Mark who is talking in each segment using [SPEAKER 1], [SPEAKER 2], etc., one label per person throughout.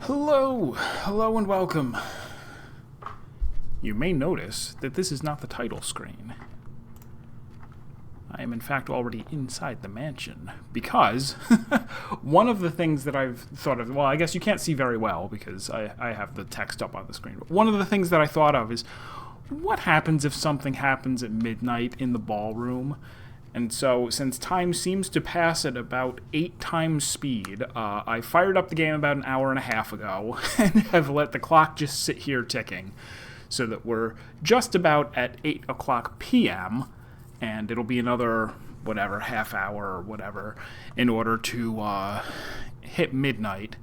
[SPEAKER 1] Hello and welcome. You may notice that this is not the title screen. I am in fact already inside the mansion, because one of the things that I've thought of, well, I guess you can't see very well because I have the text up on the screen, but one of the things that I thought of is, what happens if something happens at midnight in the ballroom? And so, since time seems to pass at about 8 times speed, I fired up the game about an hour and a half ago and have let the clock just sit here ticking so that we're just about at 8 o'clock p.m., and it'll be another, whatever, half hour or whatever in order to hit midnight.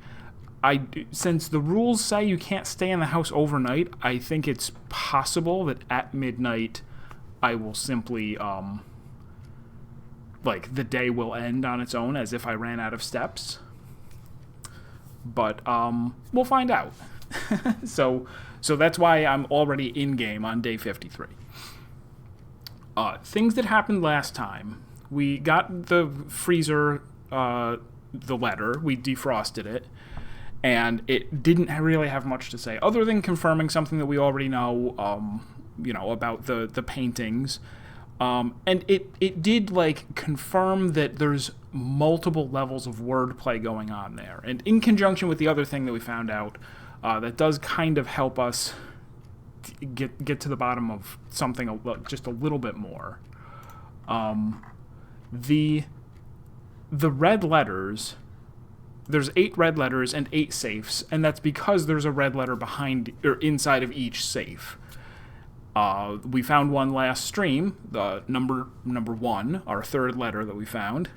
[SPEAKER 1] Since the rules say you can't stay in the house overnight, I think it's possible that at midnight I will simply... the day will end on its own as if I ran out of steps. But, we'll find out. So that's why I'm already in-game on day 53. Things that happened last time. We got the freezer, the letter. We defrosted it. And it didn't really have much to say, other than confirming something that we already know, about the paintings. And it did, confirm that there's multiple levels of wordplay going on there. And in conjunction with the other thing that we found out, that does kind of help us get to the bottom of something just a little bit more. The red letters, there's 8 red letters and 8 safes, and that's because there's a red letter behind or inside of each safe. We found one last stream, the number 1, our third letter that we found,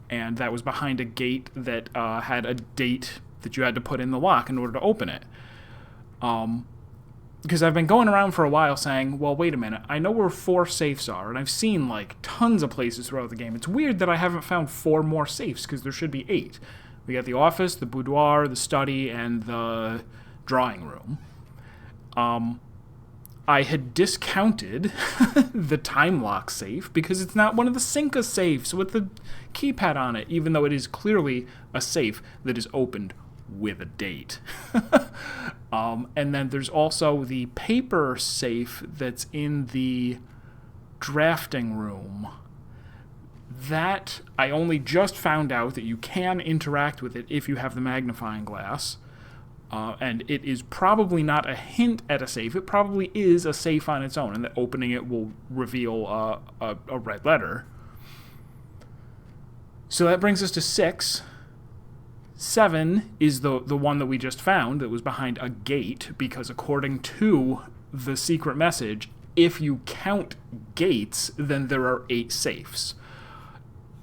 [SPEAKER 1] and that was behind a gate that had a date that you had to put in the lock in order to open it. Because I've been going around for a while saying, well, wait a minute, I know where 4 safes are, and I've seen, tons of places throughout the game. It's weird that I haven't found 4 more safes, because there should be 8. We got the office, the boudoir, the study, and the drawing room. I had discounted the time lock safe because it's not one of the Cinca safes with the keypad on it, even though it is clearly a safe that is opened with a date. And then there's also the paper safe that's in the drafting room. That, I only just found out that you can interact with it if you have the magnifying glass. And it is probably not a hint at a safe. It probably is a safe on its own, and that opening it will reveal a red letter. So that brings us to 6. 7 is the one that we just found that was behind a gate, because according to the secret message, if you count gates, then there are 8 safes.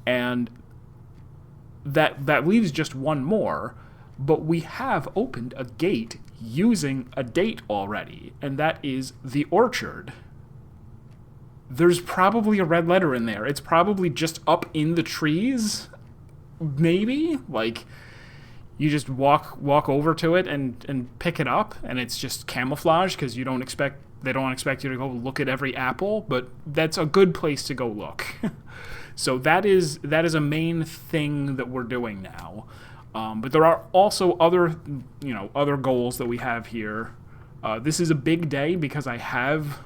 [SPEAKER 1] And that leaves just one more. But we have opened a gate using a date already, and that is the orchard. There's probably a red letter in there. It's probably just up in the trees, maybe? You just walk over to it and pick it up, and it's just camouflage because they don't expect you to go look at every apple, but that's a good place to go look. So that is a main thing that we're doing now. But there are also other goals that we have here. This is a big day because I have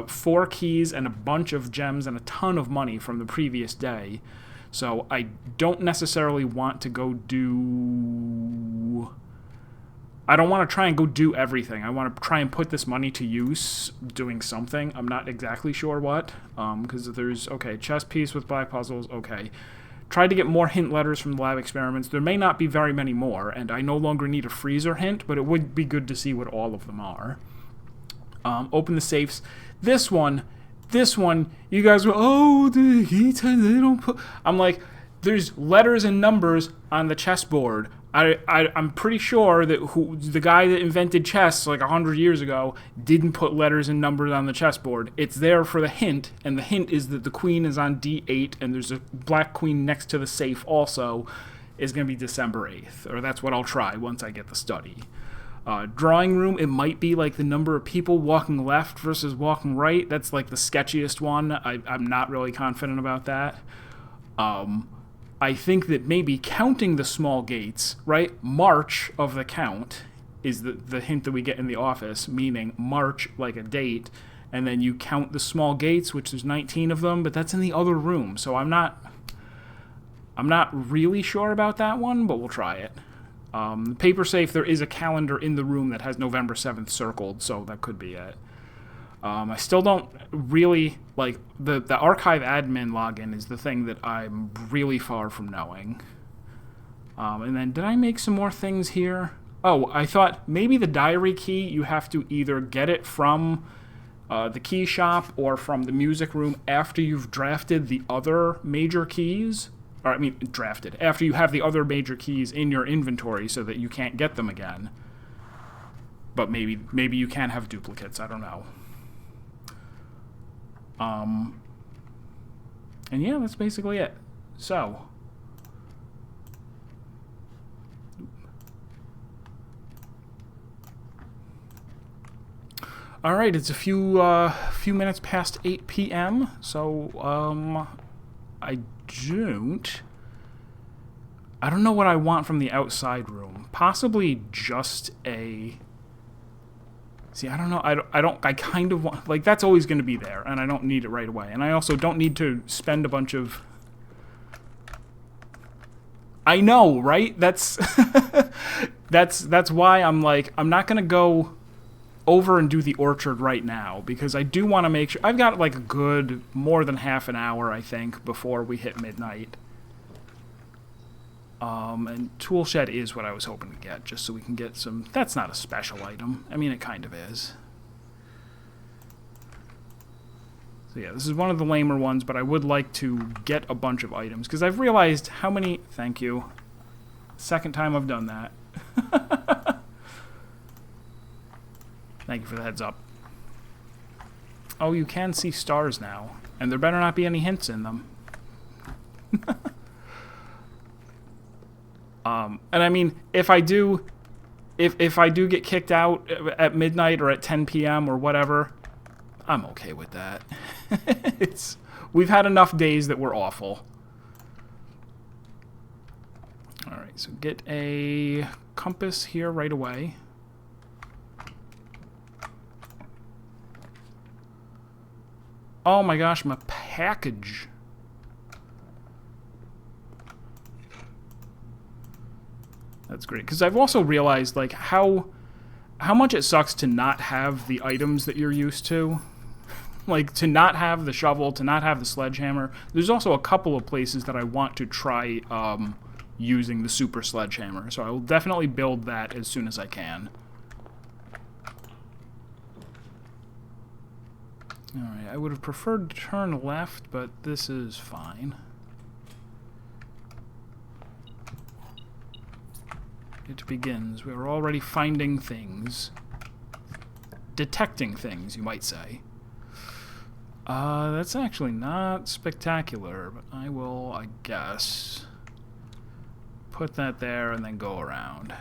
[SPEAKER 1] 4 keys and a bunch of gems and a ton of money from the previous day. So I don't necessarily want to I don't want to try and go do everything. I want to try and put this money to use doing something. I'm not exactly sure what. Because there's, chess piece with black puzzles, Tried to get more hint letters from the lab experiments. There may not be very many more, and I no longer need a freezer hint, but it would be good to see what all of them are. Open the safes. This one, you guys were, they don't put... I'm like, there's letters and numbers on the chessboard. I'm pretty sure that the guy that invented chess 100 years ago didn't put letters and numbers on the chessboard. It's there for the hint, and the hint is that the queen is on D8, and there's a black queen next to the safe also. Is going to be December 8th, or that's what I'll try once I get the study. Drawing room, it might be the number of people walking left versus walking right. That's the sketchiest one. I'm not really confident about that. I think that maybe counting the small gates, right, march of the count, is the hint that we get in the office, meaning March, like a date, and then you count the small gates, which there's 19 of them, but that's in the other room, so I'm not really sure about that one, but we'll try it. Paper safe, there is a calendar in the room that has November 7th circled, so that could be it. I still don't really, like, the archive admin login is the thing that I'm really far from knowing. And then, did I make some more things here? Oh, I thought maybe the diary key, you have to either get it from the key shop or from the music room after you've drafted the other major keys. Or, I mean, drafted. After you have the other major keys in your inventory so that you can't get them again. But maybe you can have duplicates, I don't know. And yeah, that's basically it. So, all right, it's a few minutes past 8 p.m. So I don't know what I want from the outside room. Possibly just a. See, I don't know. I kind of want, like, that's always going to be there, and I don't need it right away. And I also don't need to spend a bunch of. I know, right? That's that's why I'm like, I'm not going to go over and do the orchard right now, because I do want to make sure I've got like a good more than half an hour, I think, before we hit midnight. And tool shed is what I was hoping to get, just so we can get some. That's not a special item. I mean, it kind of is. So yeah, this is one of the lamer ones, but I would like to get a bunch of items, because I've realized how many. Thank you. Second time I've done that. Thank you for the heads up. Oh, you can see stars now, and there better not be any hints in them. And I mean, if I do get kicked out at midnight or at 10 p.m. or whatever, I'm okay with that. We've had enough days that were awful. All right, so get a compass here right away. Oh my gosh, my package. That's great, because I've also realized like how much it sucks to not have the items that you're used to. Like, to not have the shovel, to not have the sledgehammer. There's also a couple of places that I want to try using the super sledgehammer, so I will definitely build that as soon as I can. Alright, I would have preferred to turn left, but this is fine. It begins. We are already finding things. Detecting things, you might say. That's actually not spectacular, but I will, I guess, put that there and then go around.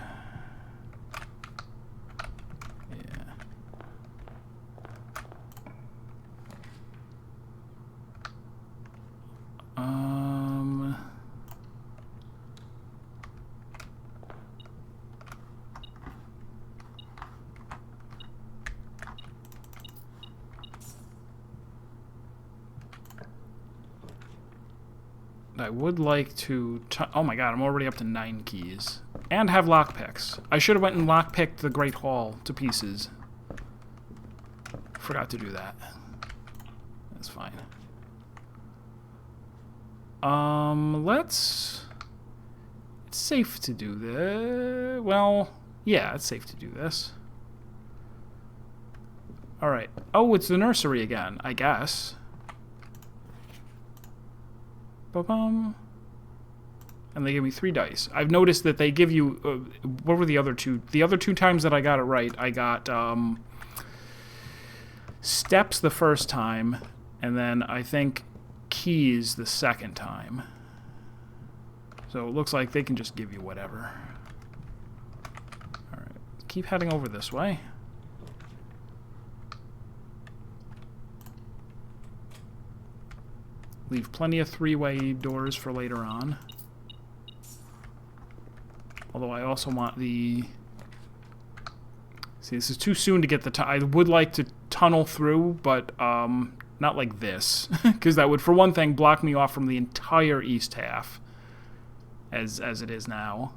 [SPEAKER 1] Yeah. I would like to... oh my god, I'm already up to 9 keys. And have lockpicks. I should have went and lockpicked the Great Hall to pieces. Forgot to do that. That's fine. Let's... It's safe to do this. Well, yeah, it's safe to do this. Alright. Oh, it's the nursery again, I guess. Ba-bum. And they give me 3 dice. I've noticed that they give you... what were the other two? The other 2 times that I got it right, I got steps the first time, and then I think keys the second time. So it looks like they can just give you whatever. Alright, keep heading over this way. Leave plenty of 3-way doors for later on. Although I also want the See, this is too soon to get the I would like to tunnel through, but not like this. Because that would, for one thing, block me off from the entire east half. As it is now.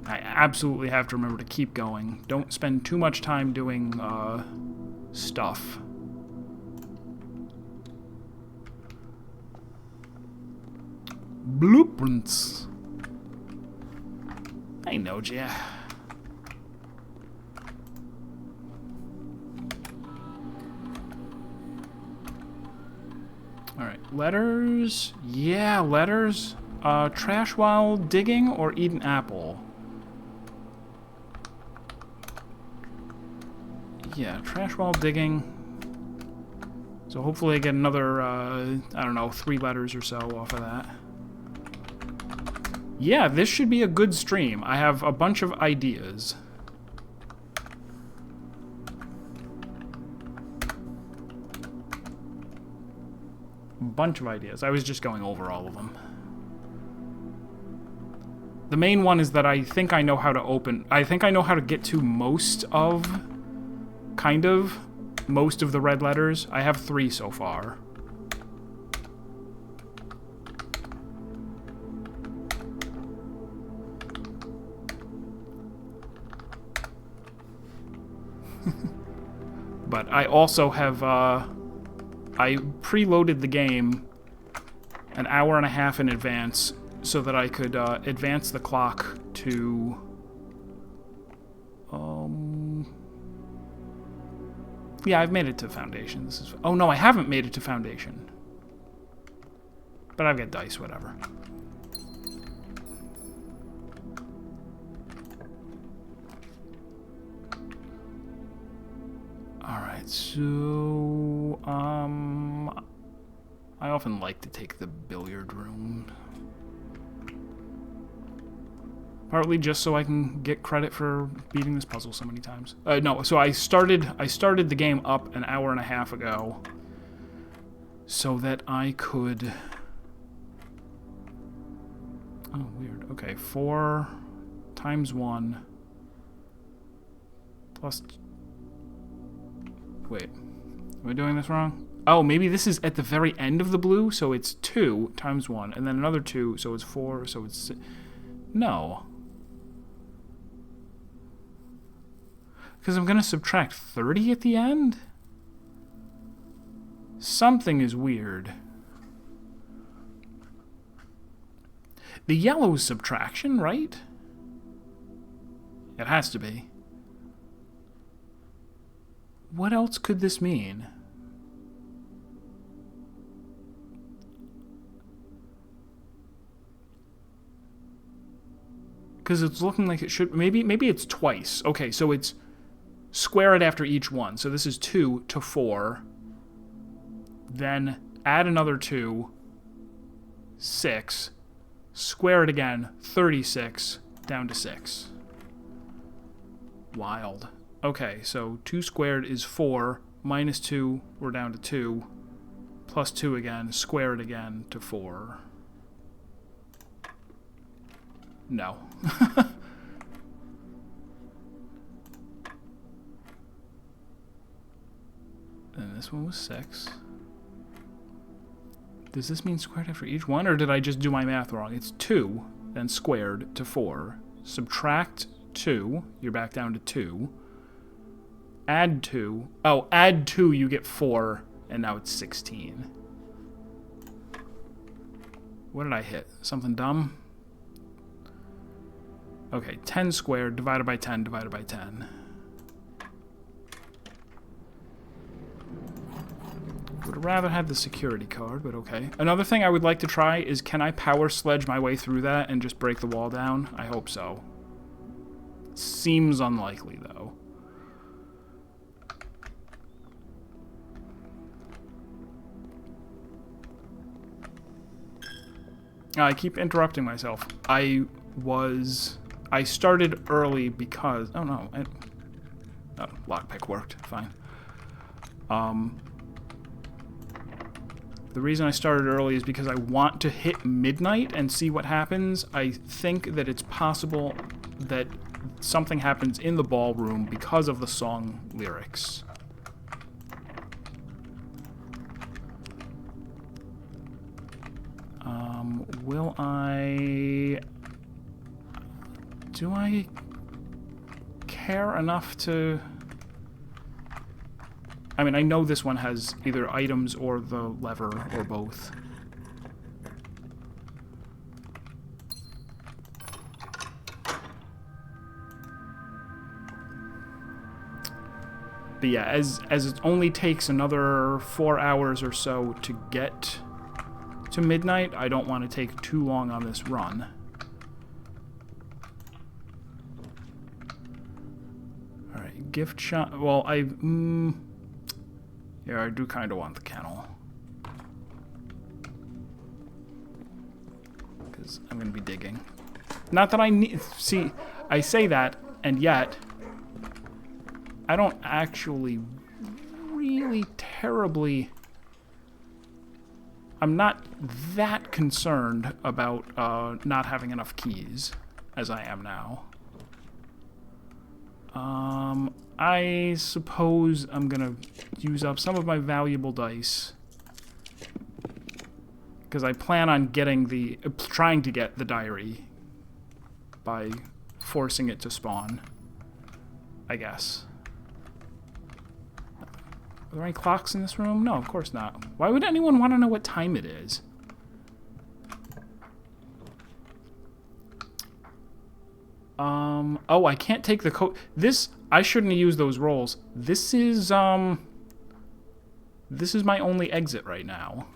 [SPEAKER 1] I absolutely have to remember to keep going. Don't spend too much time doing stuff. Blueprints. I know, yeah. Alright, letters. Yeah, letters. Trash while digging or eat an apple? Yeah, trash while digging. So hopefully I get another, I don't know, 3 letters or so off of that. Yeah, this should be a good stream. I have a bunch of ideas. Bunch of ideas. I was just going over all of them. The main one is that I think I know how to open... I think I know how to get to most of... Kind of. Most of the red letters. I have 3 so far. But I also have, I preloaded the game an hour and a half in advance so that I could advance the clock to... Yeah, I've made it to Foundation. This is... Oh, no, I haven't made it to Foundation. But I've got dice, whatever. Alright, so... I often like to take the billiard room. Partly just so I can get credit for beating this puzzle so many times. No, so I started the game up an hour and a half ago so that I could... Oh, weird. Okay, 4 times 1 plus... Wait, am I doing this wrong? Oh, maybe this is at the very end of the blue, so it's 2 times 1, and then another 2, so it's 4, so it's 6. No. Because I'm going to subtract 30 at the end? Something is weird. The yellow is subtraction, right? It has to be. What else could this mean? Because it's looking like it should... Maybe it's twice. Okay, so it's square it after each one. So this is 2 to 4. Then add another 2. 6. Square it again. 36. Down to 6. Wild. Okay, so 2 squared is 4. Minus 2, we're down to 2. Plus 2 again. Square it again to 4. No. And this one was 6. Does this mean squared after each one, or did I just do my math wrong? It's 2, then squared to 4. Subtract 2, you're back down to 2. Add 2. Oh, add 2, you get 4, and now it's 16. What did I hit? Something dumb? Okay, 10 squared divided by 10 divided by 10. Would rather have the security card, but okay. Another thing I would like to try is, can I power sledge my way through that and just break the wall down? I hope so. Seems unlikely, though. I keep interrupting myself. I started early because... Oh, no. Oh, lockpick worked. Fine. The reason I started early is because I want to hit midnight and see what happens. I think that it's possible that something happens in the ballroom because of the song lyrics. Will I... Do I care enough to... I mean, I know this one has either items or the lever, or both. But yeah, as it only takes another 4 hours or so to get to midnight, I don't want to take too long on this run. Alright, gift shop. Well, yeah, I do kind of want the kennel. Because I'm going to be digging. Not that I need... See, I say that, and yet... I don't actually really terribly... I'm not that concerned about not having enough keys as I am now. I suppose I'm gonna use up some of my valuable dice because I plan on getting trying to get the diary by forcing it to spawn, I guess. Are there any clocks in this room? No, of course not. Why would anyone want to know what time it is? Oh, I can't take the code. I shouldn't have used those rolls. This is my only exit right now.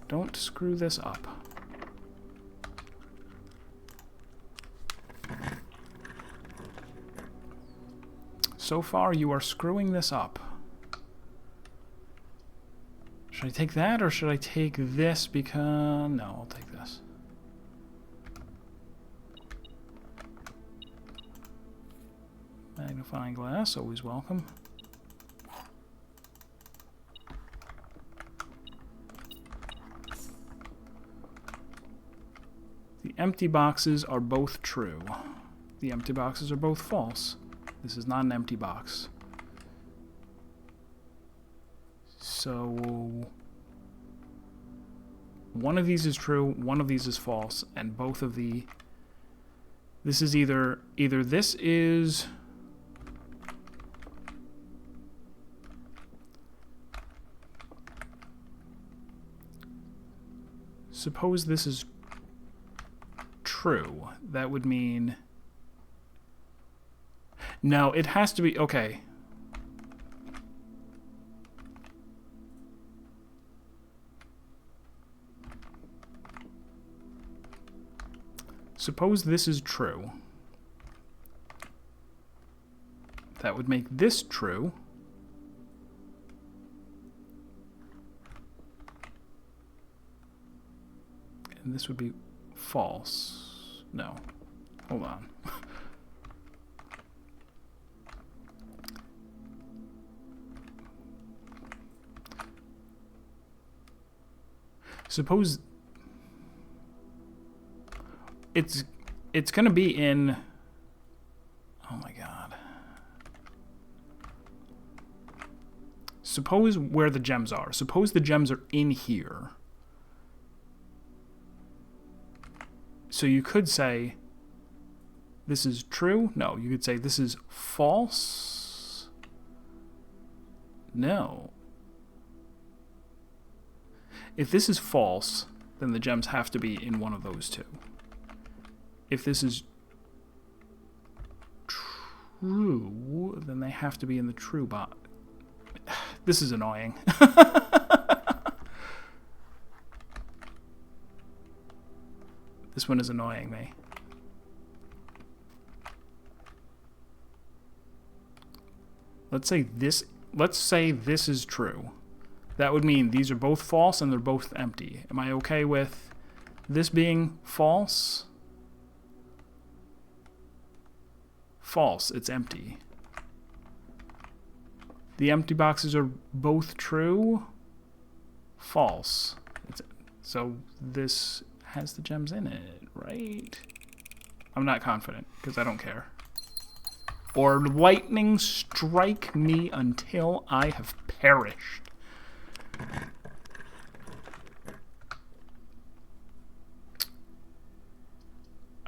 [SPEAKER 1] Don't screw this up. So far, you are screwing this up. Should I take that, or should I take this because... No, I'll take this. Magnifying glass, always welcome. The empty boxes are both true. The empty boxes are both false. This is not an empty box. So one of these is true, one of these is false, and both of the... This is either this is... Suppose this is true. That would mean... No, it has to be... Okay. Suppose this is true. That would make this true. And this would be false. No. Hold on. Suppose it's going to be in... Oh my god. Suppose where the gems are. Suppose the gems are in here. So you could say this is true. No, you could say this is false. No. If this is false, then the gems have to be in one of those two. If this is true, then they have to be in the true box. This is annoying. This one is annoying me. Let's say this is true. That would mean these are both false and they're both empty. Am I okay with this being false? False. It's empty. The empty boxes are both true. False. So this has the gems in it, right? I'm not confident, because I don't care. Or lightning strike me until I have perished.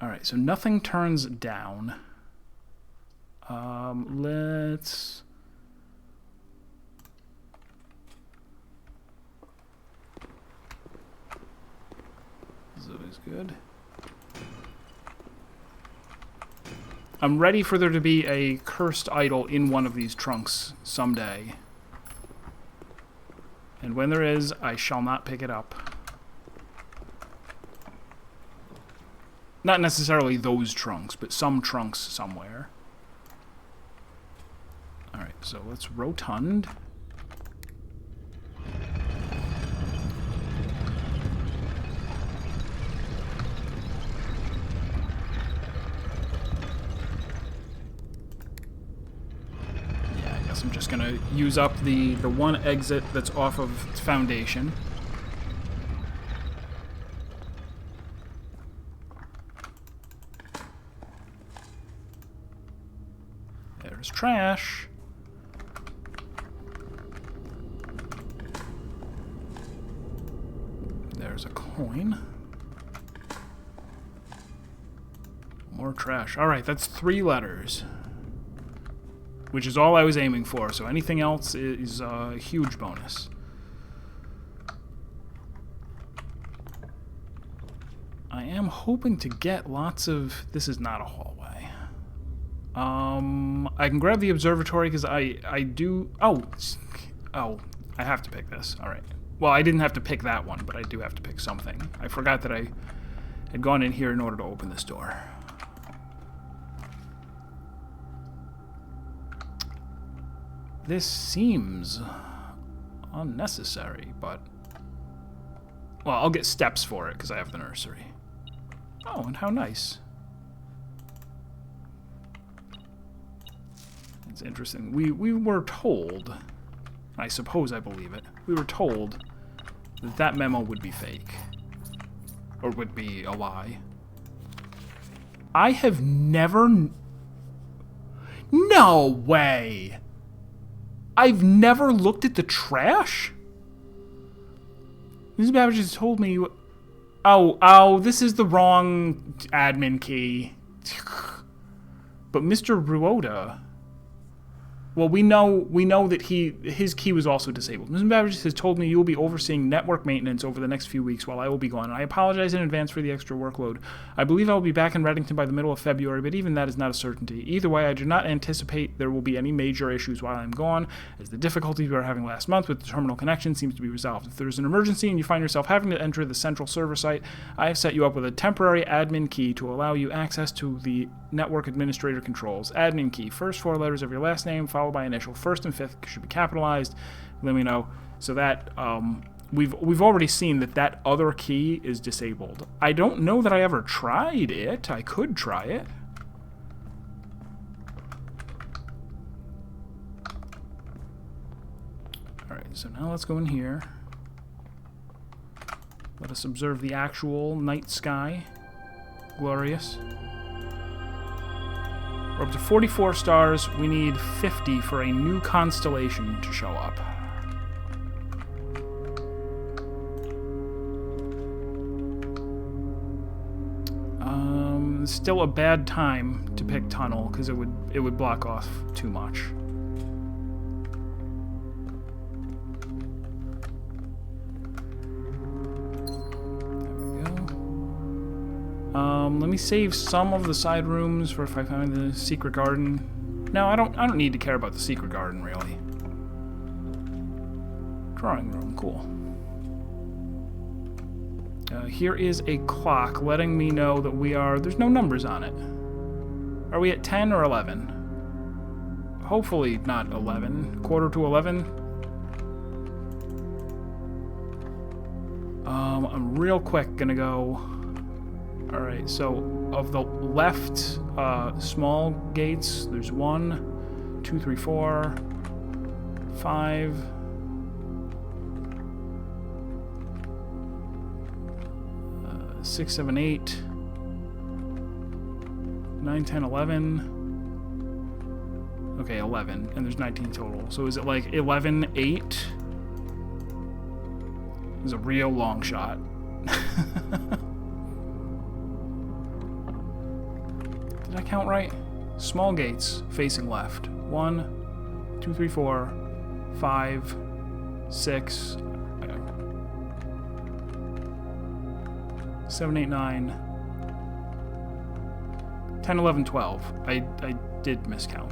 [SPEAKER 1] Alright, so nothing turns down. Let's... This is always good. I'm ready for there to be a cursed idol in one of these trunks someday. And when there is, I shall not pick it up. Not necessarily those trunks, but some trunks somewhere. Alright, so let's rotund. Yeah, I guess I'm just gonna use up the one exit that's off of Foundation. There's trash. There's a coin. More trash. Alright, that's 3 letters. Which is all I was aiming for, so anything else is a huge bonus. I am hoping to get lots of... This is not a hallway. I can grab the observatory because I do... Oh, I have to pick this. Alright. Well, I didn't have to pick that one, but I do have to pick something. I forgot that I had gone in here in order to open this door. This seems unnecessary, but... Well, I'll get steps for it because I have the nursery. Oh, and how nice. It's interesting. We were told, I suppose I believe it, we were told that that memo would be fake. Or would be a lie. I have never... No way! I've never looked at the trash? Mrs. Babbage has told me... Oh, this is the wrong admin key. But Mr. Ruoda... Well, we know that his key was also disabled. Ms. Babbage has told me you will be overseeing network maintenance over the next few weeks while I will be gone. I apologize in advance for the extra workload. I believe I will be back in Reddington by the middle of February, but even that is not a certainty. Either way, I do not anticipate there will be any major issues while I'm gone, as the difficulties we were having last month with the terminal connection seems to be resolved. If there is an emergency and you find yourself having to enter the central server site, I have set you up with a temporary admin key to allow you access to the network administrator controls. Admin key, first 4 letters of your last name, followed by initial. First and fifth should be capitalized. Let me know. So that we've already seen that other key is disabled. I don't know that I ever tried it. I could try it. Alright, so now let's go in here. Let us observe the actual night sky. Glorious. We're up to 44 stars. We need 50 for a new constellation to show up. Still a bad time to pick tunnel because it would block off too much. Let me save some of the side rooms for if I find the secret garden. No, I don't need to care about the secret garden, really. Drawing room, cool. Here is a clock letting me know that there's no numbers on it. Are we at 10 or 11? Hopefully not 11. Quarter to 11. I'm real quick gonna go... Alright, so of the left small gates, there's 1, 2, 3, 4, 5, 6, 7, 8, 9, 10, 11. Okay, 11, and there's 19 total. So is it like 11, 8? It's a real long shot. Did I count right? Small gates facing left. 1, 2, 3, 4, 5, 6, 7, 8, 9, 10, 11, 12. I did miscount.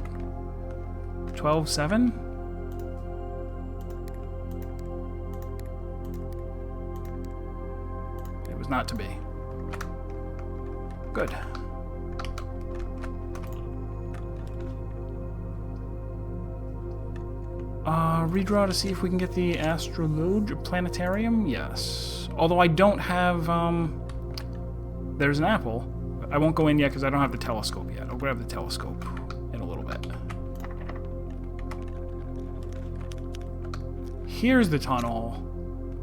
[SPEAKER 1] 12, 7? It was not to be. Good. Redraw to see if we can get the planetarium? Yes. Although I don't have, there's an apple. I won't go in yet because I don't have the telescope yet. I'll grab the telescope in a little bit. Here's the tunnel.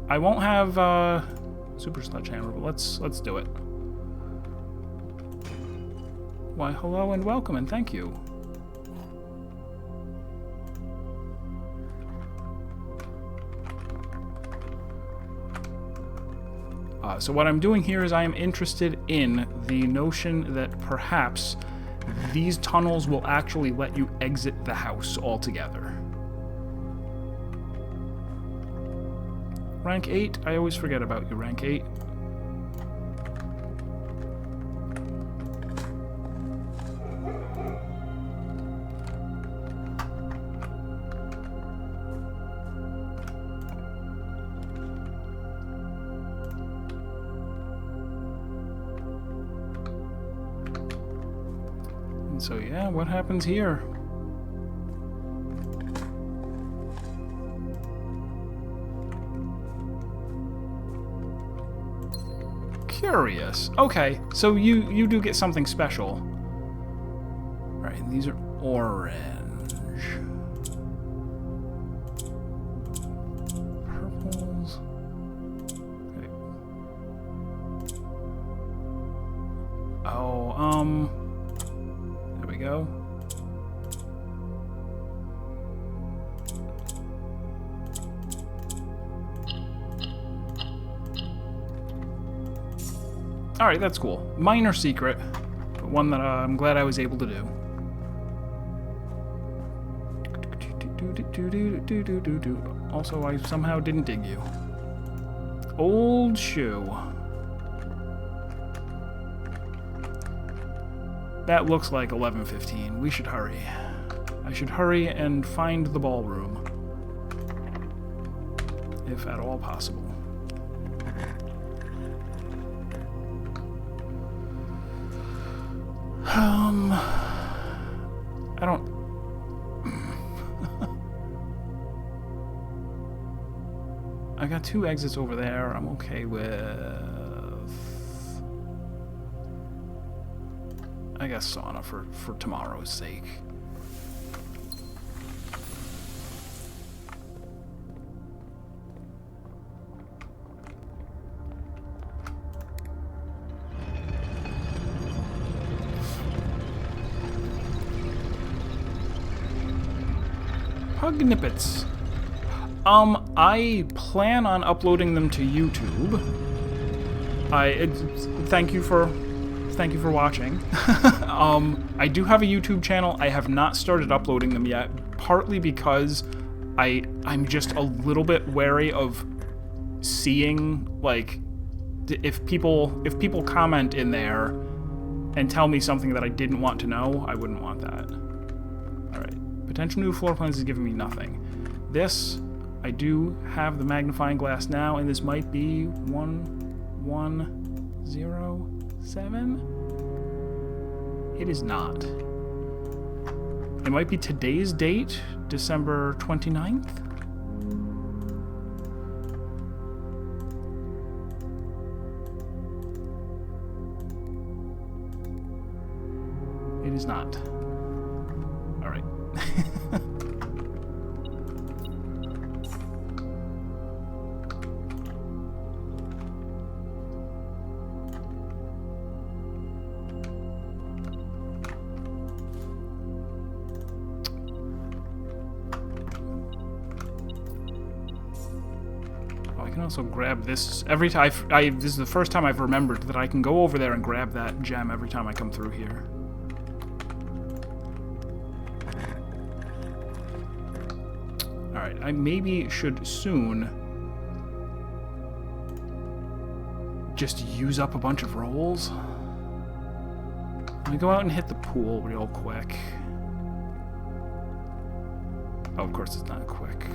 [SPEAKER 1] I won't have, super sledgehammer, but let's do it. Why, hello and welcome, and thank you. So what I'm doing here is I am interested in the notion that perhaps these tunnels will actually let you exit the house altogether. Rank 8? I always forget about you, rank 8. So yeah, what happens here? Curious. Okay, so you do get something special. All right, these are orange. Purples. Okay. Oh, there we go. Alright, that's cool. Minor secret, but one that I'm glad I was able to do. Also, I somehow didn't dig you. Old shoe. That looks like 11:15. We should hurry. I should hurry and find the ballroom. If at all possible. I don't... I got 2 exits over there. I'm okay with... I guess sauna for tomorrow's sake. Pugnippets. I plan on uploading them to YouTube. Thank you for watching. I do have a YouTube channel. I have not started uploading them yet, partly because I'm just a little bit wary of seeing, like, if people comment in there and tell me something that I didn't want to know, I wouldn't want that. Alright. Potential new floor plans is giving me nothing. This, I do have the magnifying glass now, and this might be 1107? It is not. It might be today's date, December 29th? it is not. Alright. I can also grab this every time. This is the first time I've remembered that I can go over there and grab that gem every time I come through here. Alright, I maybe should soon just use up a bunch of rolls. Let me go out and hit the pool real quick. Oh, of course it's not quick.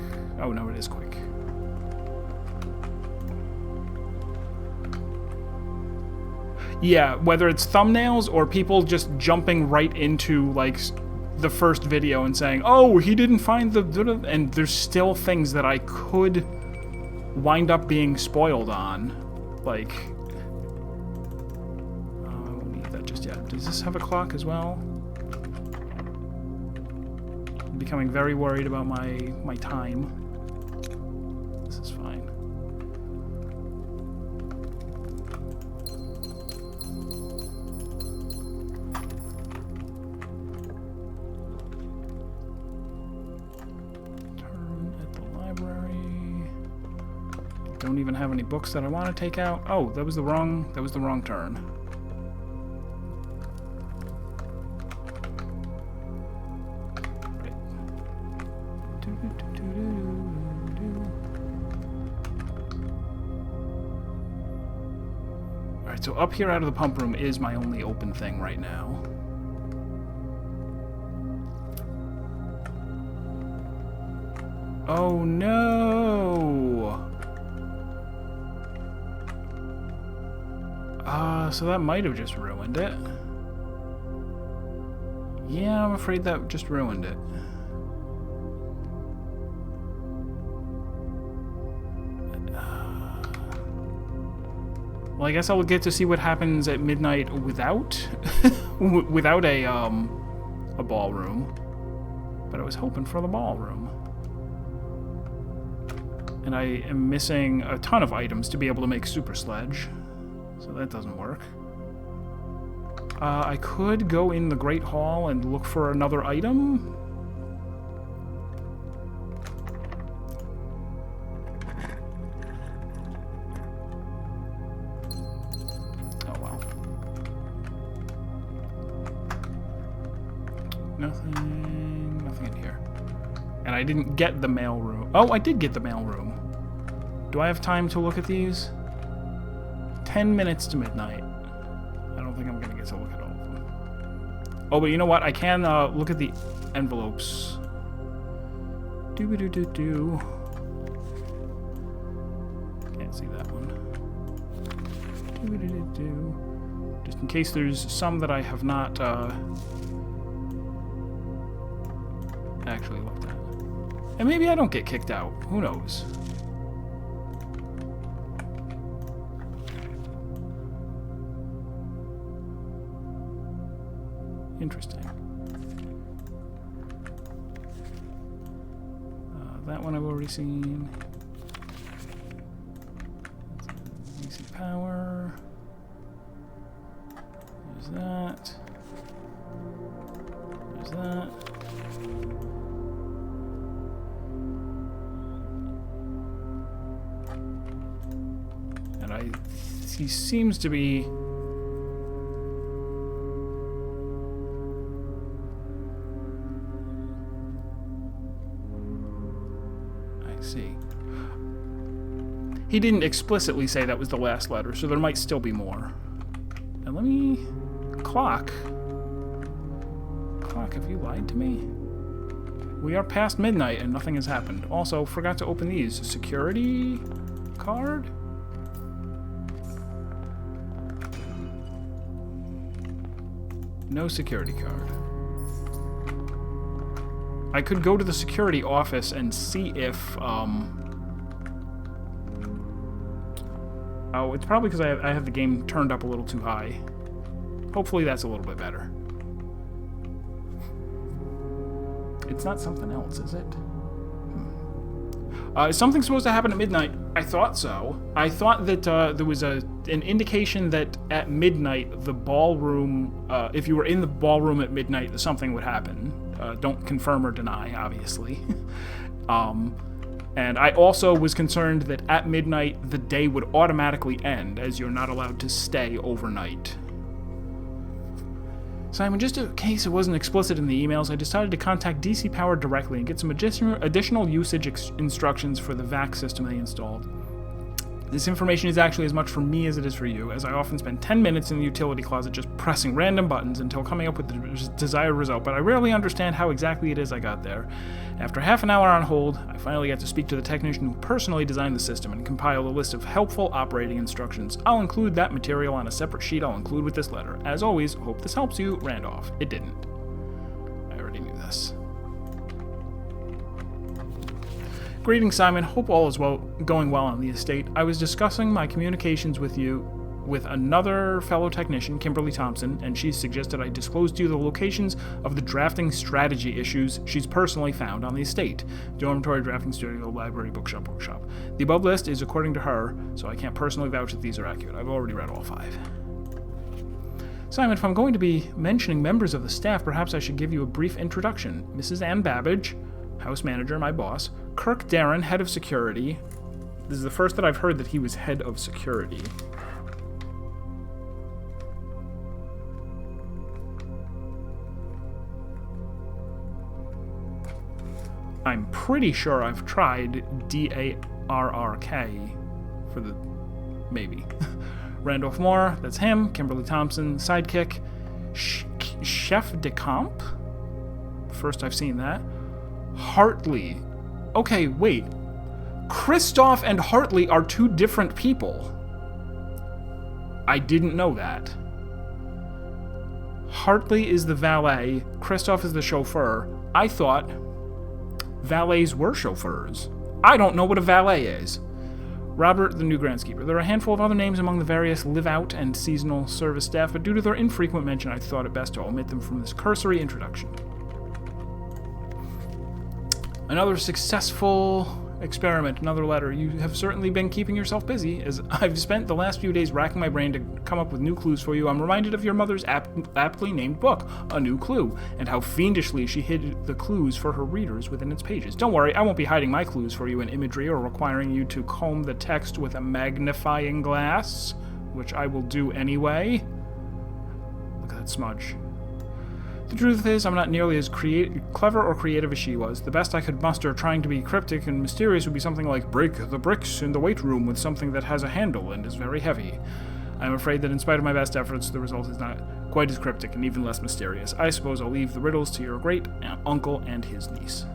[SPEAKER 1] Oh, no, it is quick. Yeah, whether it's thumbnails or people just jumping right into, like, the first video and saying, oh, he didn't find the... And there's still things that I could wind up being spoiled on. Like... I won't need that just yet. Does this have a clock as well? I'm becoming very worried about my time. This is fine. Don't even have any books that I want to take out. Oh, that was the wrong turn. Alright, so up here out of the pump room is my only open thing right now. Oh no! So that might have just ruined it. Yeah, I'm afraid that just ruined it. Well, I guess I'll get to see what happens at midnight without without a ballroom. But I was hoping for the ballroom. And I am missing a ton of items to be able to make Super Sledge. So that doesn't work. I could go in the Great Hall and look for another item. Oh well. Nothing in here. And I didn't get the mail room. Oh, I did get the mail room. Do I have time to look at these? 10 minutes to midnight. I don't think I'm going to get to look at all of them. Oh, but you know what? I can look at the envelopes. Doo-ba-doo-doo-doo. Can't see that one. Doo-ba-doo-doo-doo. Just in case there's some that I have not actually looked at. And maybe I don't get kicked out. Who knows? Interesting. That one I've already seen. Easy power. There's that. There's that. And he seems to be... see. He didn't explicitly say that was the last letter, so there might still be more. And let me... Clock. Clock, have you lied to me? We are past midnight and nothing has happened. Also, forgot to open these. Security card? No security card. I could go to the security office and see if, Oh, it's probably because I have the game turned up a little too high. Hopefully that's a little bit better. It's not something else, is it? Is something supposed to happen at midnight? I thought so. I thought that there was an indication that at midnight, the ballroom, if you were in the ballroom at midnight, something would happen. Don't confirm or deny, obviously. And I also was concerned that at midnight, the day would automatically end, as you're not allowed to stay overnight. Simon, just in case it wasn't explicit in the emails, I decided to contact DC Power directly and get some additional usage instructions for the VAC system they installed. This information is actually as much for me as it is for you, as I often spend 10 minutes in the utility closet just pressing random buttons until coming up with the desired result, but I rarely understand how exactly it is I got there. After half an hour on hold, I finally got to speak to the technician who personally designed the system and compiled a list of helpful operating instructions. I'll include that material on a separate sheet I'll include with this letter. As always, hope this helps you, Randolph. It didn't. I already knew this. Greetings, Simon. Hope all is going well on the estate. I was discussing my communications with you with another fellow technician, Kimberly Thompson, and she suggested I disclose to you the locations of the drafting strategy issues she's personally found on the estate. Dormitory, drafting studio, library, bookshop. The above list is according to her, so I can't personally vouch that these are accurate. I've already read all 5. Simon, if I'm going to be mentioning members of the staff, perhaps I should give you a brief introduction. Mrs. Ann Babbage, house manager, my boss. Kirk Darren, head of security. This is the first that I've heard that he was head of security. I'm pretty sure I've tried DARRK for the... maybe. Randolph Moore, that's him. Kimberly Thompson, sidekick. Chef de Camp? First I've seen that. Hartley. Okay, wait. Christoph and Hartley are 2 different people. I didn't know that. Hartley is the valet. Christoph is the chauffeur. I thought valets were chauffeurs. I don't know what a valet is. Robert, the new groundskeeper. There are a handful of other names among the various live-out and seasonal service staff, but due to their infrequent mention, I thought it best to omit them from this cursory introduction. Another successful experiment, another letter. You have certainly been keeping yourself busy, as I've spent the last few days racking my brain to come up with new clues for you. I'm reminded of your mother's aptly named book, A New Clue, and how fiendishly she hid the clues for her readers within its pages. Don't worry, I won't be hiding my clues for you in imagery or requiring you to comb the text with a magnifying glass, which I will do anyway. Look at that smudge. The truth is, I'm not nearly as clever or creative as she was. The best I could muster trying to be cryptic and mysterious would be something like, break the bricks in the weight room with something that has a handle and is very heavy. I'm afraid that in spite of my best efforts, the result is not quite as cryptic and even less mysterious. I suppose I'll leave the riddles to your great uncle and his niece.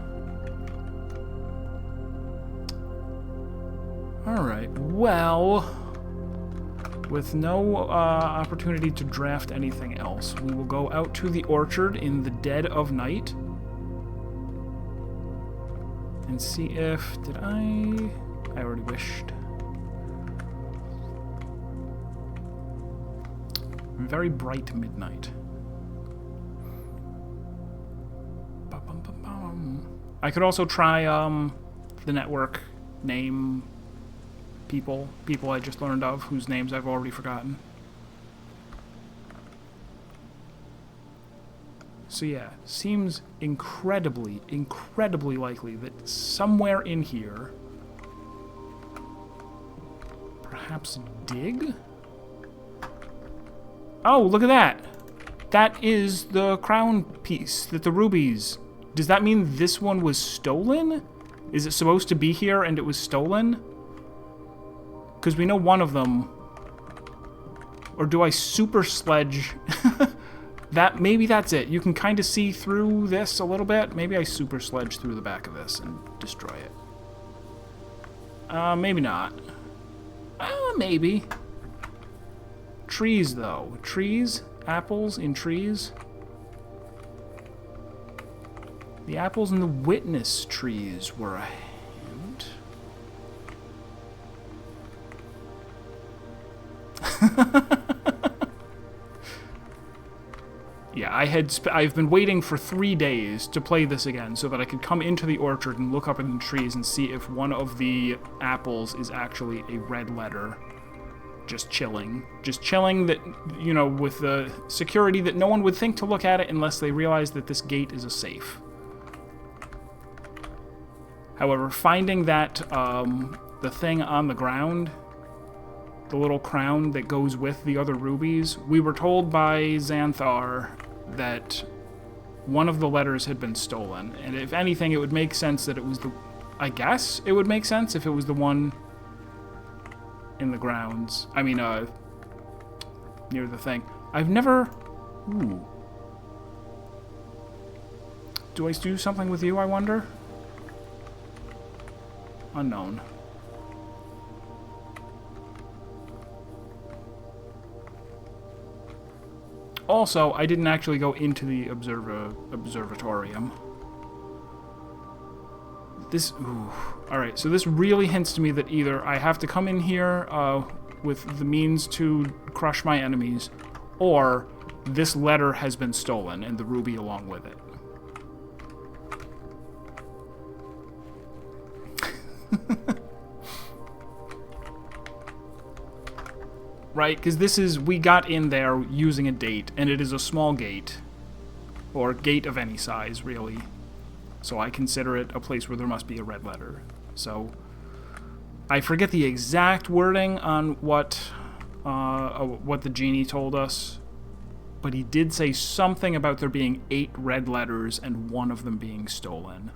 [SPEAKER 1] Alright, well... with no opportunity to draft anything else, we will go out to the orchard in the dead of night and see if... I already wished. Very bright midnight. I could also try the network name... people I just learned of, whose names I've already forgotten. So yeah, seems incredibly likely that somewhere in here, perhaps dig? Oh, look at that! That is the crown piece, the rubies. Does that mean this one was stolen? Is it supposed to be here and it was stolen? Because we know one of them. Or do I super sledge? Maybe that's it. You can kind of see through this a little bit. Maybe I super sledge through the back of this and destroy it. Maybe not. Maybe. Trees, though. Trees? Apples in trees? The apples in the witness trees were a hint. Yeah, I've been waiting for 3 days to play this again so that I could come into the orchard and look up in the trees and see if one of the apples is actually a red letter. Just chilling. Just chilling that, you know, with the security that no one would think to look at it unless they realize that this gate is a safe. However, finding that, the thing on the ground, the little crown that goes with the other rubies, we were told by Xanthar that one of the letters had been stolen. And if anything, it would make sense that it was the... I guess it would make sense if it was the one in the grounds. I mean, near the thing. I've never... Ooh. Do I do something with you, I wonder? Unknown. Also, I didn't actually go into the observatorium. This... Ooh. Alright, so this really hints to me that either I have to come in here with the means to crush my enemies, or this letter has been stolen and the ruby along with it. Right, because this is... We got in there using a date, and it is a small gate. Or gate of any size, really. So I consider it a place where there must be a red letter. So I forget the exact wording on what the genie told us, but he did say something about there being 8 red letters and one of them being stolen.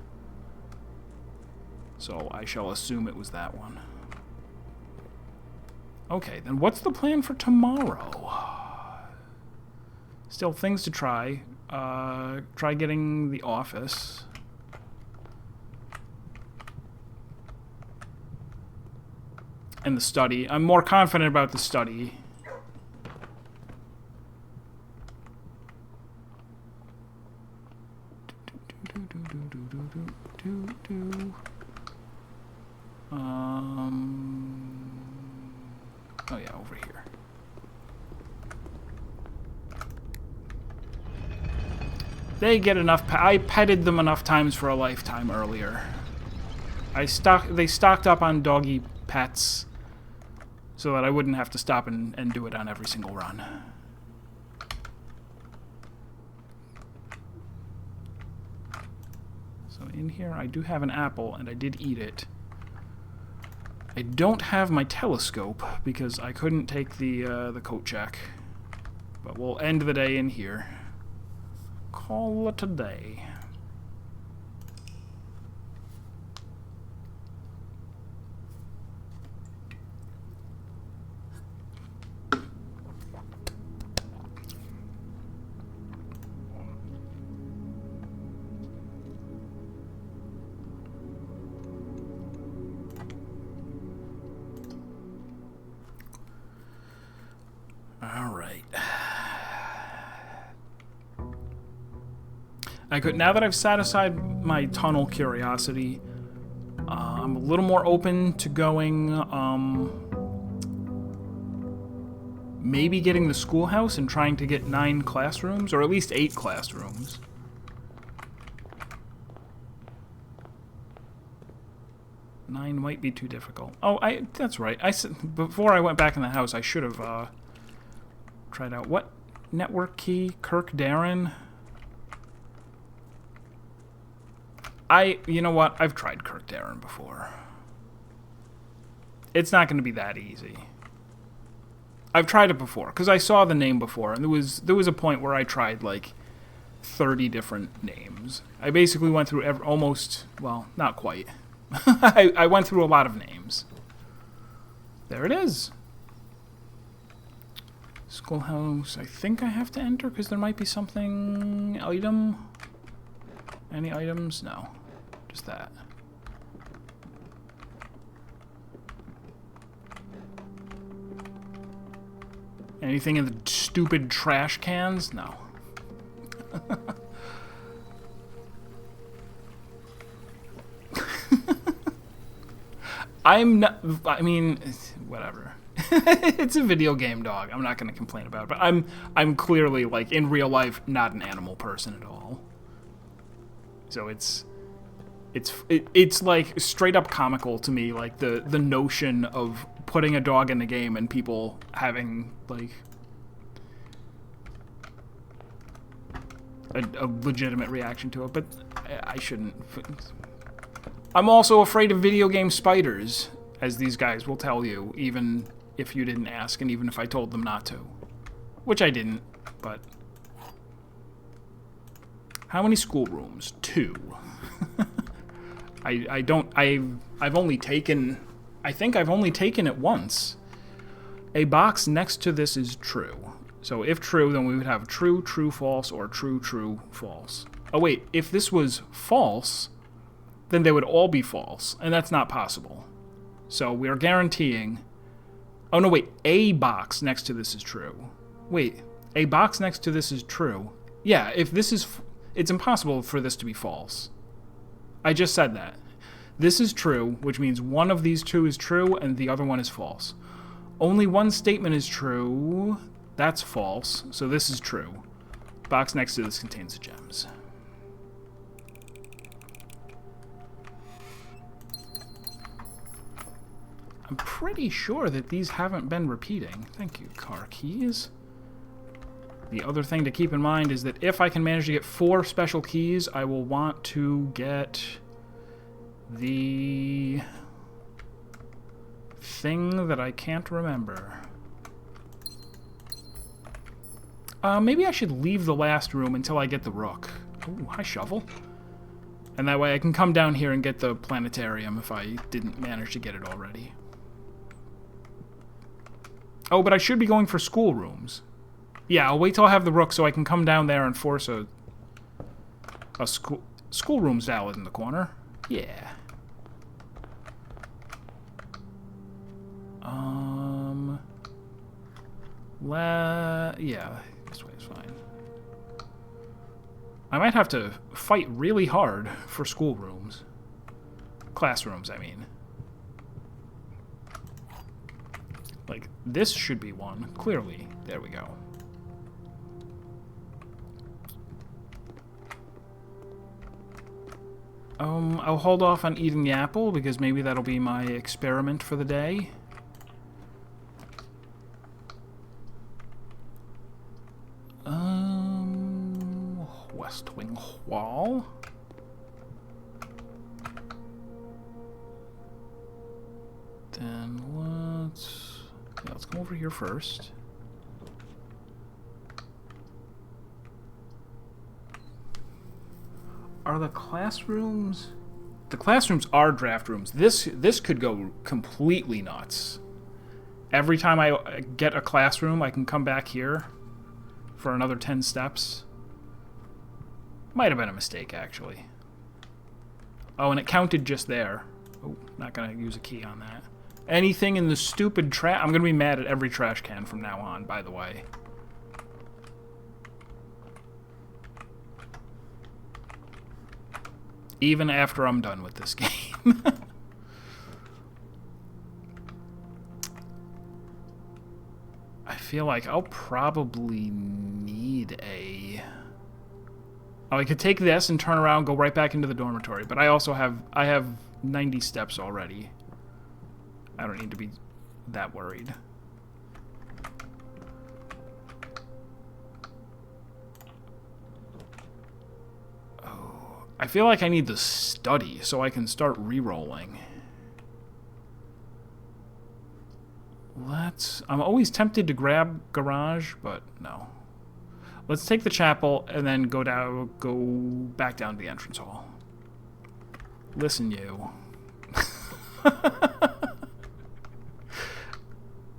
[SPEAKER 1] So I shall assume it was that one. Okay, then what's the plan for tomorrow? Still things to try. Try getting the office. And the study. I'm more confident about the study. Oh yeah, over here. They get enough. I petted them enough times for a lifetime earlier. They stocked up on doggy pets so that I wouldn't have to stop and do it on every single run. So in here I do have an apple, and I did eat it. I don't have my telescope because I couldn't take the coat check. But we'll end the day in here. Call it a day. Now that I've satisfied my tunnel curiosity, I'm a little more open to going, maybe getting the schoolhouse and trying to get 9 classrooms, or at least 8 classrooms. Nine might be too difficult. Oh, that's right. Before I went back in the house, I should have, tried out... What? Network key? Kirk Darren? You know what? I've tried Kirk Darren before. It's not going to be that easy. I've tried it before, because I saw the name before, and there was a point where I tried, like, 30 different names. I basically went through almost... Well, not quite. I went through a lot of names. There it is. Schoolhouse. I think I have to enter, because there might be something... Item... Any items? No. Just that. Anything in the stupid trash cans? No. I'm not... I mean, whatever. It's a video game dog. I'm not going to complain about it, but I'm clearly, like, in real life, not an animal person at all. So it's like straight up comical to me, like the notion of putting a dog in the game and people having like a legitimate reaction to it, but I shouldn't. I'm also afraid of video game spiders, as these guys will tell you, even if you didn't ask, and even if I told them not to. Which I didn't, but... How many schoolrooms? 2. I've only taken... I think I've only taken it once. A box next to this is true. So if true, then we would have true, true, false, or true, true, false. Oh wait, if this was false, then they would all be false, and that's not possible. So we are guaranteeing... Oh no, wait, a box next to this is true. Wait, a box next to this is true. Yeah, if this is... It's impossible for this to be false. I just said that. This is true, which means one of these two is true and the other one is false. Only one statement is true. That's false, so this is true. Box next to this contains the gems. I'm pretty sure that these haven't been repeating. Thank you, car keys. The other thing to keep in mind is that if I can manage to get 4 special keys, I will want to get the thing that I can't remember. Maybe I should leave the last room until I get the rook. Ooh, hi, shovel. And that way I can come down here and get the planetarium if I didn't manage to get it already. Oh, but I should be going for schoolrooms. Yeah, I'll wait till I have the rook so I can come down there and force a schoolroom salad in the corner. Yeah. Yeah, this way is fine. I might have to fight really hard for schoolrooms. Classrooms, I mean. Like, this should be one, clearly. There we go. I'll hold off on eating the apple, because maybe that'll be my experiment for the day. West Wing Wall. Then let's come over here first. Are the classrooms? The classrooms are draft rooms. This could go completely nuts. Every time I get a classroom, I can come back here for another 10 steps. Might have been a mistake, actually. Oh, and it counted just there. Oh, not gonna use a key on that. Anything in the stupid trash... I'm gonna be mad at every trash can from now on, by the way. Even after I'm done with this game. I feel like I'll probably need a... Oh, I could take this and turn around, go right back into the dormitory, but I also have 90 steps already. I don't need to be that worried. Oh, I feel like I need the study so I can start re-rolling. I'm always tempted to grab garage, but no. Let's take the chapel and then go back down to the entrance hall. Listen, you.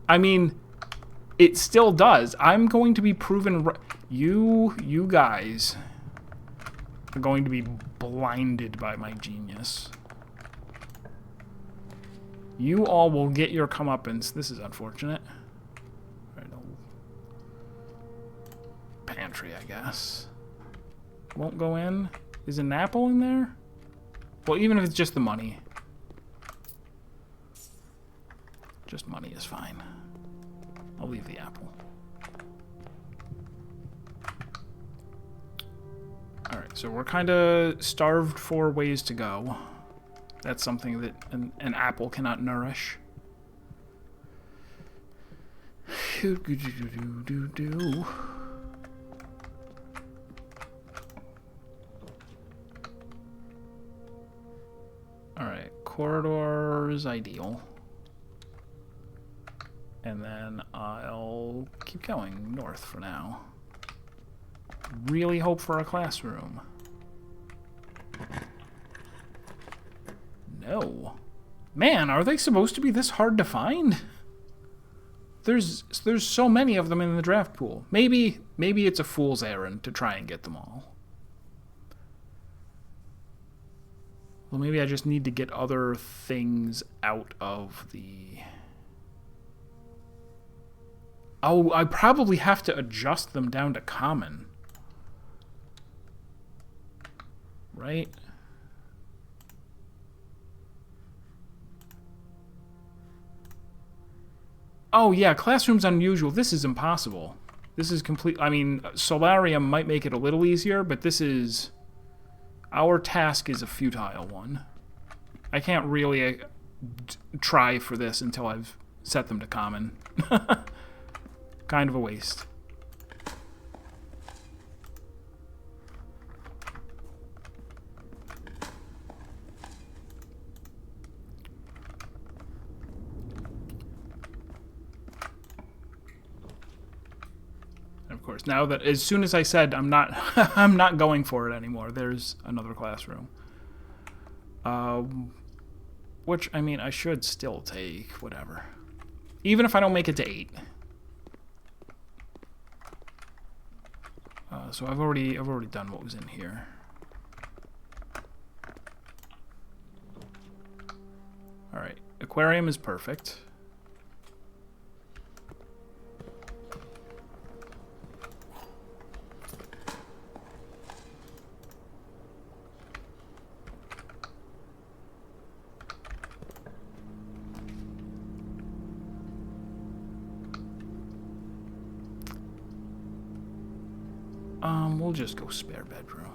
[SPEAKER 1] I mean, it still does. I'm going to be proven you guys are going to be blinded by my genius. You all will get your comeuppance. This is unfortunate. Right, pantry, I guess. Won't go in. Is an apple in there? Well, even if it's just the money. Just money is fine. I'll leave the apple. Alright, so we're kind of starved for ways to go. That's something that an apple cannot nourish. Alright, corridor is ideal. And then I'll keep going north for now. Really hope for a classroom. No. Man, are they supposed to be this hard to find? There's so many of them in the draft pool. Maybe it's a fool's errand to try and get them all. Well, maybe I just need to get other things out of the... Oh, I probably have to adjust them down to common. Right? Oh, yeah, classroom's unusual. This is impossible. This is complete... I mean, Solarium might make it a little easier, but this is... Our task is a futile one. I can't really try for this until I've set them to common. Kind of a waste. Of course, now that as soon as I said I'm not I'm not going for it anymore, there's another classroom. Which, I mean, I should still take whatever. Even if I don't make it to 8. So I've already done what was in here. All right, aquarium is perfect. We'll just go spare bedroom.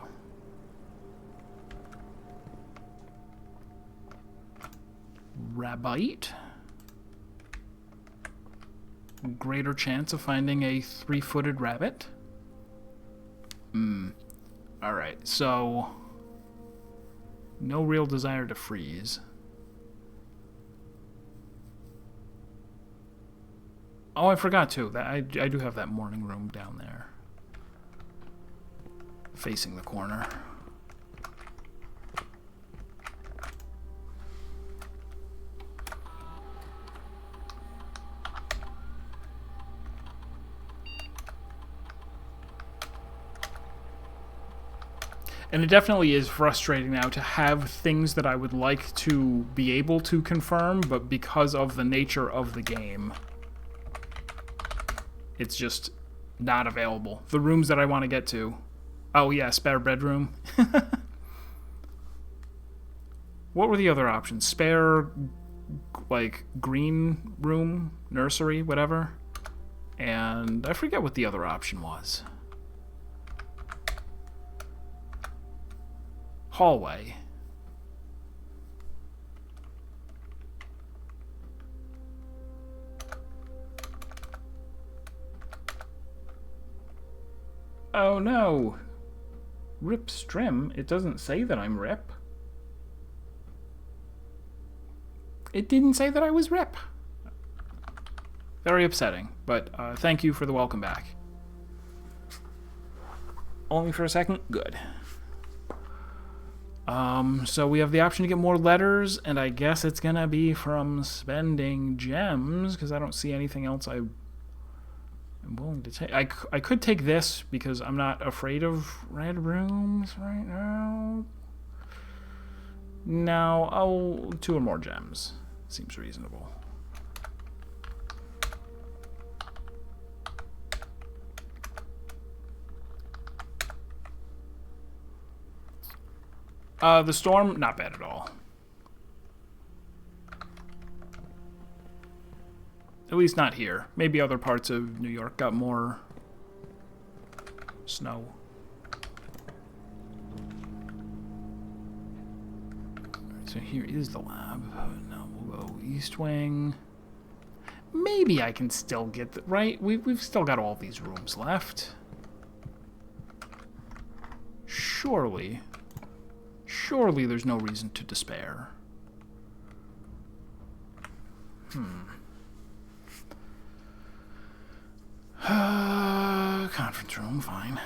[SPEAKER 1] Rabbite. Greater chance of finding a 3-footed rabbit. Alright, so... No real desire to freeze. Oh, I forgot too. That I do have that morning room down there. Facing the corner. And it definitely is frustrating now to have things that I would like to be able to confirm, but because of the nature of the game, it's just not available. The rooms that I want to get to. Oh yeah, spare bedroom. What were the other options? Spare, like, green room, nursery, whatever. And I forget what the other option was. Hallway. Oh no. Rip Strim? It doesn't say that I'm Rip. It didn't say that I was Rip. Very upsetting, but thank you for the welcome back. Only for a second? Good. So we have the option to get more letters, and I guess it's gonna be from spending gems, because I don't see anything else I'm willing to take. I could take this, because I'm not afraid of red rooms right now. No, I'll 2 or more gems. Seems reasonable. The storm, not bad at all. At least not here. Maybe other parts of New York got more snow. So here is the lab. Now we'll go East Wing. Maybe I can still get the... Right? We've still got all these rooms left. Surely there's no reason to despair. Conference room, fine.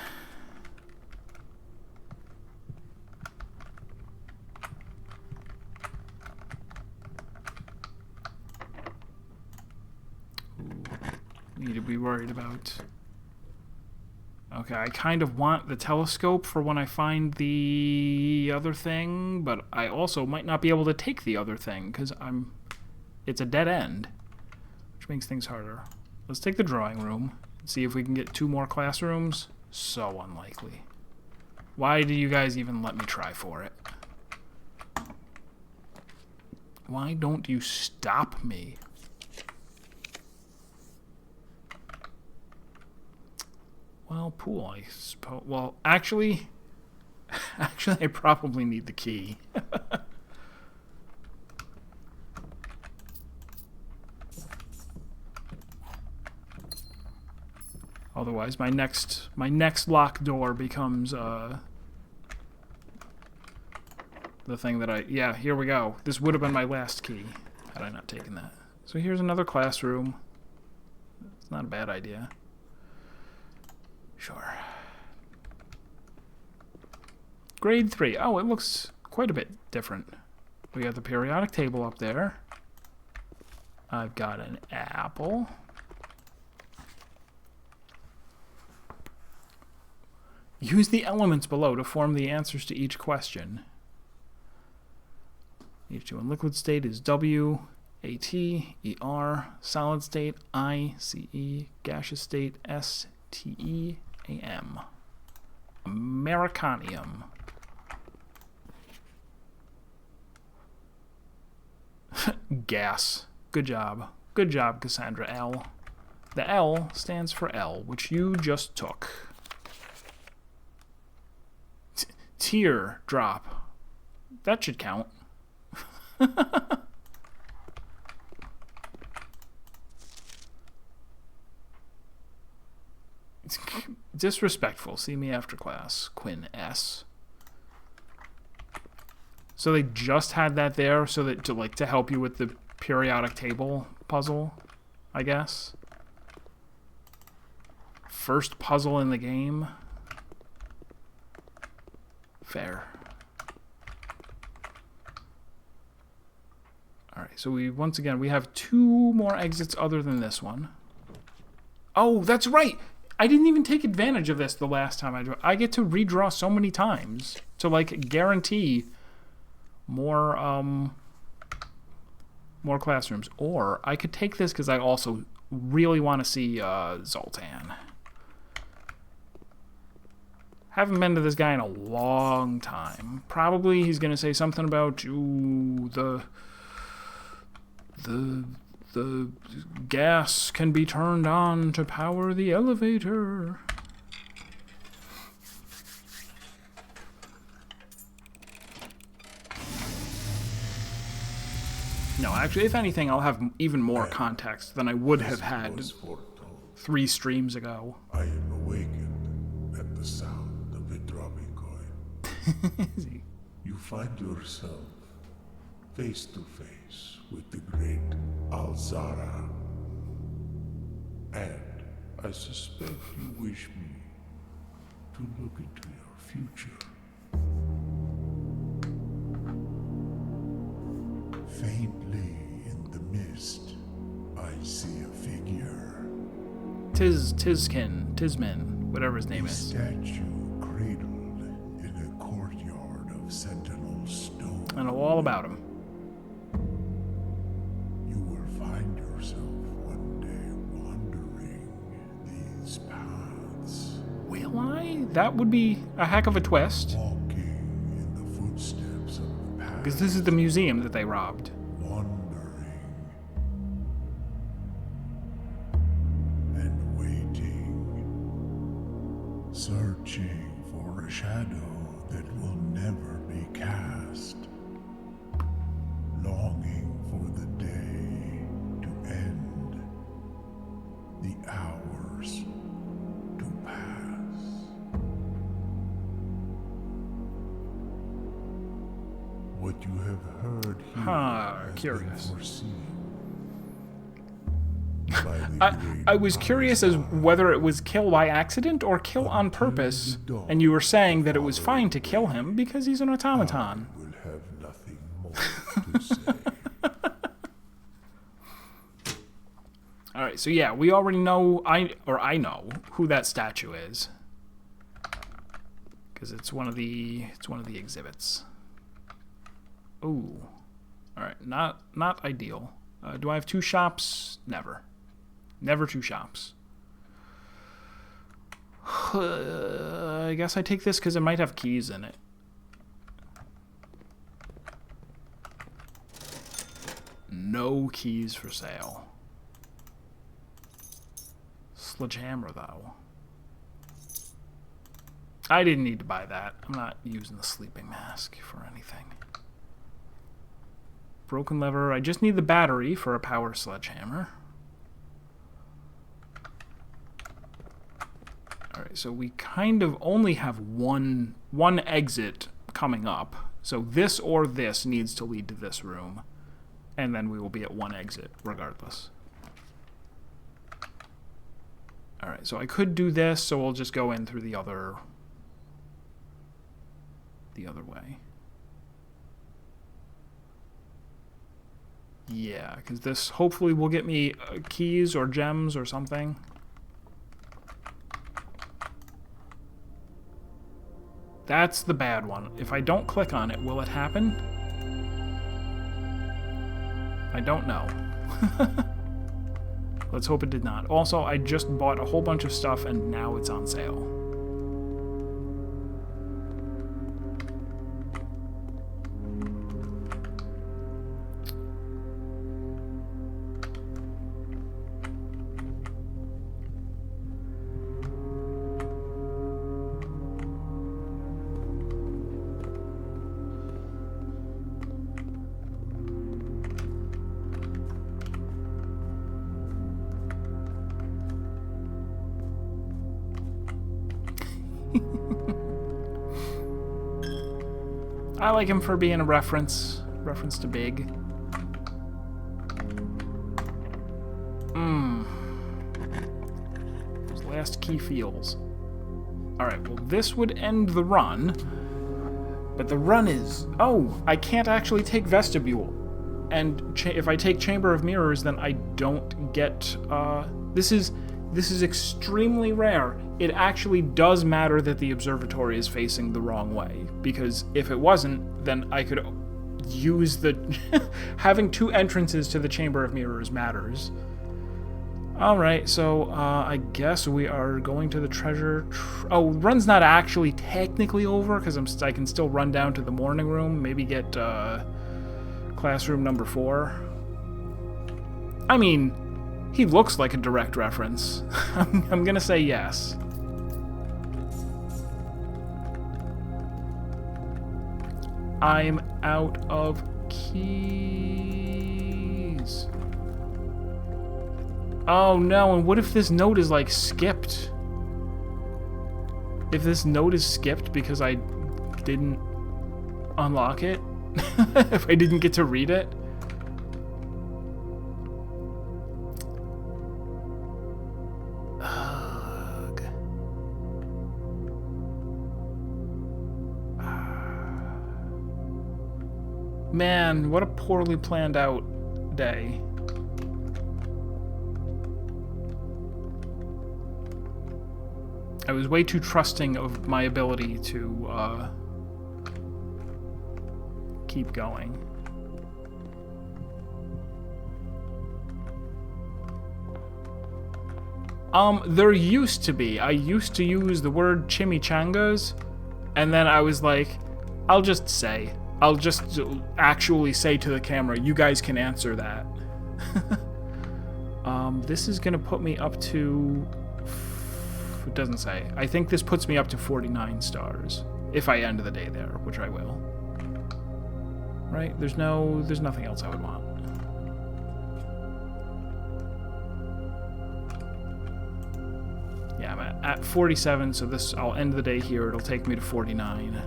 [SPEAKER 1] Need to be worried about. Okay, I kind of want the telescope for when I find the other thing, but I also might not be able to take the other thing because it's a dead end, which makes things harder. Let's take the drawing room and see if we can get 2 more classrooms. So unlikely. Why do you guys even let me try for it? Why don't you stop me? Well, pool, I suppose. Well, actually, I probably need the key. Otherwise, my next locked door becomes the thing that yeah, here we go. This would have been my last key had I not taken that. So here's another classroom. It's not a bad idea. Sure. Grade 3. Oh, it looks quite a bit different. We have the periodic table up there. I've got an apple. Use the elements below to form the answers to each question. H2 liquid state is W, AT, ER, solid state, ICE, gaseous state, STE, AM. Americanium. Gas. Good job. Good job, Cassandra L. The L stands for L, which you just took. Tear drop. That should count. It's disrespectful. See me after class. Quinn S. So they just had that there so that to help you with the periodic table puzzle, I guess. First puzzle in the game. Fair. Alright, so once again we have 2 more exits other than this one. Oh, that's right! I didn't even take advantage of this the last time I drew. I get to redraw so many times to guarantee more classrooms. Or I could take this because I also really want to see Zoltan. Haven't been to this guy in a long time. Probably he's gonna say something about the gas can be turned on to power the elevator. No, actually, if anything, I'll have even more context than I would have had 3 streams ago.
[SPEAKER 2] I am awakened at the sound of a dropping coin. You find yourself face to face with the great Alzara. And I suspect you wish me to look into your future. Faintly in the mist, I see a figure.
[SPEAKER 1] Tismin, whatever his name is.
[SPEAKER 2] Statue cradled in a courtyard of sentinel stone.
[SPEAKER 1] I know all about him.
[SPEAKER 2] You will find yourself one day wandering these paths.
[SPEAKER 1] Will I? That would be a heck of a twist.
[SPEAKER 2] Walking in the footsteps of the past.
[SPEAKER 1] Because this is the museum that they robbed.
[SPEAKER 2] Wandering. Searching for a shadow that will never be cast. Longing for the day to end. The hours to pass. What you have heard here has
[SPEAKER 1] curious.
[SPEAKER 2] been foreseen by the great
[SPEAKER 1] I was curious as whether it was kill by accident or kill on purpose, and you were saying that it was fine to kill him because he's an automaton.
[SPEAKER 2] I will have nothing more to say.
[SPEAKER 1] Alright, so yeah, we already know, I know who that statue is. Because it's one of the exhibits. Ooh. Alright, not ideal. Do I have 2 shops? Never. Never 2 shops. I guess I take this because it might have keys in it. No keys for sale. Sledgehammer, though. I didn't need to buy that. I'm not using the sleeping mask for anything. Broken lever. I just need the battery for a power sledgehammer. Alright, so we kind of only have one exit coming up. So this or this needs to lead to this room. And then we will be at one exit, regardless. Alright, so I could do this, so we'll just go in through the other way. Yeah, because this hopefully will get me keys or gems or something. That's the bad one. If I don't click on it, will it happen? I don't know. Let's hope it did not. Also, I just bought a whole bunch of stuff and now it's on sale. I like him for being a reference to Big. Those last key feels. Alright, well this would end the run. But the run is... Oh, I can't actually take Vestibule. And if I take Chamber of Mirrors, then I don't get... This is extremely rare. It actually does matter that the observatory is facing the wrong way, because if it wasn't, then I could use the... Having 2 entrances to the Chamber of Mirrors matters. Alright, so I guess we are going to the treasure... Oh, run's not actually technically over, because I can still run down to the morning room, maybe get classroom number 4. I mean... He looks like a direct reference. I'm gonna say yes. I'm out of keys. Oh no, and what if this note is like skipped? If this note is skipped because I didn't unlock it? If I didn't get to read it? Man, what a poorly planned out day. I was way too trusting of my ability to keep going. There used to be. I used to use the word chimichangas, and then I was like, I'll just actually say to the camera, you guys can answer that. This is gonna put me up to It doesn't say. I think this puts me up to 49 stars if I end the day there, which I will. Right? There's nothing else I would want. Yeah, I'm at 47, so I'll end the day here. It'll take me to 49.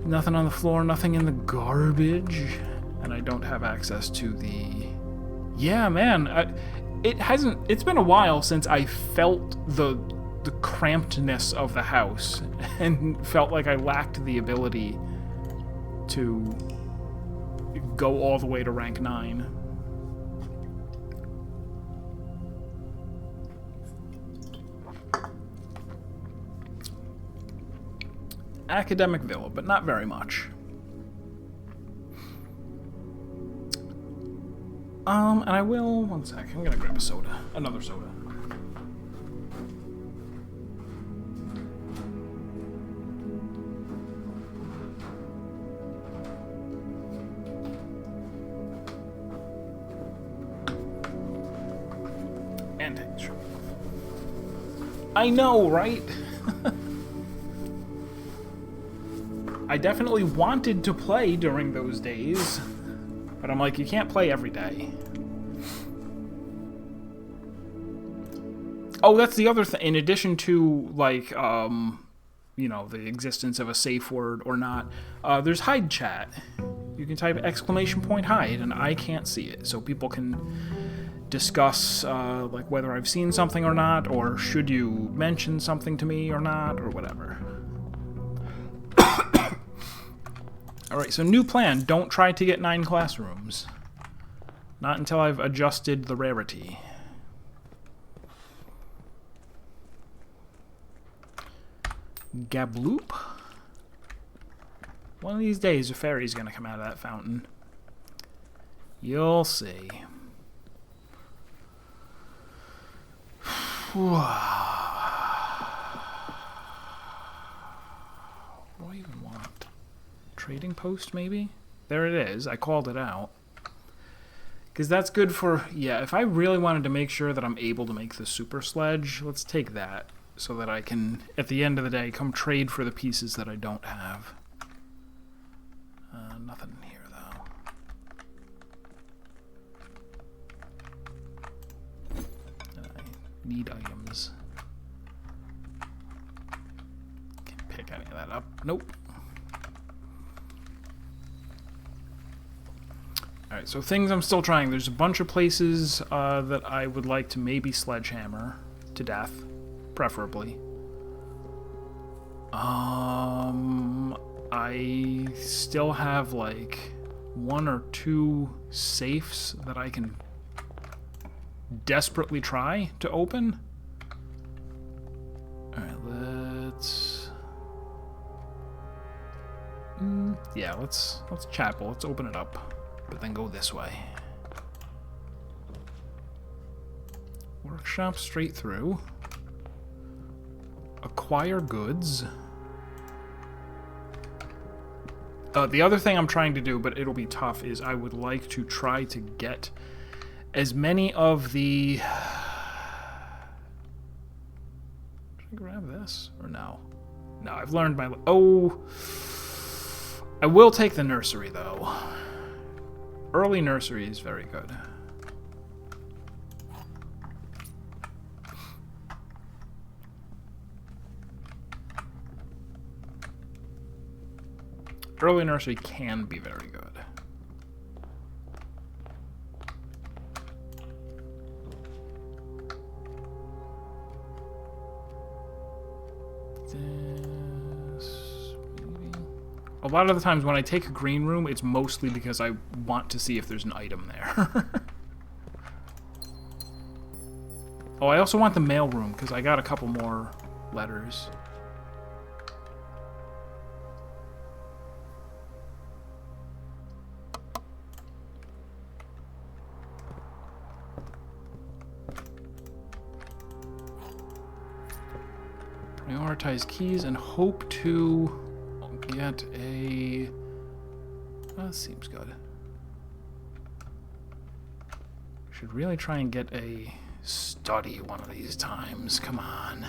[SPEAKER 1] Nothing on the floor, nothing in the garbage, and I don't have access to the... Yeah, man, it's been a while since I felt the crampedness of the house and felt like I lacked the ability to go all the way to rank 9. Academic Villa, but not very much. And I will... One sec, I'm gonna grab a soda. Another soda. And take the shirt off. I know, right? I definitely wanted to play during those days, but I'm like, you can't play every day. Oh, that's the other thing. In addition to, like, you know, the existence of a safe word or not, there's hide chat. You can type !hide, and I can't see it, so people can discuss, like, whether I've seen something or not, or should you mention something to me or not, or whatever. Alright, so new plan. Don't try to get 9 classrooms. Not until I've adjusted the rarity. Gabloop? One of these days, a fairy's gonna come out of that fountain. You'll see. What do I even want? Trading post, maybe? There it is. I called it out. Because that's good for... Yeah, if I really wanted to make sure that I'm able to make the super sledge, let's take that. So that I can, at the end of the day, come trade for the pieces that I don't have. Nothing here, though. I need items. Can't pick any of that up. Nope. Alright, so things I'm still trying. There's a bunch of places that I would like to maybe sledgehammer to death. Preferably. I still have like 1 or 2 safes that I can desperately try to open. Alright, let's... yeah, let's chapel. Let's open it up. But then go this way. Workshop straight through. Acquire goods. The other thing I'm trying to do, but it'll be tough, is I would like to try to get as many of the... Should I grab this? Or no? No, I've learned my... Oh! I will take the nursery, though. Early nursery is very good. Early nursery can be very good. A lot of the times when I take a green room, it's mostly because I want to see if there's an item there. Oh, I also want the mail room, because I got a couple more letters. Prioritize keys and hope to get a... That seems good. Should really try and get a study one of these times. Come on.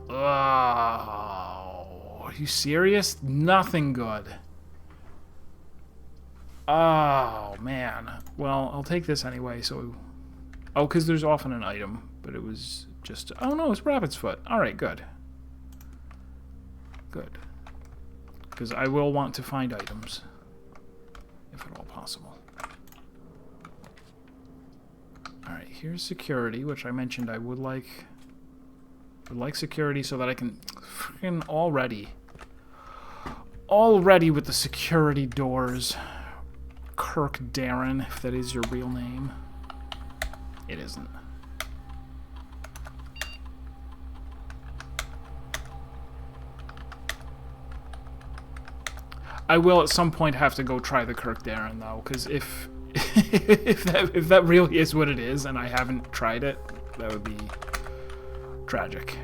[SPEAKER 1] Oh, are you serious? Nothing good. Oh, man. Well, I'll take this anyway, so... Oh, because there's often an item, but it was just... Oh, no, it's rabbit's foot. Alright, good. Good. Because I will want to find items, if at all possible. Alright, here's security, which I mentioned I would like... I'd like security so that I can... Freaking already with the security doors. Kirk Darren, if that is your real name. It isn't. I will at some point have to go try the Kirk Darren though, because if if that really is what it is and I haven't tried it, that would be tragic.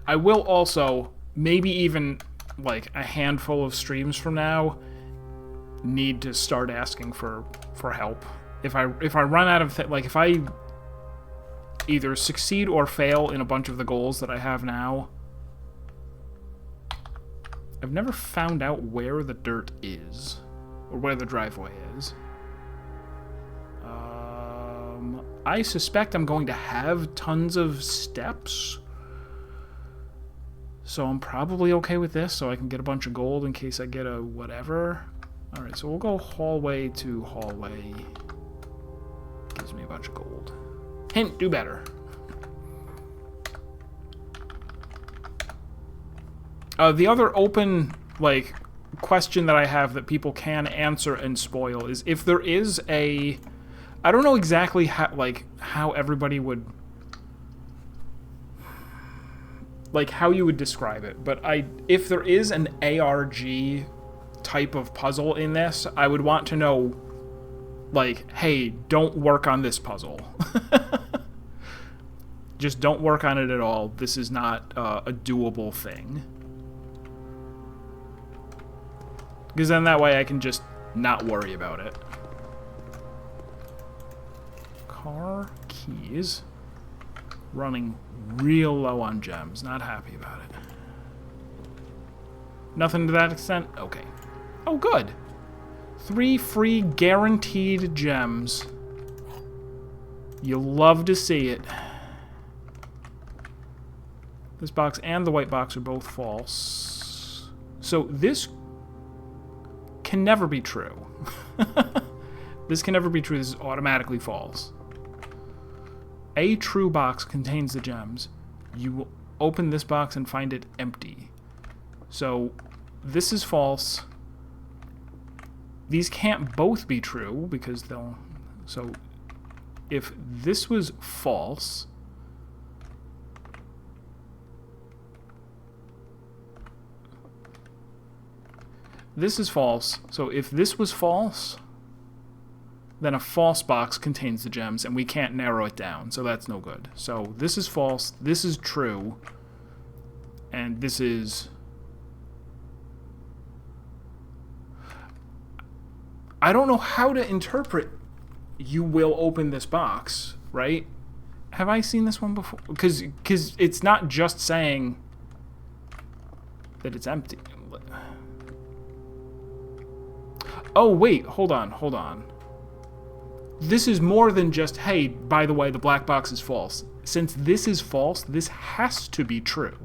[SPEAKER 1] I will also, maybe even like a handful of streams from now, need to start asking for help. If I run out of like if I either succeed or fail in a bunch of the goals that I have now. I've never found out where the dirt is or where the driveway is. I suspect I'm going to have tons of steps. So I'm probably okay with this, so I can get a bunch of gold in case I get a whatever. Alright, so we'll go hallway to hallway. Gives me a bunch of gold. Hint, do better. The other open, like, question that I have that people can answer and spoil is if there is a... I don't know exactly how everybody would... Like, how you would describe it, but if there is an ARG type of puzzle in this, I would want to know, like, hey, don't work on this puzzle. Just don't work on it at all. This is not a doable thing. Because then that way I can just not worry about it. Car keys. Running real low on gems. Not happy about it. Nothing to that extent? Okay. Oh, good. 3 free guaranteed gems. You'll love to see it. This box and the white box are both false. So this can never be true. This can never be true. This is automatically false. A true box contains the gems. You will open this box and find it empty. So this is false. These can't both be true because they'll... So if this was false... This is false. So if this was false, then a false box contains the gems, and we can't narrow it down, so that's no good. So this is false, this is true, and this is... I don't know how to interpret you will open this box, right? Have I seen this one before? Because it's not just saying that it's empty. Oh, wait, hold on. This is more than just, hey, by the way, the black box is false. Since this is false, this has to be true.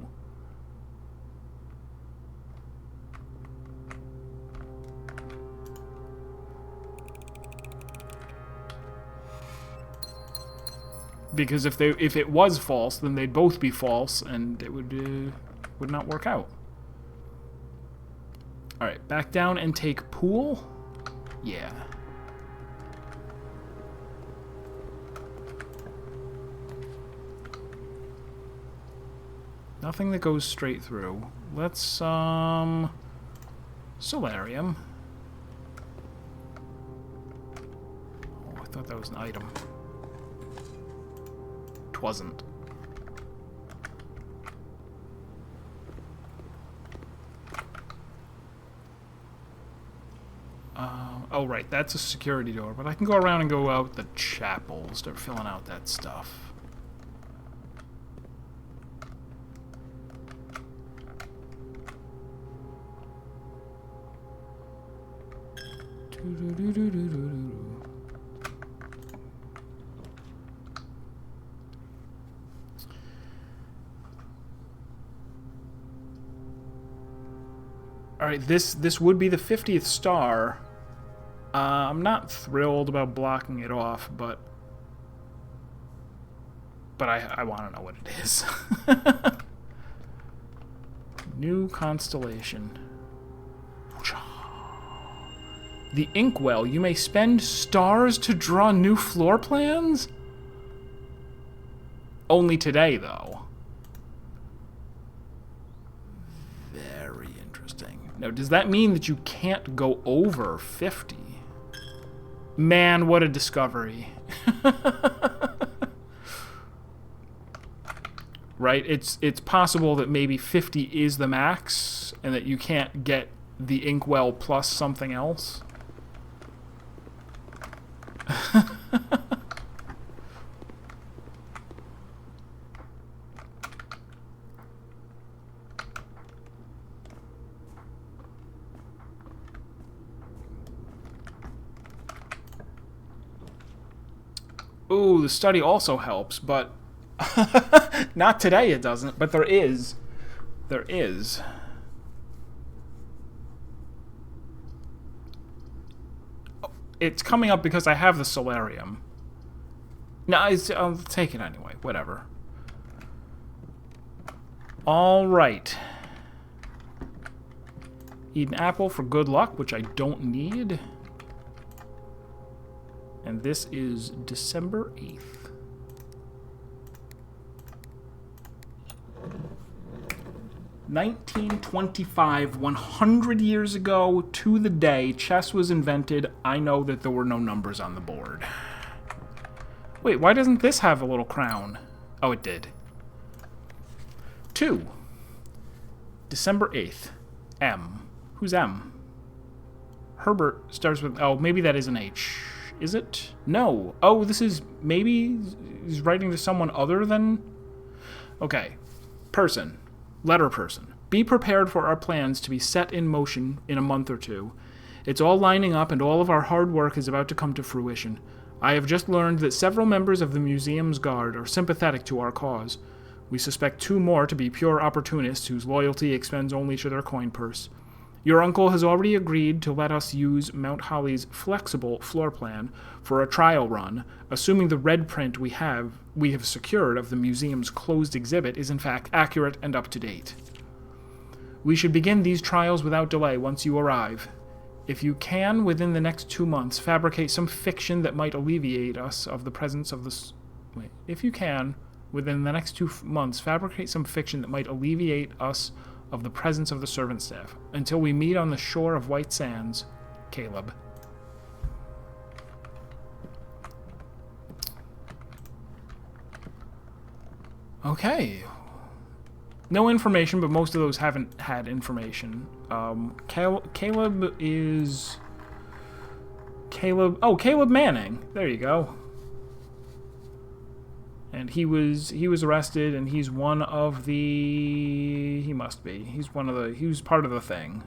[SPEAKER 1] Because if it was false, then they'd both be false, and it would not work out. All right, back down and take pool. Yeah. Nothing that goes straight through. Let's solarium. Oh, I thought that was an item. Twasn't. Oh, right, that's a security door. But I can go around and go out the chapel, start filling out that stuff. Alright, this would be the 50th star. I'm not thrilled about blocking it off, but I want to know what it is. New constellation. The Ink Well. You may spend stars to draw new floor plans? Only today, though. Very interesting. Now, does that mean that you can't go over 50? Man, what a discovery. Right? It's possible that maybe 50 is the max, and that you can't get the Ink Well plus something else. Ooh, the study also helps, but not today it doesn't, but there is. There is. It's coming up because I have the solarium. No, I'll take it anyway. Whatever. All right. Eat an apple for good luck, which I don't need. And this is December 8th. 1925, 100 years ago to the day chess was invented. I know that there were no numbers on the board. Wait, why doesn't this have a little crown? Oh, it did. 2. December 8th. M. Who's M? Herbert starts with... Oh, maybe that is an H. Is it? No. Oh, this is... Maybe he's writing to someone other than... Okay. Person. Letter person. Be prepared for our plans to be set in motion in a month or two. It's all lining up and all of our hard work is about to come to fruition. I have just learned that several members of the museum's guard are sympathetic to our cause. We suspect 2 more to be pure opportunists whose loyalty extends only to their coin purse. Your uncle has already agreed to let us use Mount Holly's flexible floor plan for a trial run, assuming the red print we have secured of the museum's closed exhibit is in fact accurate and up to date. We should begin these trials without delay once you arrive. If you can, within the next 2 months, fabricate some fiction that might alleviate us of the presence of the... If you can, within the next 2 months, fabricate some fiction that might alleviate us of the presence of the servant staff. Until we meet on the shore of White Sands, Caleb. Okay. No information, but most of those haven't had information. Caleb is... Oh, Caleb Manning. There you go. And he was arrested, and he's one of the... He must be. He's one of the... He was part of the thing.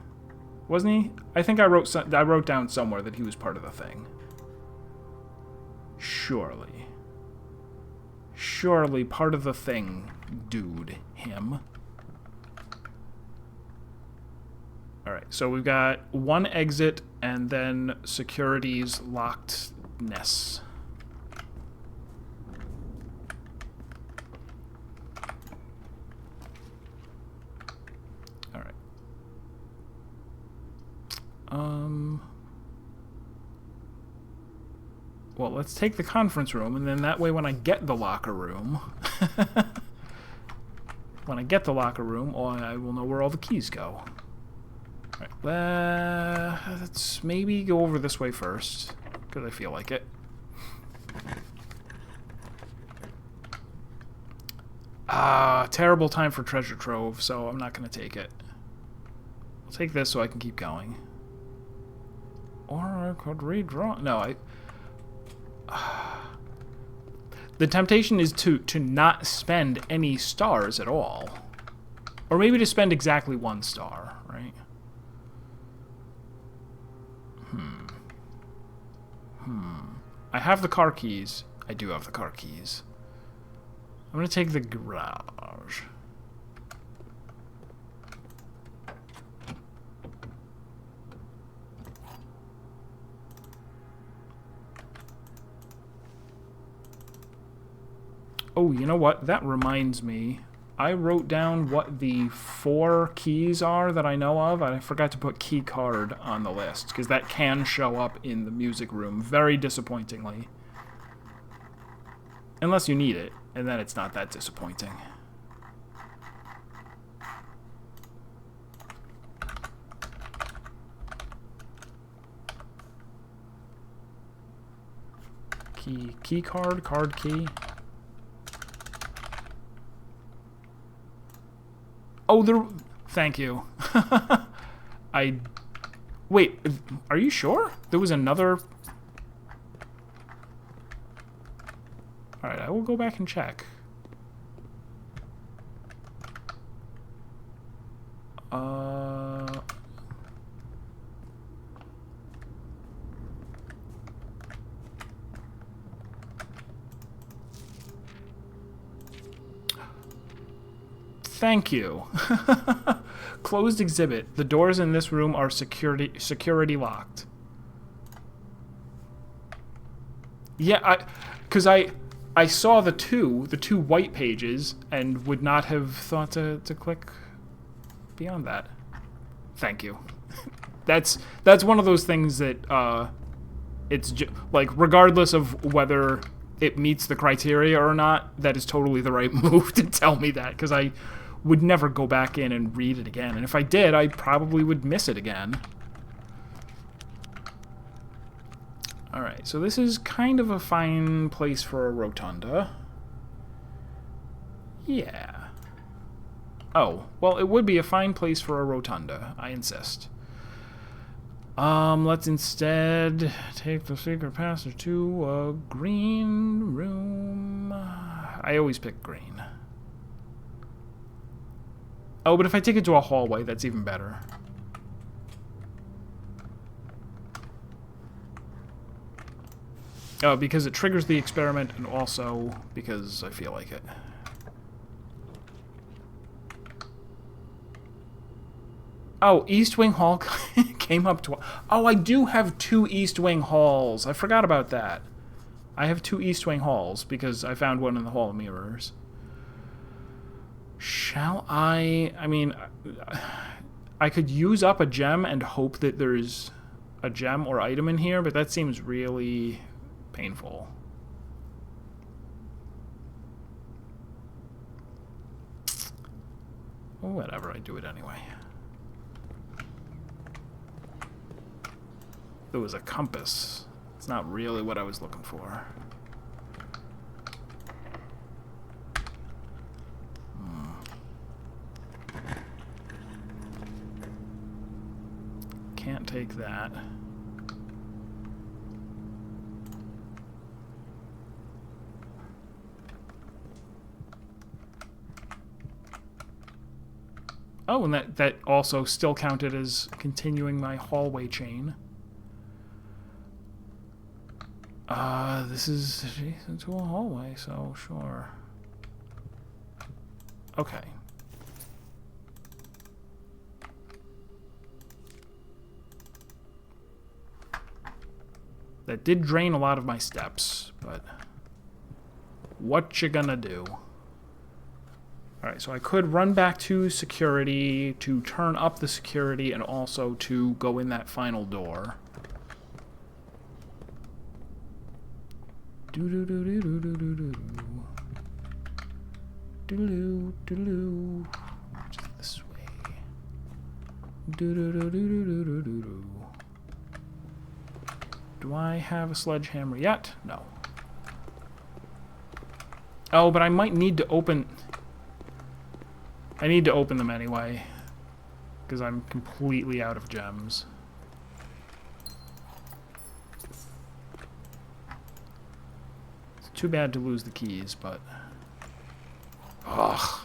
[SPEAKER 1] Wasn't he? I think I wrote down somewhere that he was part of the thing. Surely. Surely part of the thing, dude. Him. Alright, so we've got 1 exit, and then security's lockedness. Alright. Well, let's take the conference room, and then that way when I get the locker room... when I get the locker room, I will know where all the keys go. Alright, let's maybe go over this way first, because I feel like it. Terrible time for treasure trove, so I'm not going to take it. I'll take this so I can keep going. Or I could redraw. No, the temptation is to not spend any stars at all. Or maybe to spend exactly 1 star, right? I have the car keys. I do have the car keys. I'm gonna take the garage. Oh, you know what? That reminds me. I wrote down what the 4 keys are that I know of. I forgot to put key card on the list, because that can show up in the music room, very disappointingly. Unless you need it, and then it's not that disappointing. Key card, card key. Oh, thank you. Wait, are you sure? There was another... Alright, I will go back and check. Thank you. Closed exhibit. The doors in this room are security locked. Yeah, because I saw the two white pages and would not have thought to click beyond that. Thank you. That's one of those things that it's like, regardless of whether it meets the criteria or not, that is totally the right move to tell me that, because I would never go back in and read it again. And if I did, I probably would miss it again. Alright, so this is kind of a fine place for a rotunda. Yeah. Oh, well, it would be a fine place for a rotunda, I insist. Let's instead take the secret passage to a green room. I always pick green. Oh, but if I take it to a hallway, that's even better. Oh, because it triggers the experiment, and also because I feel like it. Oh, East Wing Hall came up to... Oh, I do have 2 East Wing Halls. I forgot about that. I have 2 East Wing Halls, because I found one in the Hall of Mirrors. Shall I... I mean, I could use up a gem and hope that there's a gem or item in here, but that seems really painful. Well, whatever, I do it anyway. There was a compass. It's not really what I was looking for. Can't take that. Oh, and that also still counted as continuing my hallway chain. This is adjacent to a hallway, so sure. Okay. That did drain a lot of my steps, but what you gonna do? Alright, so I could run back to security to turn up the security and also to go in that final door. Just this way. Do I have a sledgehammer yet? No. Oh, but I might need to open... I need to open them anyway, because I'm completely out of gems. Too bad to lose the keys, but... Ugh.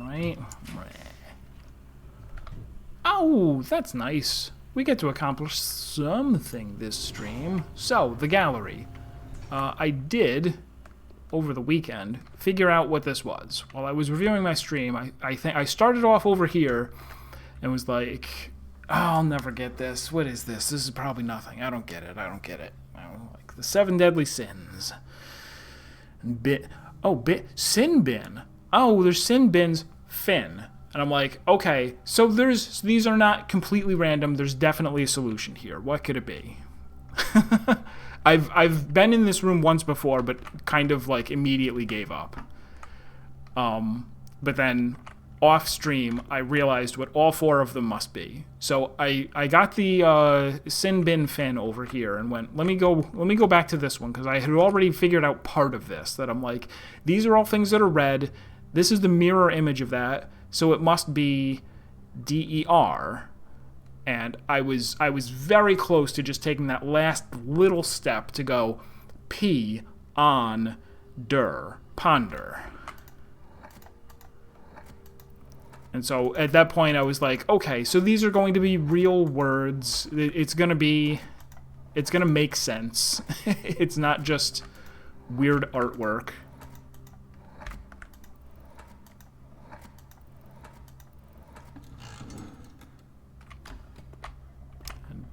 [SPEAKER 1] Right. Oh, that's nice. We get to accomplish something this stream. So, the gallery. I did, over the weekend, figure out what this was. While I was reviewing my stream, I think I started off over here and was like, oh, I'll never get this. What is this? This is probably nothing. I don't get it. Like the 7 deadly sins. Sin bin. Oh, there's sin bins. Fin. And I'm like, okay, so these are not completely random. There's definitely a solution here. What could it be? I've been in this room once before, but kind of like immediately gave up. But then off stream, I realized what all 4 of them must be. So I got the sin bin fin over here and went, let me go back to this one, because I had already figured out part of this, that I'm like, these are all things that are red. This is the mirror image of that, so it must be DER. And I was very close to just taking that last little step to go P on der, ponder. And so at that point I was like, okay, so these are going to be real words. It's going to make sense. It's not just weird artwork.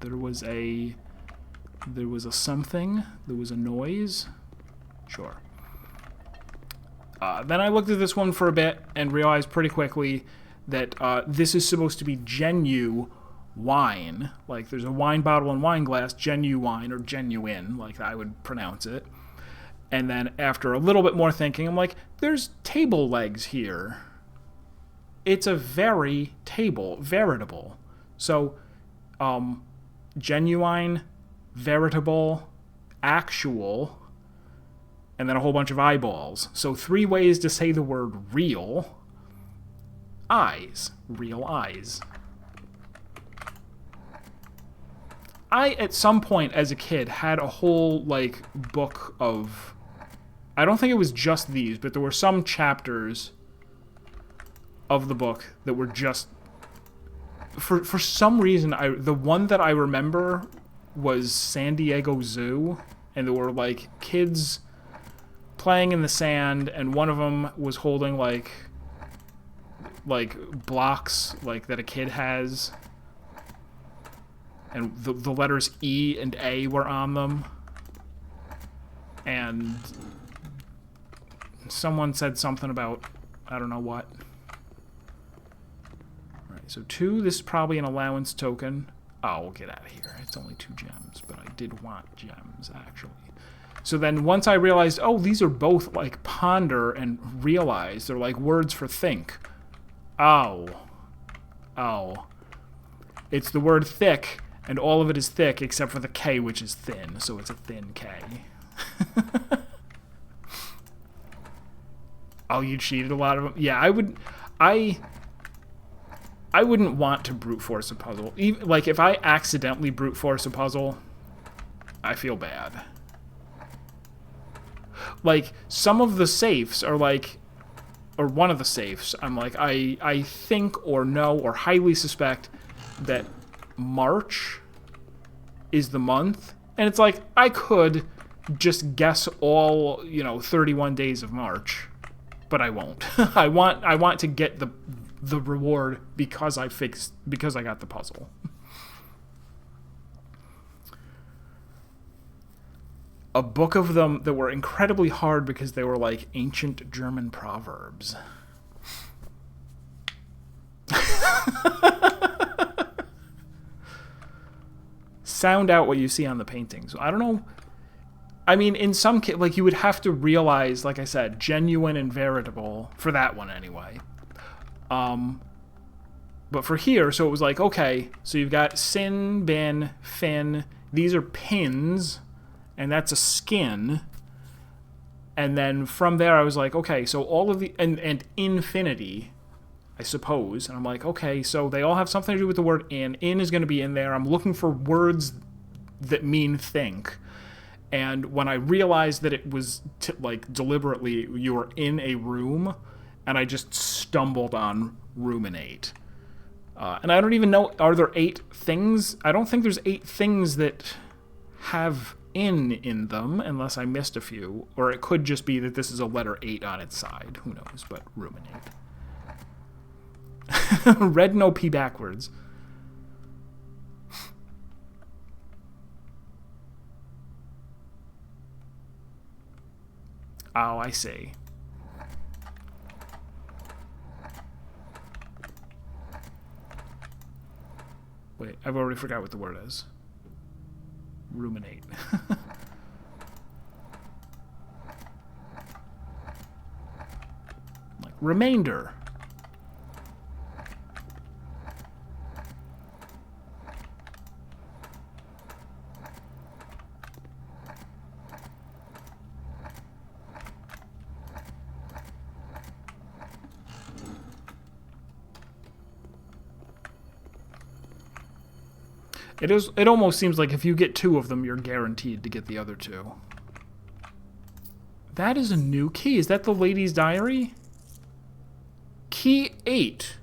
[SPEAKER 1] There was a something. There was a noise. Sure. Then I looked at this one for a bit and realized pretty quickly that this is supposed to be genuine wine. Like there's a wine bottle and wine glass, genuine or genuine, like I would pronounce it. And then after a little bit more thinking, I'm like, there's table legs here. It's a very table, veritable. So, genuine, veritable, actual, and then a whole bunch of eyeballs. So 3 ways to say the word real. Eyes. Real eyes. I, at some point as a kid, had a whole, like, book of... I don't think it was just these, but there were some chapters of the book that were just... For some reason, the one that I remember was San Diego Zoo, and there were, like, kids playing in the sand, and one of them was holding, like blocks, like, that a kid has, and the letters E and A were on them, and someone said something about, I don't know what. So 2, this is probably an allowance token. Oh, we'll get out of here. It's only 2 gems, but I did want gems, actually. So then once I realized, oh, these are both like ponder and realize. They're like words for think. Oh. It's the word thick, and all of it is thick except for the K, which is thin. So it's a thin K. Oh, you cheated a lot of them? Yeah, I wouldn't want to brute force a puzzle. Even, like, if I accidentally brute force a puzzle, I feel bad. Like, some of the safes are like, or one of the safes, I'm like, I think or know or highly suspect that March is the month. And it's like, I could just guess all, 31 days of March, but I won't. I want to get the reward because I got the puzzle. A book of them that were incredibly hard because they were like ancient German proverbs. Sound out what you see on the paintings. I don't know I mean, in some case, like, you would have to realize, like I said, genuine and veritable, for that one anyway. But for here, so it was like, okay, so you've got Sin, Bin, Fin, these are pins, and that's a skin. And then from there, I was like, okay, so all of the, and infinity, I suppose. And I'm like, okay, so they all have something to do with the word in. In is going to be in there. I'm looking for words that mean think. And when I realized that it was, like, deliberately, you were in a room, and I just stumbled on ruminate. And I don't even know, are there 8 things? I don't think there's 8 things that have in them, unless I missed a few. Or it could just be that this is a letter 8 on its side. Who knows, but ruminate. Red no P backwards. Oh, I see. Wait, I've already forgot what the word is. Ruminate. Like remainder. It almost seems like if you get 2 of them, you're guaranteed to get the other 2. That is a new key. Is that the lady's diary? Key 8.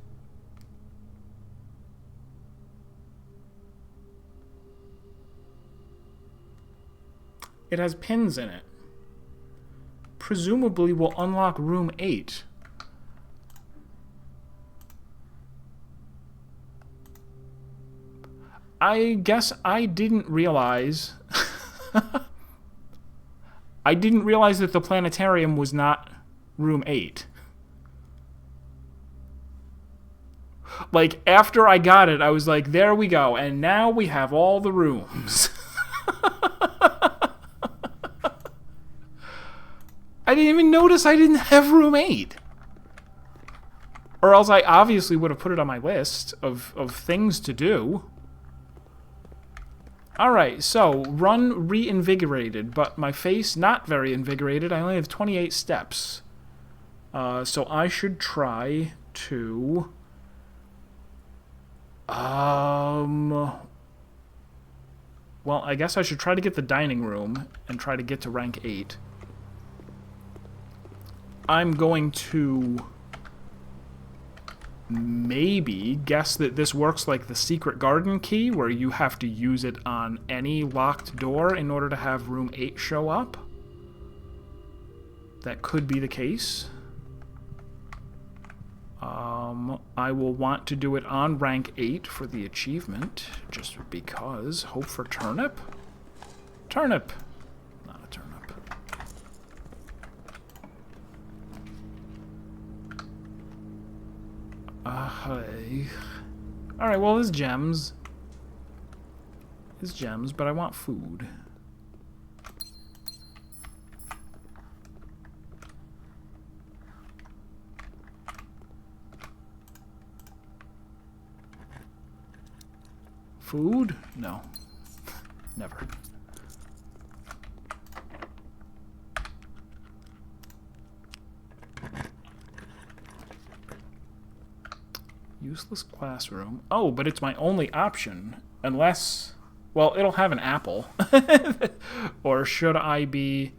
[SPEAKER 1] It has pins in it. Presumably will unlock room 8. I guess I didn't realize... I didn't realize that the planetarium was not room 8. Like, after I got it, I was like, there we go, and now we have all the rooms. I didn't even notice I didn't have room 8. Or else I obviously would have put it on my list of things to do. Alright, so, run reinvigorated, but my face not very invigorated. I only have 28 steps. So I should try to... Well, I guess I should try to get the dining room and try to get to rank 8. I'm going to... maybe guess that this works like the secret garden key, where you have to use it on any locked door in order to have room 8 show up. That could be the case. I will want to do it on rank 8 for the achievement, just because. Hope for turnip? Turnip! Not a turnip. Hey. Alright, well, there's gems. There's gems, but I want food. Food? No. Never. Useless classroom. Oh, but it's my only option. Unless... well, it'll have an apple. Or should I be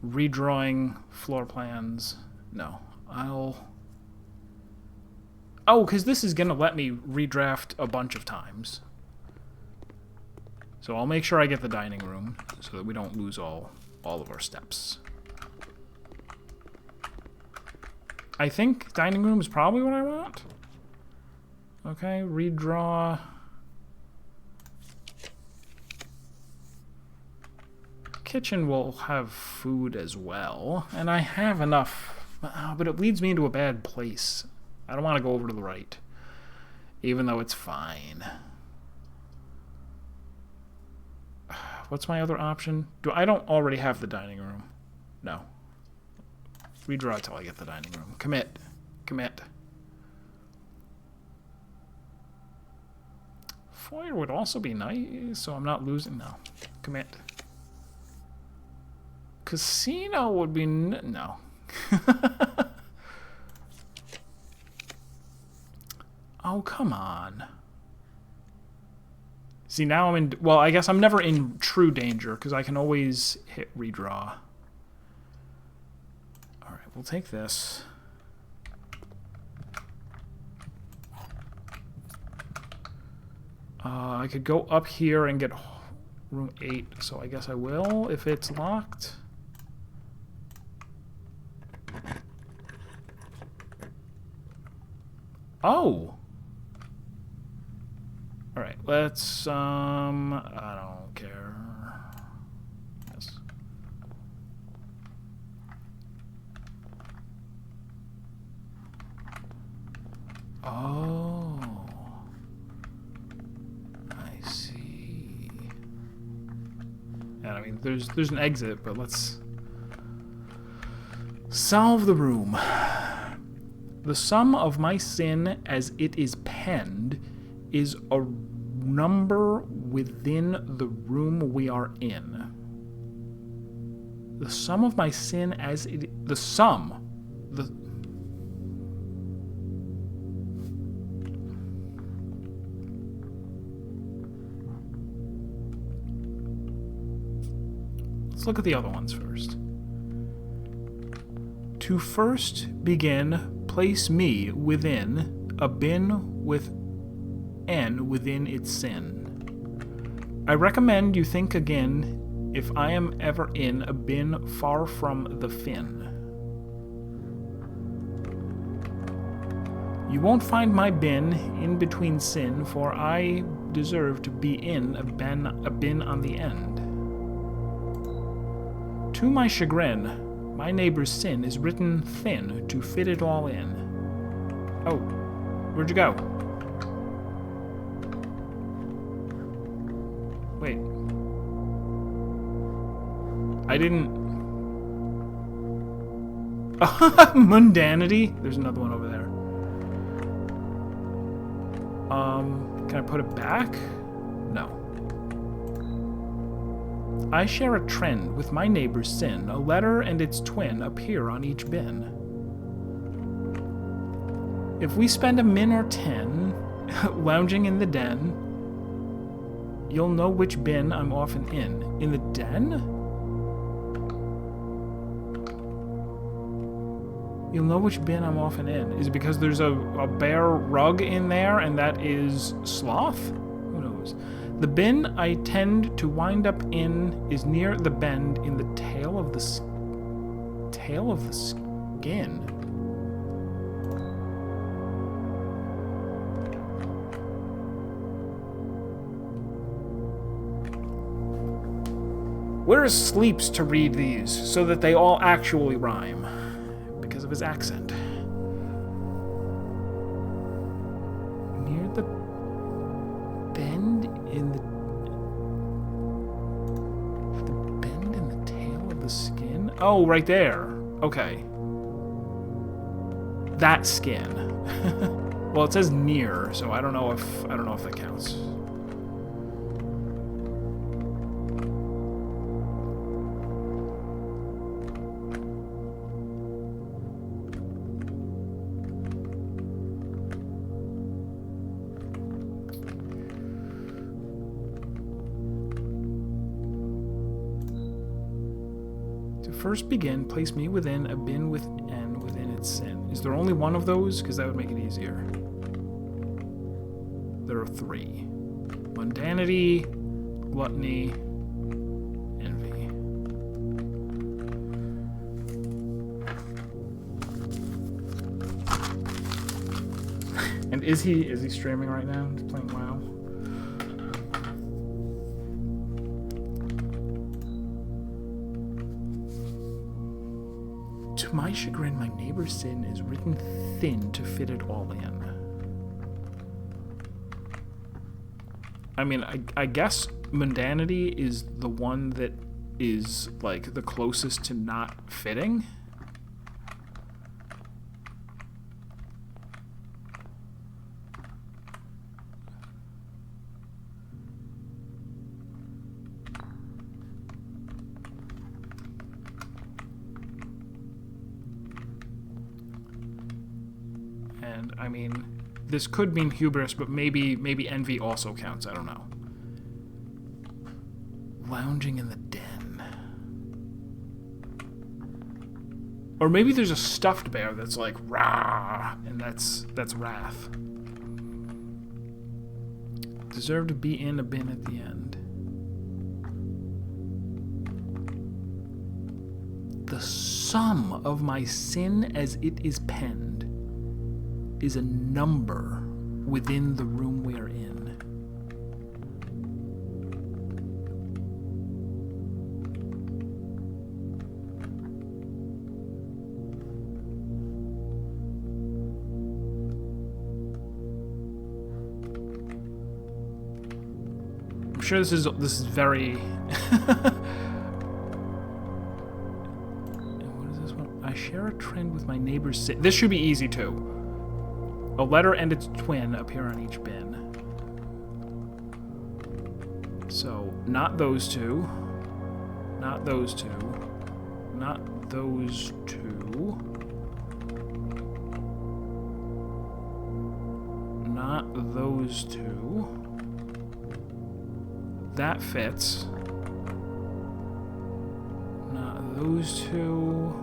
[SPEAKER 1] redrawing floor plans? No. I'll... oh, because this is going to let me redraft a bunch of times. So I'll make sure I get the dining room so that we don't lose all of our steps. I think dining room is probably what I want. Okay, redraw. Kitchen will have food as well. And I have enough, but it leads me into a bad place. I don't want to go over to the right, even though it's fine. What's my other option? I don't already have the dining room. No. Redraw till I get the dining room. Commit. Commit. Foyer would also be nice, so I'm not losing. No. Commit. Casino would be... no. Oh, come on. See, now I'm in... well, I guess I'm never in true danger, because I can always hit redraw. Alright, we'll take this. I could go up here and get room 8, so I guess I will, if it's locked. Oh! Alright, let's, I don't care. Yes. Oh. I see. And I mean, there's an exit, but let's solve the room. The sum of my sin as it is penned is a number within the room we are in. The sum of my sin as it... the sum. Let's look at the other ones first. To first begin, place me within a bin with N within its sin. I recommend you think again if I am ever in a bin far from the fin. You won't find my bin in between sin, for I deserve to be in a bin on the end. To my chagrin, my neighbor's sin is written thin to fit it all in. Oh, where'd you go? Wait. I didn't... mundanity? There's another one over there. Can I put it back? No. I share a trend with my neighbor's sin. A letter and its twin appear on each bin. If we spend a min or 10 lounging in the den, you'll know which bin I'm often in. In the den? You'll know which bin I'm often in. Is it because there's a bare rug in there and that is sloth? Who knows? The bin I tend to wind up in is near the bend in the tail of the skin. Where is Sleeps to read these so that they all actually rhyme? Because of his accent. Near the bend in the bend in the tail of the skin? Oh, right there. Okay. That skin. Well, it says near, so I don't know if that counts. First begin, place me within a bin with N within its sin. Is there only one of those? Because that would make it easier. There are 3. Mundanity, gluttony, envy. And is he streaming right now? He's playing WoW. To my chagrin, my neighbor's sin is written thin to fit it all in. I mean, I guess mundanity is the one that is, like, the closest to not fitting. And, I mean, this could mean hubris, but maybe envy also counts. I don't know. Lounging in the den. Or maybe there's a stuffed bear that's like, rah, and that's wrath. Deserve to be in a bin at the end. The sum of my sin as it is penned is a number within the room we are in. I'm sure this is very what is this one? I share a trend with my neighbor's this should be easy too. A letter and its twin appear on each bin. So, not those two. Not those two. Not those two. Not those two. That fits. Not those two.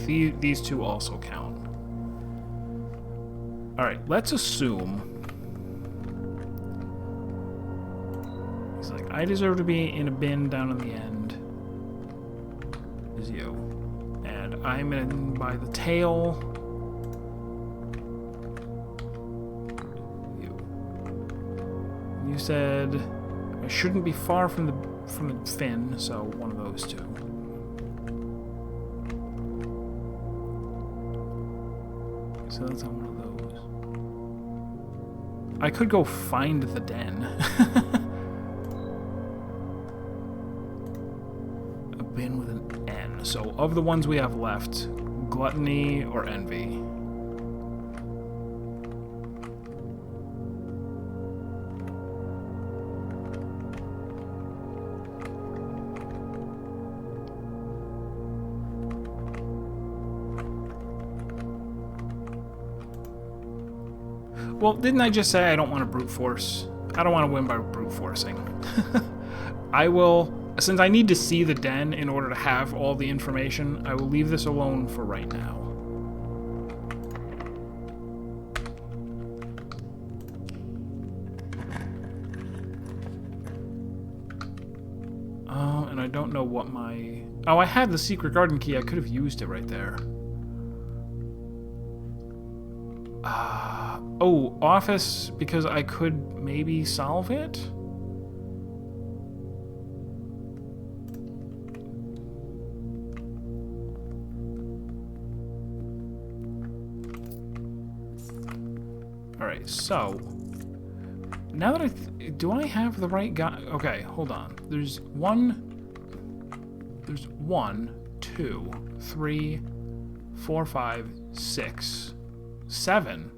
[SPEAKER 1] These two also count. Alright, let's assume. He's like, I deserve to be in a bin down on the end. Is you. And I'm in by the tail. You said I shouldn't be far from the fin, so one of those two. So that's on one of those. I could go find the den. A bin with an N. So of the ones we have left, gluttony or envy. Well, didn't I just say I don't want to brute force? I don't want to win by brute forcing. I will, since I need to see the den in order to have all the information, I will leave this alone for right now. Oh, and I don't know what my... Oh, I had the secret garden key. I could have used it right there. Oh, office, because I could maybe solve it? Alright, so... Now that do I have the right guy? Okay, hold on. There's one, 2, 3, 4, 5, 6, 7...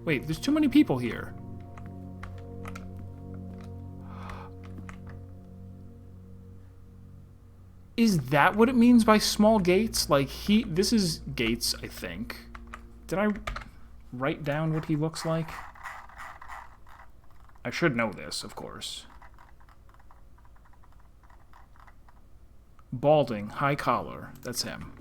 [SPEAKER 1] Wait, there's too many people here. Is that what it means by small gates? Like, this is Gates, I think. Did I write down what he looks like? I should know this, of course. Balding, high collar. That's him.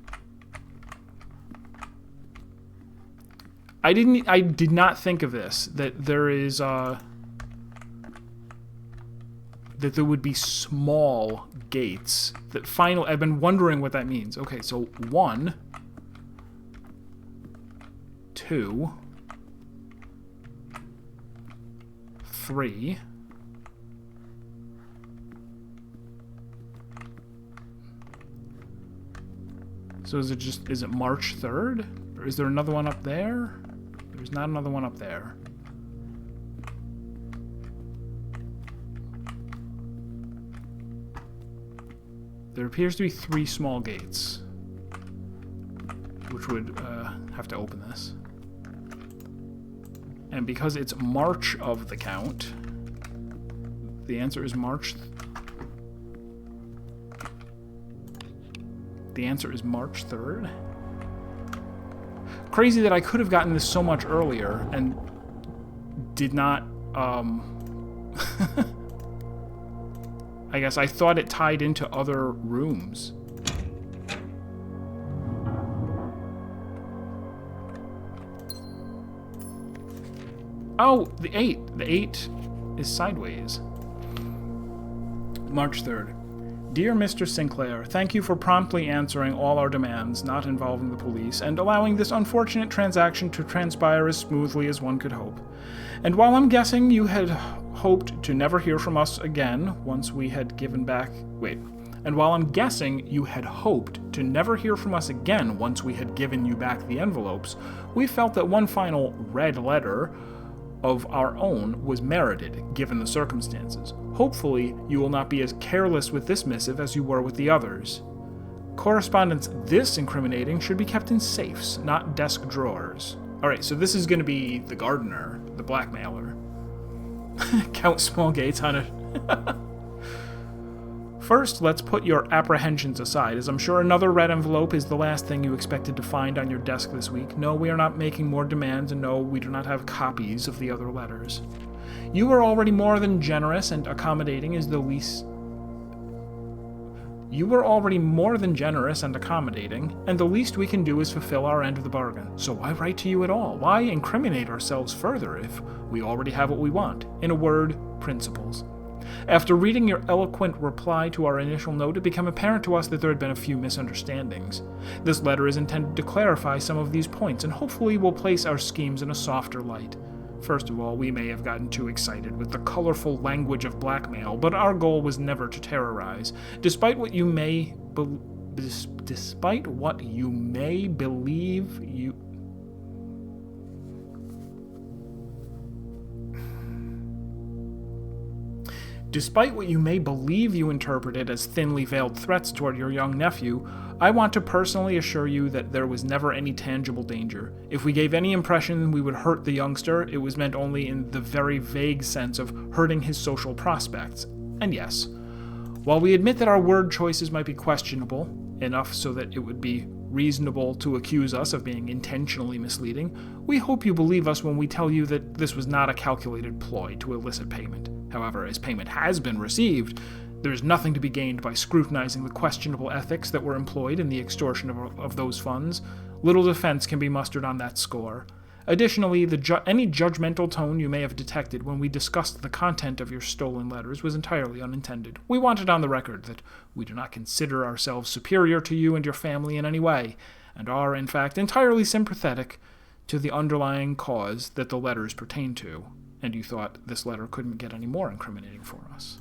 [SPEAKER 1] I did not think of this, that there is, that there would be small gates. I've been wondering what that means. Okay, so 1, 2, 3, so is it March 3rd? Or is there another one up there? There's not another one up there. There appears to be 3 small gates, which would have to open this. And because it's March of the count, the answer is March. The answer is March 3rd. Crazy that I could have gotten this so much earlier and did not, I guess I thought it tied into other rooms. Oh, the 8. The 8 is sideways. March 3rd. Dear Mr. Sinclair, thank you for promptly answering all our demands not involving the police and allowing this unfortunate transaction to transpire as smoothly as one could hope. And while I'm guessing you had hoped to never hear from us again once we had given back... And while I'm guessing you had hoped to never hear from us again once we had given you back the envelopes, we felt that one final red letter of our own was merited, given the circumstances. Hopefully, you will not be as careless with this missive as you were with the others. Correspondence this incriminating should be kept in safes, not desk drawers. Alright, so this is going to be the gardener, the blackmailer. Count small gates on it. First, let's put your apprehensions aside, as I'm sure another red envelope is the last thing you expected to find on your desk this week. No, we are not making more demands, and no, we do not have copies of the other letters. You are already more than generous, and accommodating is the least... You were already more than generous and accommodating, and the least we can do is fulfill our end of the bargain. So why write to you at all? Why incriminate ourselves further if we already have what we want? In a word, principles. After reading your eloquent reply to our initial note, it became apparent to us that there had been a few misunderstandings. This letter is intended to clarify some of these points, and hopefully will place our schemes in a softer light. First of all, we may have gotten too excited with the colorful language of blackmail, but our goal was never to terrorize. Despite what you may believe you... Despite what you may believe you interpreted as thinly veiled threats toward your young nephew, I want to personally assure you that there was never any tangible danger. If we gave any impression we would hurt the youngster, it was meant only in the very vague sense of hurting his social prospects. And yes, while we admit that our word choices might be questionable, enough so that it would be reasonable to accuse us of being intentionally misleading, we hope you believe us when we tell you that this was not a calculated ploy to elicit payment. However, as payment has been received, there is nothing to be gained by scrutinizing the questionable ethics that were employed in the extortion of those funds. Little defense can be mustered on that score. Additionally, any judgmental tone you may have detected when we discussed the content of your stolen letters was entirely unintended. We want it on the record that we do not consider ourselves superior to you and your family in any way, and are, in fact, entirely sympathetic to the underlying cause that the letters pertain to. And you thought this letter couldn't get any more incriminating for us.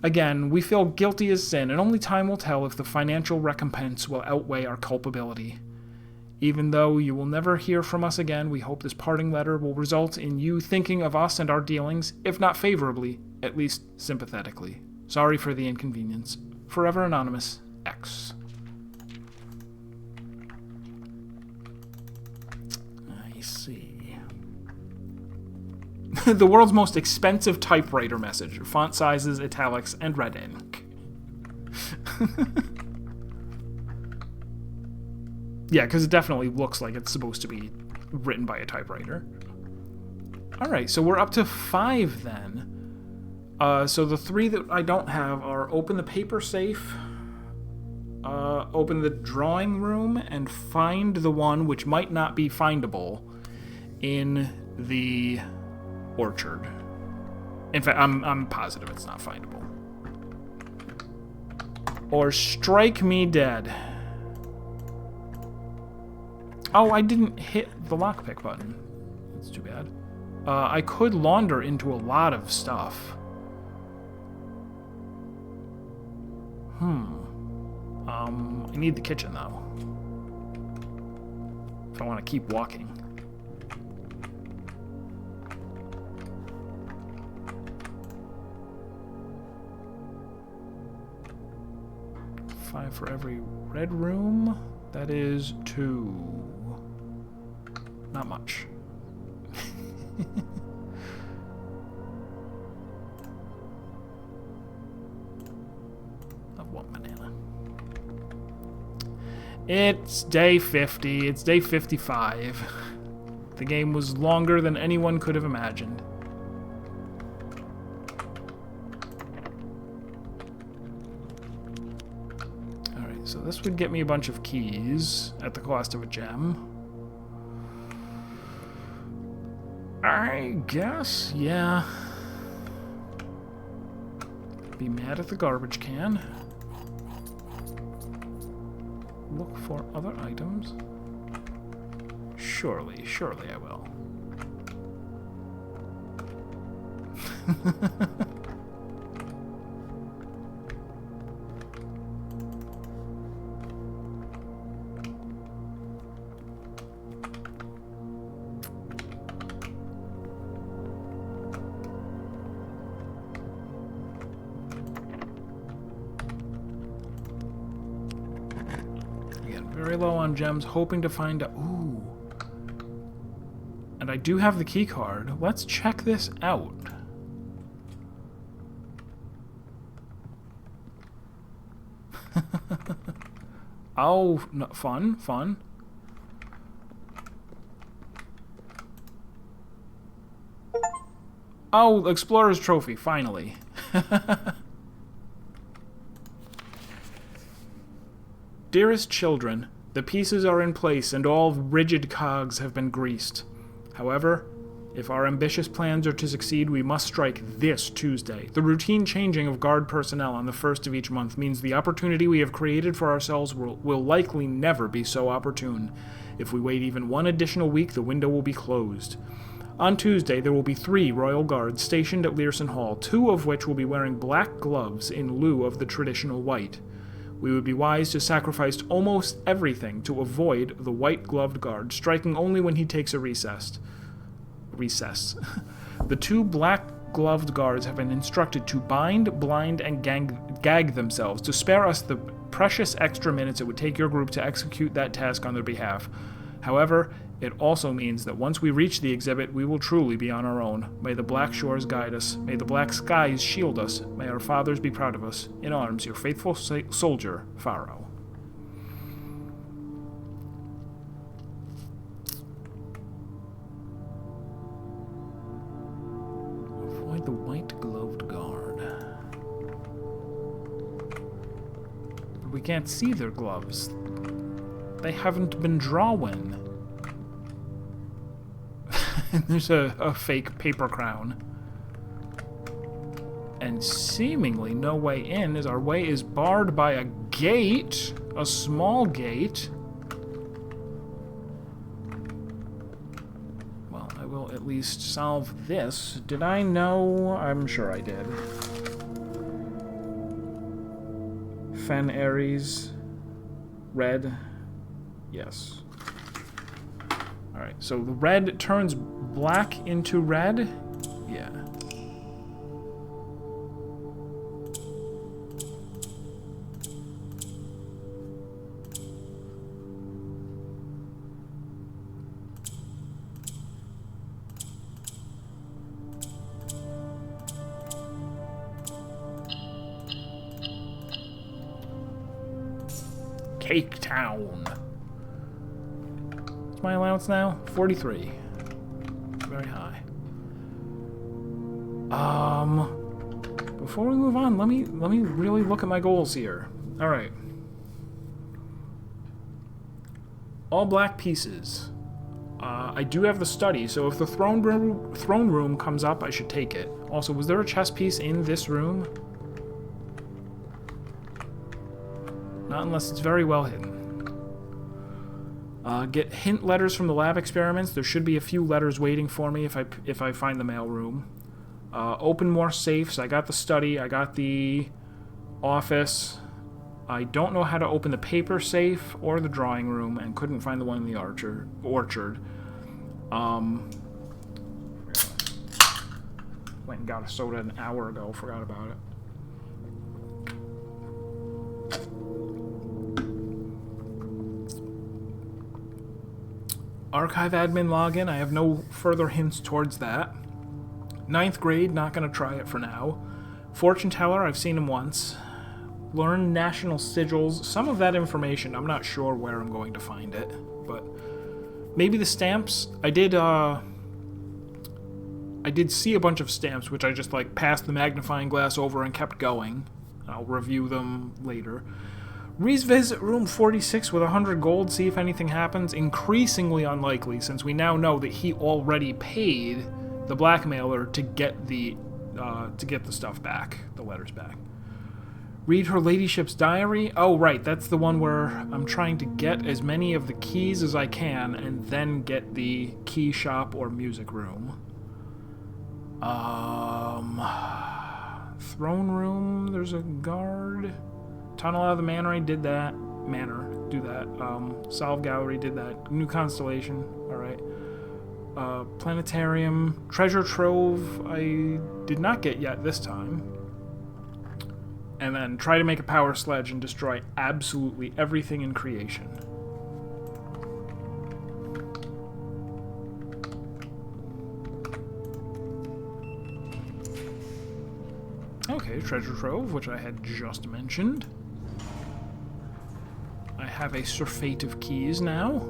[SPEAKER 1] Again, we feel guilty as sin, and only time will tell if the financial recompense will outweigh our culpability. Even though you will never hear from us again, we hope this parting letter will result in you thinking of us and our dealings, if not favorably, at least sympathetically. Sorry for the inconvenience. Forever Anonymous, X. I see. The world's most expensive typewriter message. Font sizes, italics, and red ink. Yeah, because it definitely looks like it's supposed to be written by a typewriter. Alright, so we're up to 5 then. So the 3 that I don't have are open the paper safe, open the drawing room, and find the one which might not be findable in the orchard. In fact, I'm positive it's not findable. Or strike me dead. Oh, I didn't hit the lockpick button. That's too bad. I could launder into a lot of stuff. I need the kitchen, though. If I want to keep walking. 5 for every red room. That is 2. Not much. Of 1 banana. It's day 50. It's day 55. The game was longer than anyone could have imagined. Alright, so this would get me a bunch of keys at the cost of a gem. I guess, yeah. Be mad at the garbage can. Look for other items. Surely, surely I will. Again, very low on gems, hoping to find a... Ooh. And I do have the key card. Let's check this out. Oh, no, fun, fun. Oh, Explorer's Trophy, finally. Dearest children, the pieces are in place and all rigid cogs have been greased. However, if our ambitious plans are to succeed, we must strike this Tuesday. The routine changing of guard personnel on the first of each month means the opportunity we have created for ourselves will likely never be so opportune. If we wait even one additional week, the window will be closed. On Tuesday, there will be 3 royal guards stationed at Learson Hall, 2 of which will be wearing black gloves in lieu of the traditional white. We would be wise to sacrifice almost everything to avoid the white-gloved guard, striking only when he takes a recess. The 2 black-gloved guards have been instructed to bind, blind, and gag themselves to spare us the precious extra minutes it would take your group to execute that task on their behalf. However, it also means that once we reach the exhibit, we will truly be on our own. May the black shores guide us. May the black skies shield us. May our fathers be proud of us. In arms, your faithful soldier, Pharaoh. Avoid the white-gloved guard. We can't see their gloves. They haven't been drawn. There's a fake paper crown. And seemingly no way in, as our way is barred by a gate. A small gate. Well, I will at least solve this. Did I know? I'm sure I did. Fen Aries. Red. Yes. Alright, so the red turns black into red? Yeah. Cake Town. What's my allowance now? 43. Very high. Before we move on, let me really look at my goals here. All right. All black pieces. I do have the study, so if the throne room comes up, I should take it. Also, was there a chess piece in this room? Not unless it's very well hidden. Get hint letters from the lab experiments. There should be a few letters waiting for me if I find the mail room. Open more safes. I got the study. I got the office. I don't know how to open the paper safe or the drawing room, and couldn't find the one in the orchard. Went and got a soda an hour ago. Forgot about it. Archive admin login, I have no further hints towards that. 9th grade, not going to try it for now. Fortune teller, I've seen him once. Learn national sigils. Some of that information, I'm not sure where I'm going to find it, but maybe the stamps. I did see a bunch of stamps, which I just like passed the magnifying glass over and kept going. I'll review them later. Revisit room 46 with 100 gold, see if anything happens. Increasingly unlikely, since we now know that he already paid the blackmailer to get the stuff back, the letters back. Read her ladyship's diary. Oh, right, that's the one where I'm trying to get as many of the keys as I can and then get the key shop or music room. Throne room, there's a guard. Tunnel out of the manor, I did that. Do that. Solve gallery, did that. New constellation, alright. Planetarium. Treasure trove, I did not get yet this time. And then try to make a power sledge and destroy absolutely everything in creation. Okay, treasure trove, which I had just mentioned. I have a surfeit of keys now.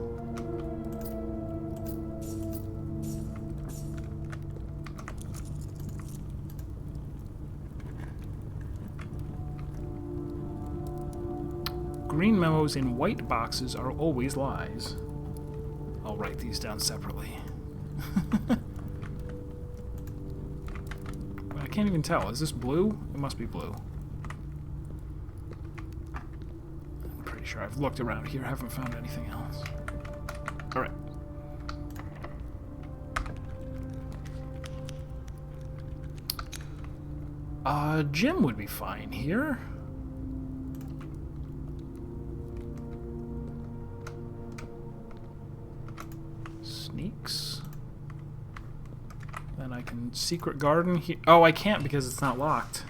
[SPEAKER 1] Green memos in white boxes are always lies. I'll write these down separately. I can't even tell. Is this blue? It must be blue. I'm pretty sure I've looked around here, haven't found anything else. Alright. Gym would be fine here. Sneaks. Then I can secret garden here. Oh, I can't because it's not locked.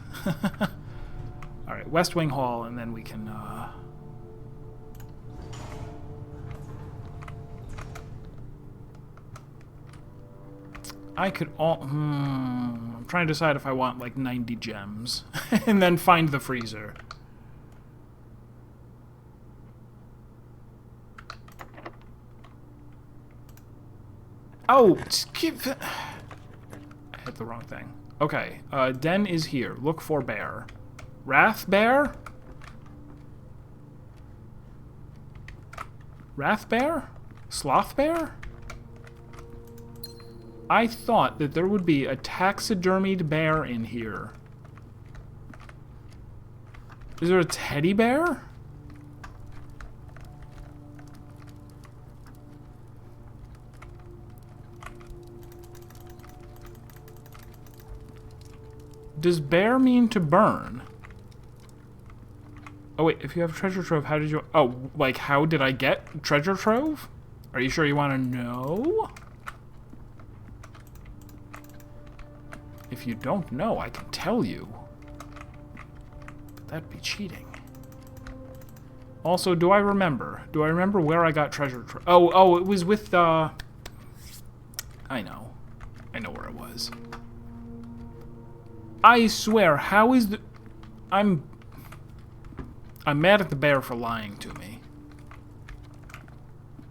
[SPEAKER 1] Alright, West Wing Hall, and then we can, I could I'm trying to decide if I want, like, 90 gems. And then find the freezer. Oh, skip. I hit the wrong thing. Okay, Den is here. Look for bear. Wrath bear? Wrath bear? Sloth bear? I thought that there would be a taxidermied bear in here. Is there a teddy bear? Does bear mean to burn? Oh wait, if you have treasure trove, how did you... Oh, like, how did I get treasure trove? Are you sure you want to know? If you don't know, I can tell you. But that'd be cheating. Also, do I remember? Do I remember where I got treasure trove? Oh, it was with, I know. I know where it was. I swear, how is the... I'm mad at the bear for lying to me.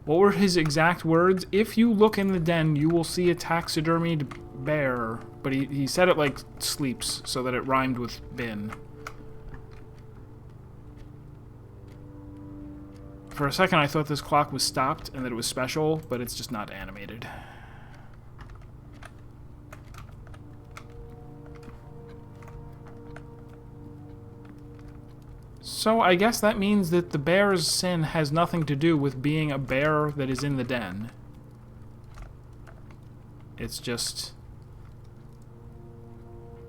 [SPEAKER 1] What were his exact words? If you look in the den, you will see a taxidermied bear. But he said it like sleeps, so that it rhymed with bin. For a second, I thought this clock was stopped and that it was special, but it's just not animated. So I guess that means that the bear's sin has nothing to do with being a bear that is in the den. It's just...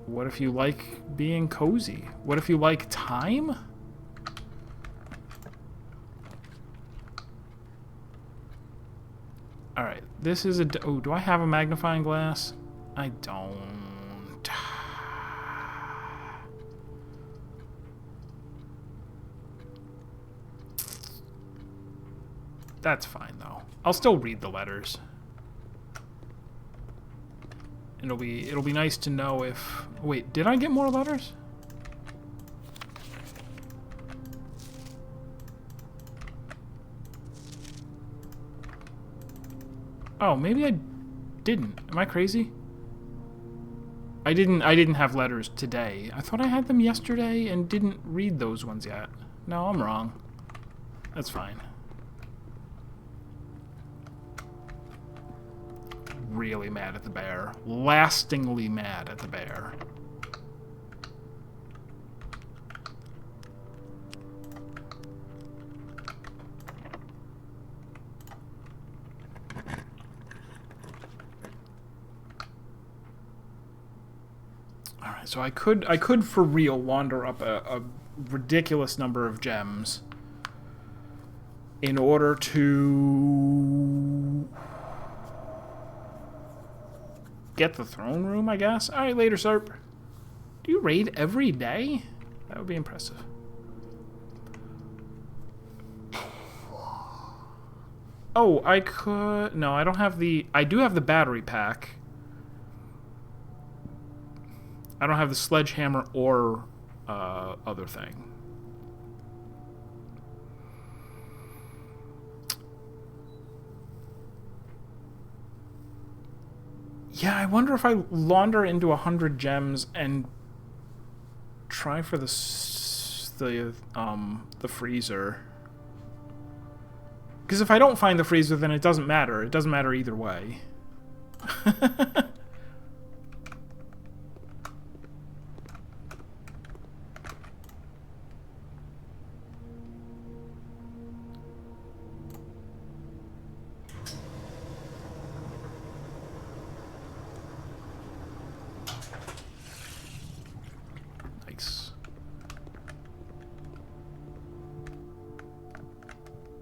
[SPEAKER 1] What if you like being cozy? What if you like time? Alright, this is a... Oh, do I have a magnifying glass? I don't. That's fine, though. I'll still read the letters. It'll be nice to know if... Wait, did I get more letters? Oh, maybe I didn't. Am I crazy? I didn't have letters today. I thought I had them yesterday and didn't read those ones yet. No, I'm wrong. That's fine. Really mad at the bear. Lastingly mad at the bear. Alright, so I could for real wander up a ridiculous number of gems in order to get the throne room, I guess. Alright, later, Serp. Do you raid every day? That would be impressive. Oh, I could... No, I don't have the... I do have the battery pack. I don't have the sledgehammer or other thing. Yeah, I wonder if I launder into 100 gems and try for the freezer. Because if I don't find the freezer, then it doesn't matter. It doesn't matter either way.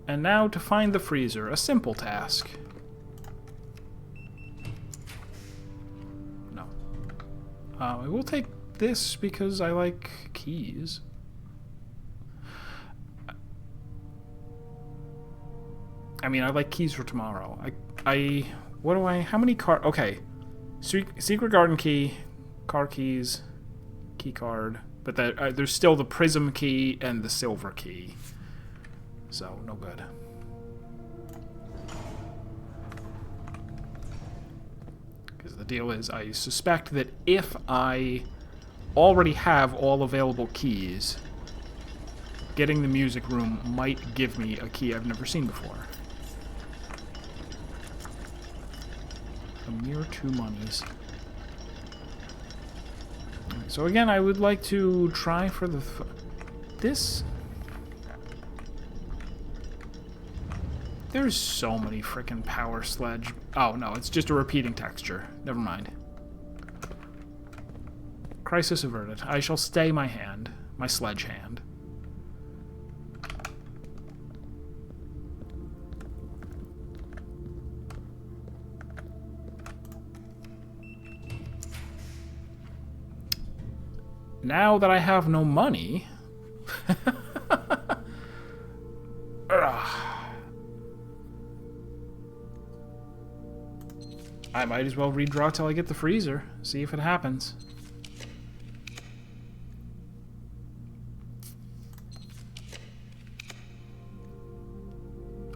[SPEAKER 1] And now to find the freezer, a simple task. No. I will take this because I like keys. I mean, I like keys for tomorrow. What do I, how many card, okay. Secret garden key, car keys, key card, but there's still the prism key and the silver key. So, no good. Because the deal is, I suspect that if I already have all available keys, getting the music room might give me a key I've never seen before. A mere 2 monies. Right, so again, I would like to try for the... This... There's so many frickin' power sledge... Oh, no, it's just a repeating texture. Never mind. Crisis averted. I shall stay my hand. My sledge hand. Now that I have no money... I might as well redraw till I get the freezer. See if it happens.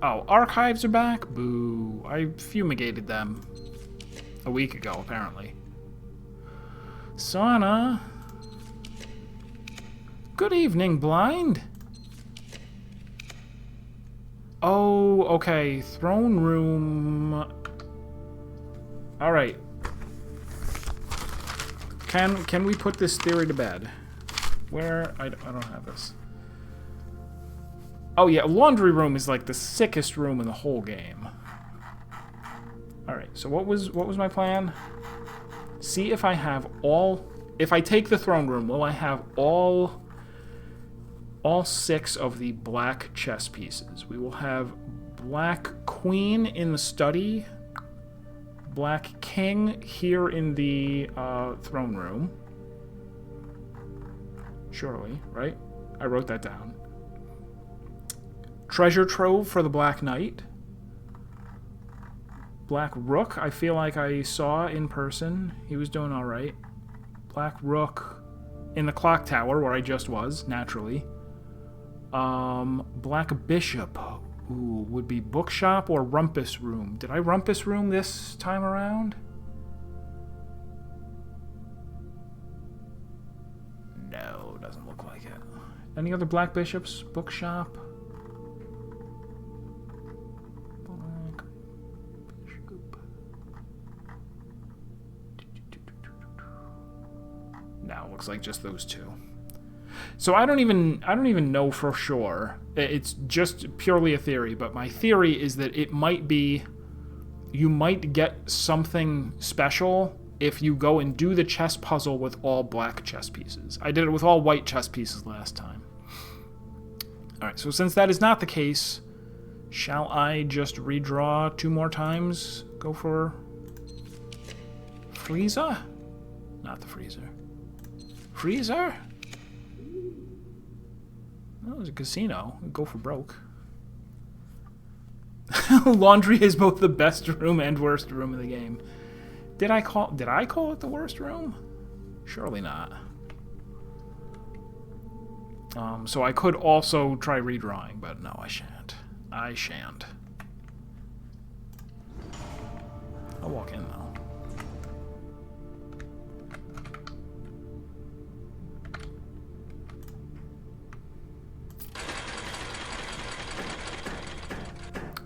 [SPEAKER 1] Oh, archives are back? Boo. I fumigated them a week ago, apparently. Sauna. Good evening, blind. Oh, okay. Throne room. Alright. Can we put this theory to bed? Where? I don't have this. Oh yeah, laundry room is like the sickest room in the whole game. Alright, so what was my plan? See if I have all... If I take the throne room, will I have all 6 of the black chess pieces? We will have black queen in the study, black king here in the throne room. Surely, right? I wrote that down. Treasure trove for the black knight. Black Rook, I feel like I saw in person. He was doing alright. Black Rook in the clock tower, where I just was, naturally. Black Bishop, ooh, would be bookshop or rumpus room. Did I rumpus room this time around? No, doesn't look like it. Any other Black Bishops? Bookshop? Black Bishop. No, looks like just those two. So I don't even know for sure. It's just purely a theory, but my theory is that it might be, you might get something special if you go and do the chess puzzle with all black chess pieces. I did it with all white chess pieces last time. Alright, so since that is not the case, shall I just redraw 2 more times? Go for Freezer? Not the freezer. Freezer? Oh, it was a casino. Go for broke. Laundry is both the best room and worst room in the game. Did I call it the worst room? Surely not. So I could also try redrawing, but no, I shan't. I shan't. I'll walk in though.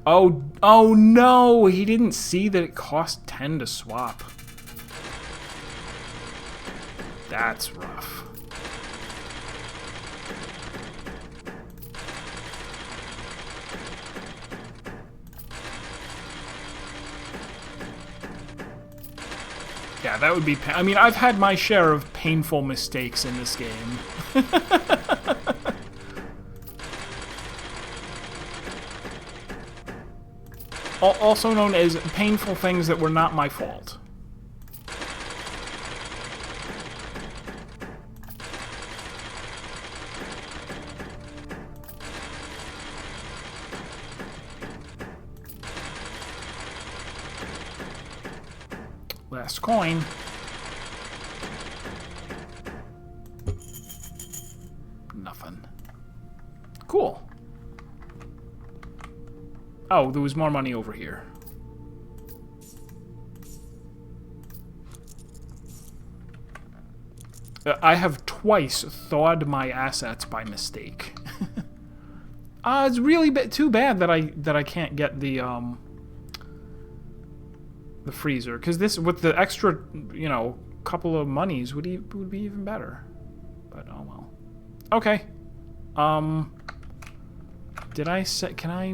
[SPEAKER 1] Oh no! He didn't see that it cost 10 to swap. That's rough. Yeah, that would be... I mean, I've had my share of painful mistakes in this game. Also known as painful things that were not my fault. Last coin. Nothing. Cool. Oh, there was more money over here. I have twice thawed my assets by mistake. It's really too bad that I can't get the freezer, because this with the extra, you know, couple of monies would be even better. But oh well. Okay. Did I set? Can I?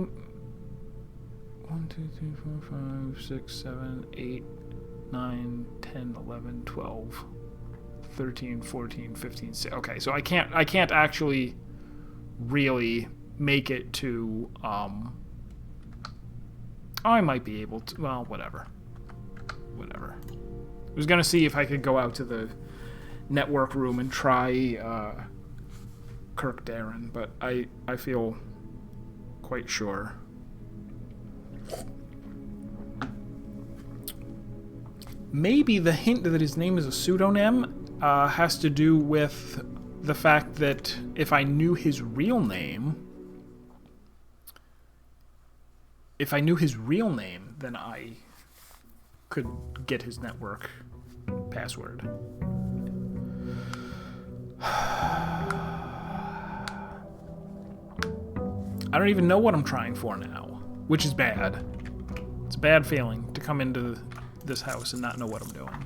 [SPEAKER 1] 1, 2, 3, 4, 5, 6, 7, 8, 9, 10, 11, 12, 13, 14, 15, 16. Okay, so I can't actually really make it to, I might be able to, well, whatever. Whatever. I was gonna see if I could go out to the network room and try, Kirk Darren, but I feel quite sure. Maybe the hint that his name is a pseudonym has to do with the fact that if I knew his real name, then I could get his network password. I don't even know what I'm trying for now, which is bad. It's a bad feeling to come into this house and not know what I'm doing.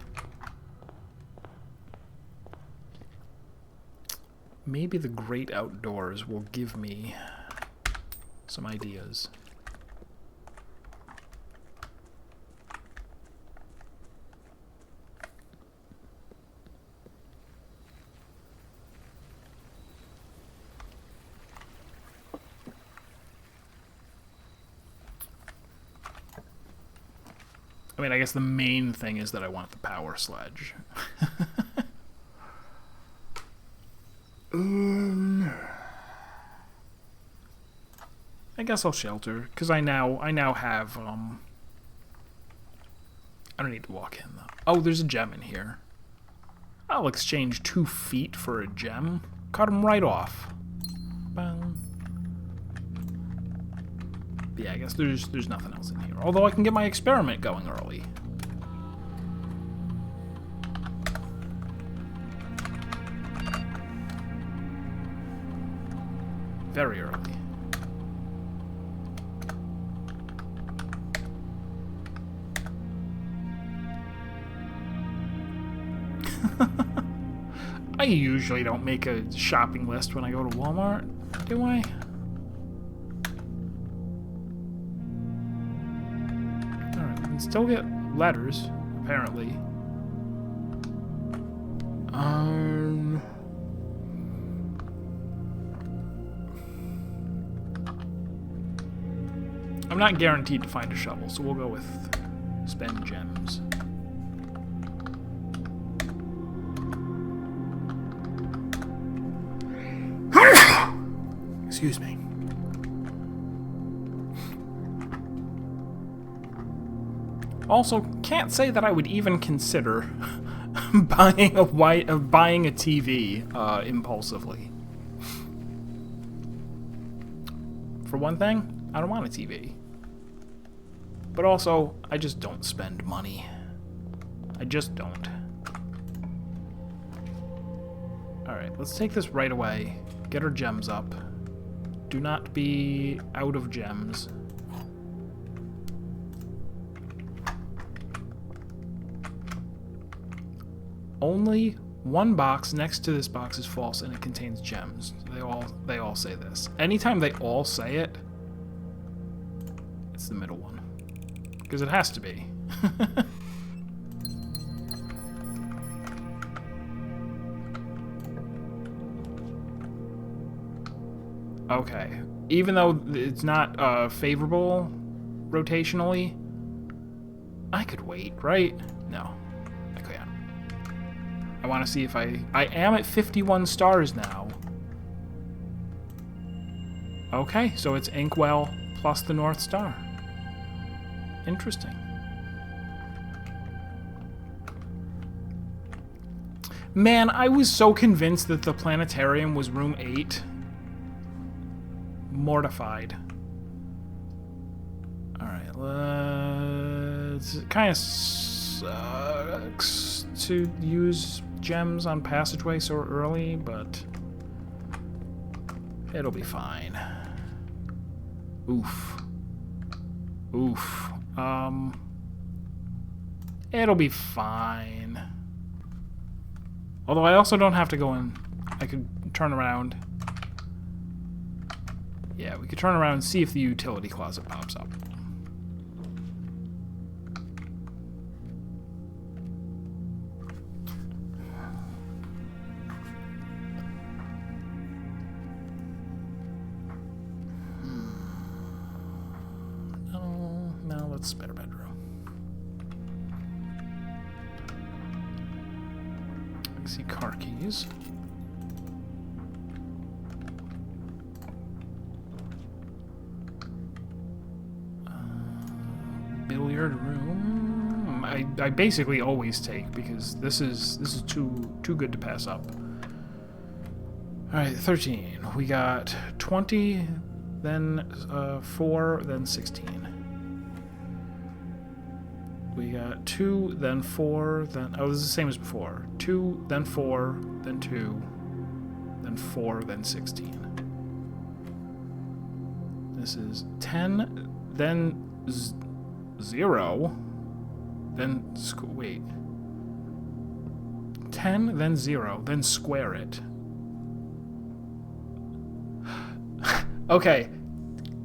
[SPEAKER 1] Maybe the great outdoors will give me some ideas. I mean, I guess the main thing is that I want the power sledge. I guess I'll shelter, because I now have I don't need to walk in, though. Oh, there's a gem in here. I'll exchange 2 feet for a gem. Cut them right off. Bang. Yeah, I guess there's nothing else in here. Although I can get my experiment going early. Very early. I usually don't make a shopping list when I go to Walmart, do I? Alright, we can still get letters, apparently. I'm not guaranteed to find a shovel, so we'll go with spend gems. Excuse me. Also, can't say that I would even consider buying a TV impulsively. For one thing, I don't want a TV. But also, I just don't spend money. I just don't. Alright, let's take this right away. Get our gems up. Do not be out of gems. Only one box next to this box is false and it contains gems. They all say this. Anytime they all say it, it's the middle one. Because it has to be. Okay. Even though it's not favorable rotationally, I could wait, right? No. I can't. I want to see if I am at 51 stars now. Okay, so it's Ink Well plus the North Star. Interesting. Man, I was so convinced that the planetarium was room 8. Mortified. Alright, let's... It kind of sucks to use gems on passageway so early, but it'll be fine. Oof. Oof. It'll be fine. Although I also don't have to go in. I could turn around. Yeah, we could turn around and see if the utility closet pops up. No, let's spare bedroom. I see car keys. Billiard room. I basically always take because this is too good to pass up. All right, 13. We got 20, then 4, then 16. We got 2, then 4, then... Oh, this is the same as before. 2, then 4, then 2, then 4, then 16. This is 10, then 0, then... Wait. 10, then 0, then square it. Okay.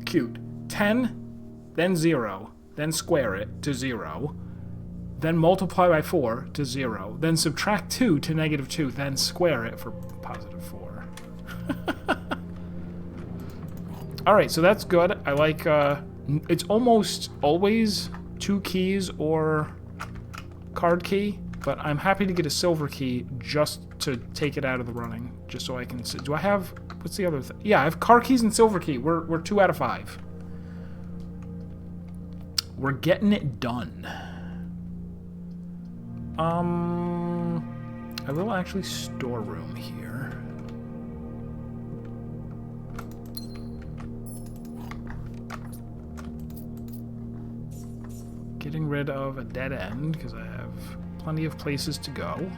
[SPEAKER 1] Cute. 10, then 0, then square it to 0, then multiply by 4 to 0, then subtract 2 to -2, then square it for +4. Alright, so that's good. I like, it's almost always 2 keys or card key, but I'm happy to get a silver key just to take it out of the running, just so I can see. Do I have, what's the other thing? Yeah, I have car keys and silver key. We're 2 out of 5. We're getting it done. I will actually store room here. Getting rid of a dead end, because I have plenty of places to go.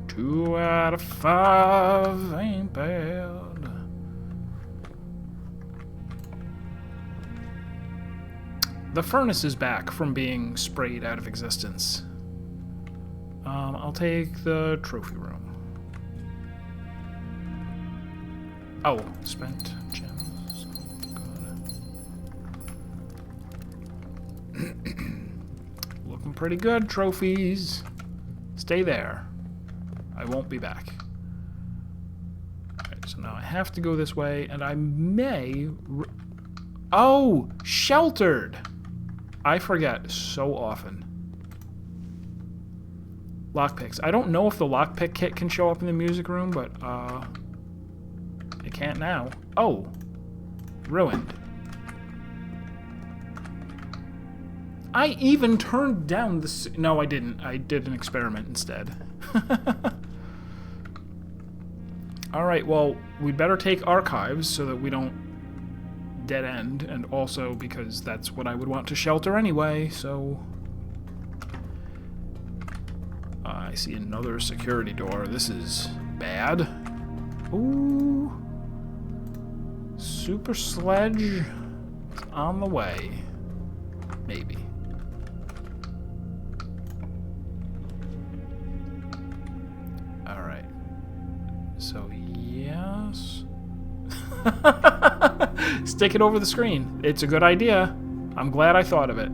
[SPEAKER 1] Two out of 5 ain't bad. The furnace is back from being sprayed out of existence. I'll take the trophy room. Oh, spent gems. Good. Looking pretty good, trophies. Stay there. I won't be back. Alright, so now I have to go this way, and I may... Oh! Sheltered! I forget so often. Lockpicks. I don't know if the lockpick kit can show up in the music room, but, it can't now. Oh! Ruined. I even turned down the... No, I didn't. I did an experiment instead. Alright, well, we'd better take archives so that we don't dead end, and also because that's what I would want to shelter anyway, so... I see another security door. This is bad. Ooh. Super sledge is on the way. Maybe. Alright. So, yes. Stick it over the screen. It's a good idea. I'm glad I thought of it.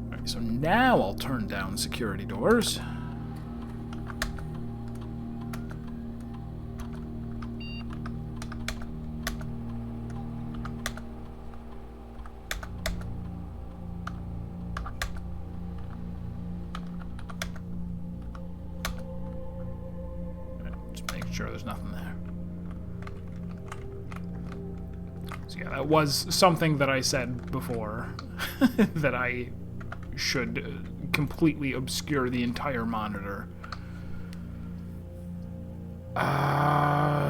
[SPEAKER 1] Alright, so now I'll turn down security doors. Sure there's nothing there. So yeah, that was something that I said before, that I should completely obscure the entire monitor.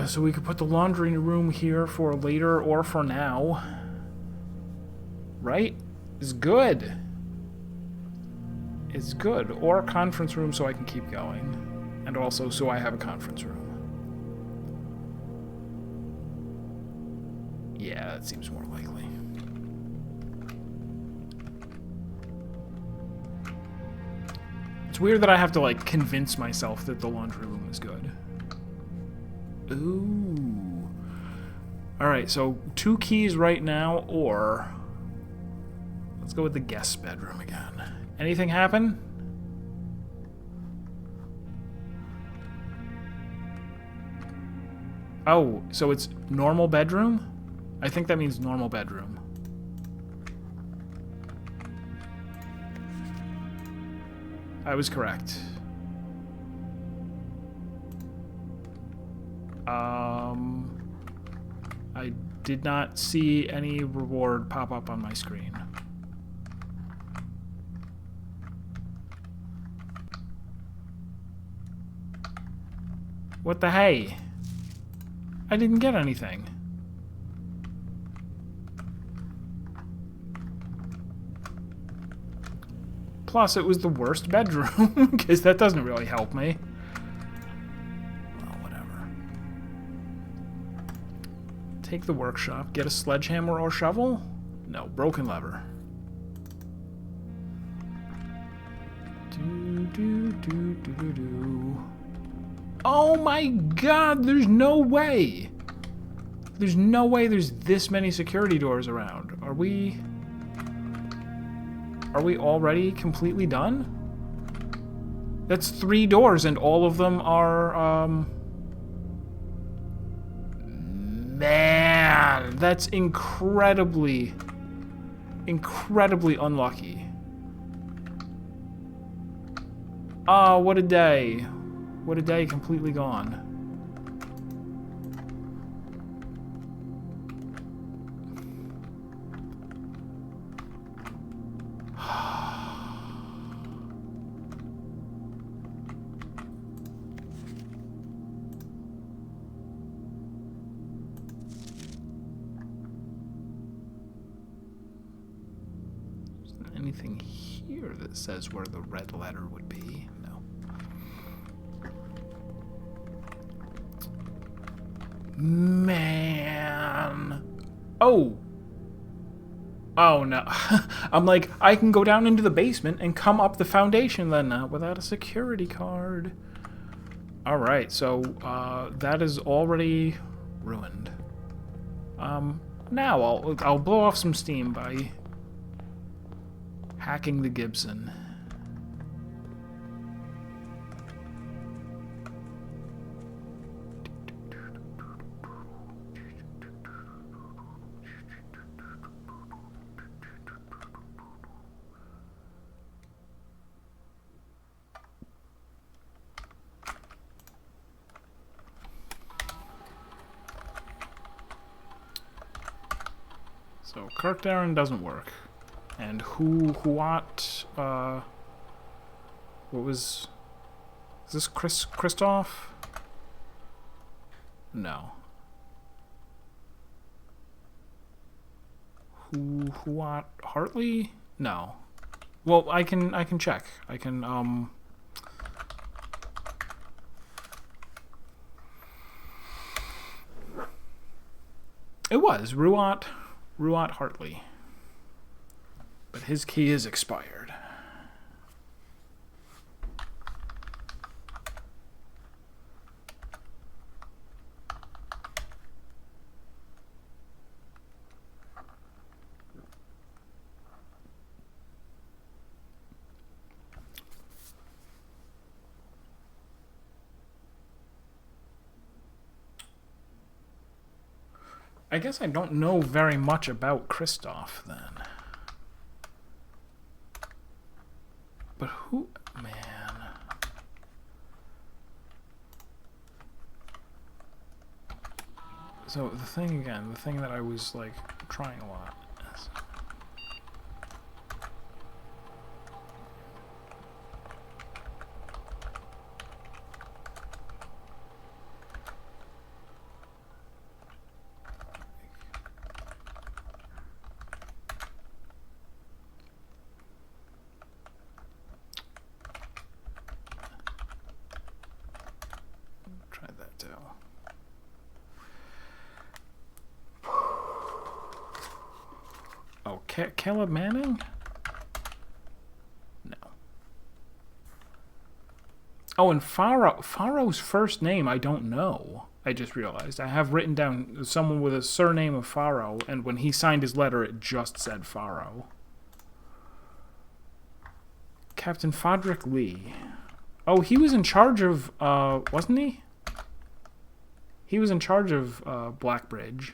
[SPEAKER 1] So we could put the laundry room here for later or for now. Right? It's good. It's good. Or a conference room so I can keep going. And also so I have a conference room. Yeah, that seems more likely. It's weird that I have to, like, convince myself that the laundry room is good. Ooh. Alright, so 2 keys right now, or... Let's go with the guest bedroom again. Anything happen? Oh, so it's normal bedroom? I think that means normal bedroom. I was correct. I did not see any reward pop up on my screen. What the hey? I didn't get anything. Plus, it was the worst bedroom, because that doesn't really help me. Well, whatever. Take the workshop. Get a sledgehammer or shovel? No, broken lever. Oh my god, there's no way! There's no way there's this many security doors around. Are we already completely done? That's 3 doors and all of them are, Man, that's incredibly unlucky. Oh, what a day. What a day completely gone. Anything here that says where the red letter would be? No. Man. Oh. Oh no. I'm like, I can go down into the basement and come up the foundation then without a security card. Alright, so that is already ruined. Now I'll blow off some steam by hacking the Gibson. So Kirkdarren doesn't work. And what was... Is this Christoph? No. What Hartley? No. Well, I can check. I can It was Ruat Hartley. But his key is expired. I guess I don't know very much about Christoph then. But who, man. So the thing that I was like trying a lot is Caleb Manning? No. Oh, and Faro's first name I don't know. I just realized. I have written down someone with a surname of Faro, and when he signed his letter, it just said Faro. Captain Fodrick Lee. Oh, he was in charge of, wasn't he? He was in charge of Blackbridge.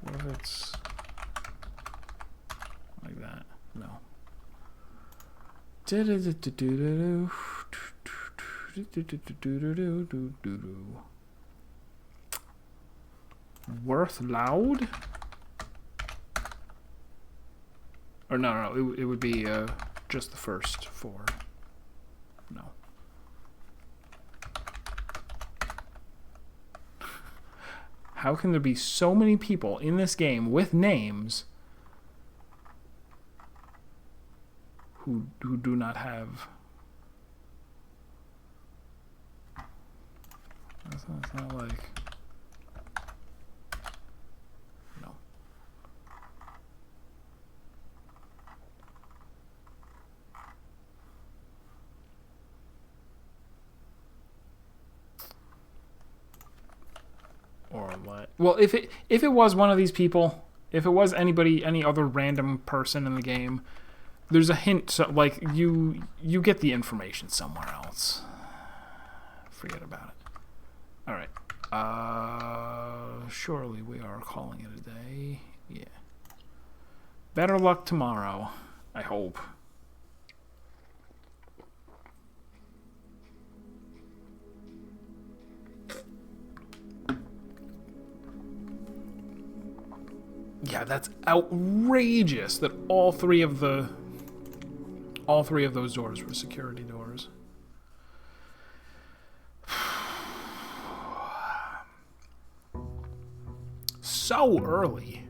[SPEAKER 1] What if it's like that? No. Worth Loud? Or no, it would be just the first four. No. How can there be so many people in this game with names who do not have... It's not like... No. Or what? Well, if it was one of these people, if it was any other random person in the game, there's a hint. So, like you get the information somewhere else. Forget about it. All right. Surely we are calling it a day. Yeah. Better luck tomorrow. I hope. Yeah, that's outrageous that all three of those doors were security doors. So early.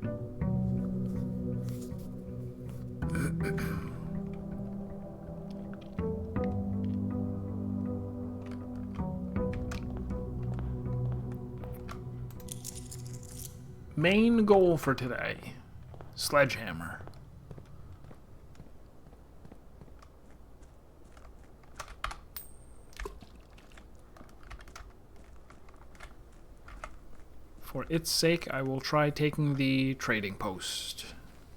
[SPEAKER 1] Main goal for today. Sledgehammer. For its sake, I will try taking the trading post.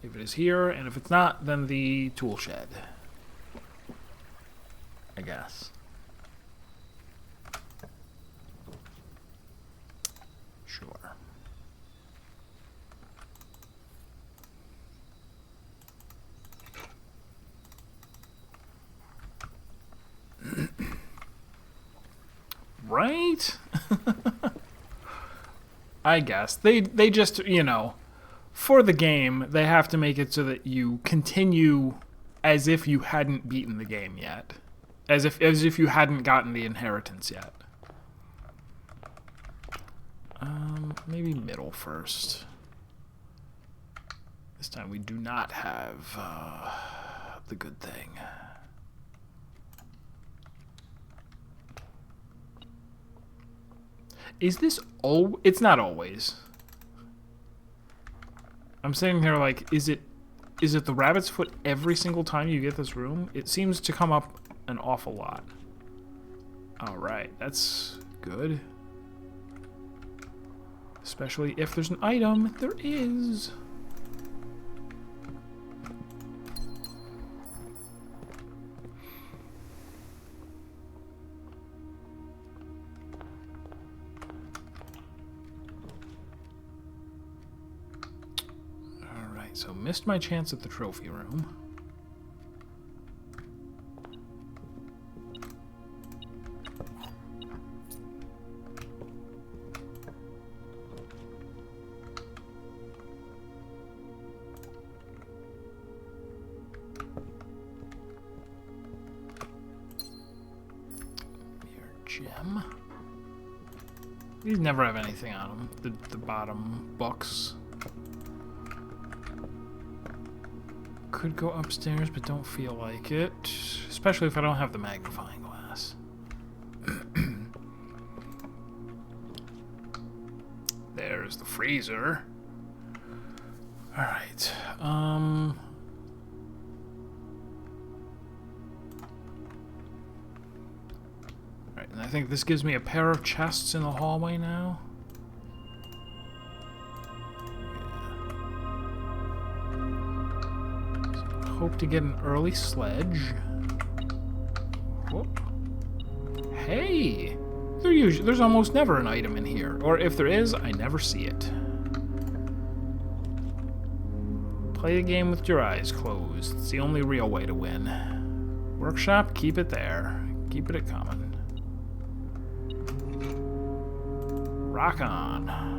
[SPEAKER 1] If it is here, and if it's not, then the tool shed. I guess. Sure. Right? I guess. They just, you know, for the game, they have to make it so that you continue as if you hadn't beaten the game yet. As if you hadn't gotten the inheritance yet. Maybe middle first. This time we do not have the good thing. Is this it's not always. I'm sitting here like, is it the rabbit's foot every single time you get this room? It seems to come up an awful lot. Alright, that's good. Especially if there's an item. There is. So missed my chance at the trophy room. Mere gem. These never have anything on them. The bottom books. Could go upstairs, but don't feel like it. Especially if I don't have the magnifying glass. There's the freezer. Alright. Alright, and I think this gives me a pair of chests in the hallway now. Hope to get an early sledge. Whoop. Hey! There's almost never an item in here. Or if there is, I never see it. Play the game with your eyes closed. It's the only real way to win. Workshop, keep it there. Keep it coming. Rock on.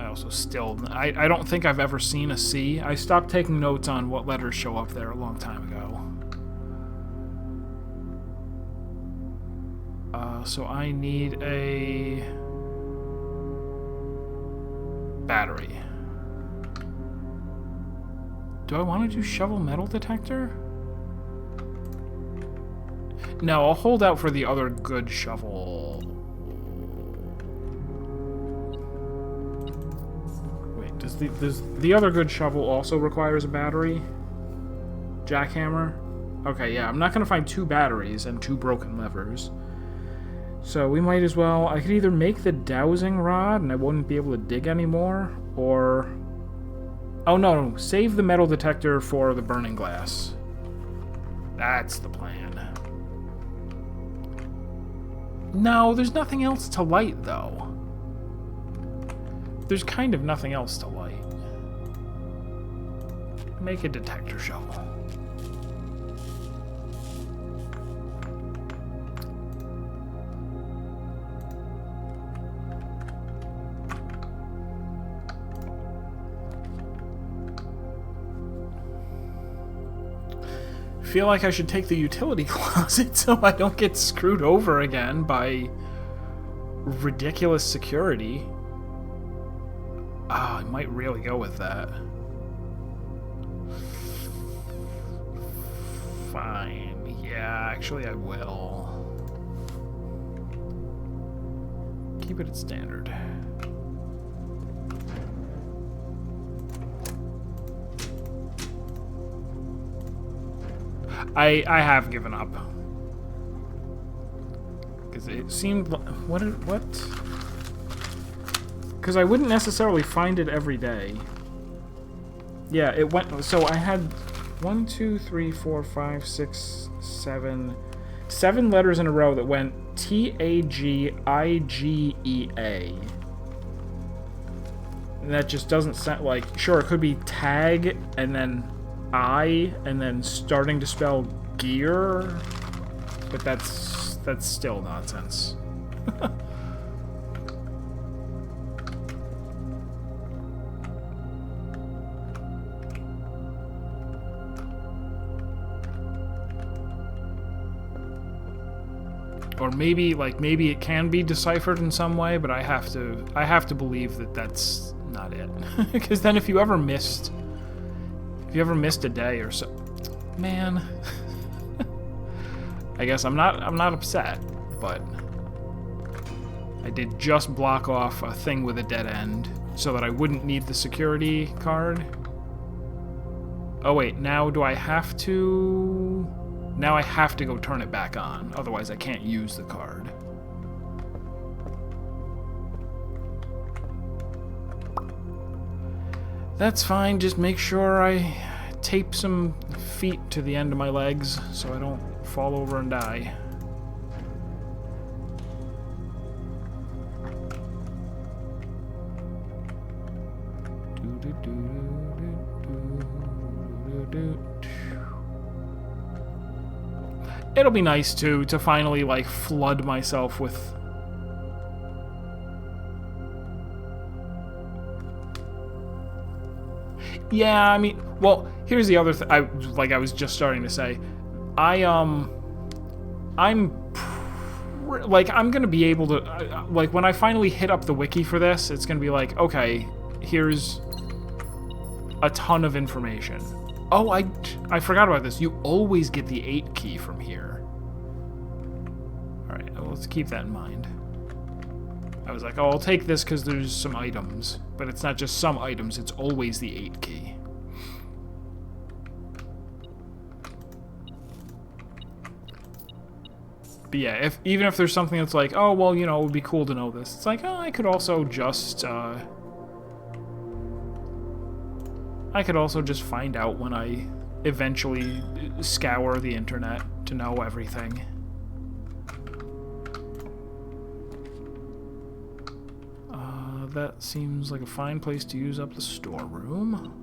[SPEAKER 1] I don't think I've ever seen a C. I stopped taking notes on what letters show up there a long time ago. So I need a battery. Do I want to do shovel metal detector? No, I'll hold out for the other good shovel. Does the other good shovel also requires a battery? Jackhammer? Okay, yeah, I'm not going to find 2 batteries and 2 broken levers. So we might as well... I could either make the dowsing rod and I wouldn't be able to dig anymore, or... Oh, no, save the metal detector for the burning glass. That's the plan. No, there's nothing else to light, though. There's kind of nothing else to light. Make a detector shovel. feel like I should take the utility closet so I don't get screwed over again by ridiculous security. I might really go with that. Fine. Yeah, actually I will. Keep it at standard. I have given up. Because it seemed... What? Because I wouldn't necessarily find it every day. Yeah, it went... So I had 1, 2, 3, 4, 5, 6, 7... 7 letters in a row that went T-A-G-I-G-E-A. And that just doesn't sound like... Sure, it could be tag, and then I, and then starting to spell gear. But that's still nonsense. Or maybe it can be deciphered in some way, but I have to believe that that's not it. Because then if you ever missed a day or so, man, I guess I'm not upset, but I did just block off a thing with a dead end so that I wouldn't need the security card. Oh wait, now do I have to? Now I have to go turn it back on, otherwise I can't use the card. That's fine, just make sure I tape some feet to the end of my legs so I don't fall over and die. It'll be nice to finally like flood myself with yeah, I mean, well, here's the other thing. I was just starting to say, I'm gonna be able to like when I finally hit up the wiki for this, it's gonna be like, okay, here's a ton of information. Oh, I forgot about this. You always get the 8 key from here. Alright, well, let's keep that in mind. I was like, oh, I'll take this because there's some items. But it's not just some items, it's always the 8 key. But yeah, even if there's something that's like, oh, well, you know, it would be cool to know this. It's like, oh, I could also just find out when I eventually scour the internet to know everything. That seems like a fine place to use up the storeroom.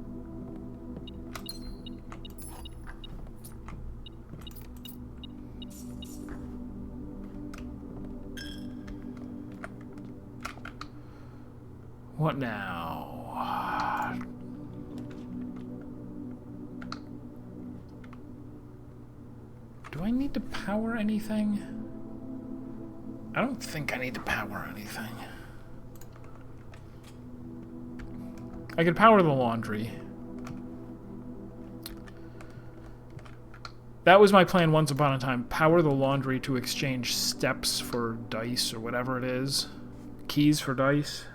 [SPEAKER 1] What now? Do I need to power anything? I don't think I need to power anything. I could power the laundry. That was my plan once upon a time. Power the laundry to exchange steps for dice or whatever it is. Keys for dice.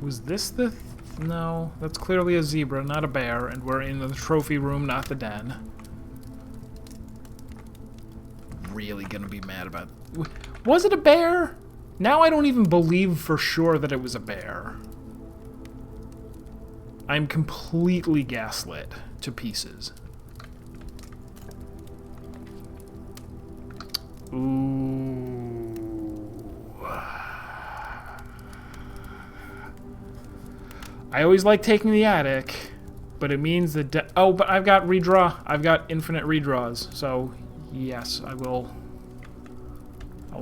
[SPEAKER 1] Was this the... No, that's clearly a zebra, not a bear, and we're in the trophy room, not the den. Really gonna be mad about... Was it a bear? Now I don't even believe for sure that it was a bear. I'm completely gaslit to pieces. Ooh. I always like taking the attic, but it means that... Oh, but I've got redraw. I've got infinite redraws, so... Yes, I will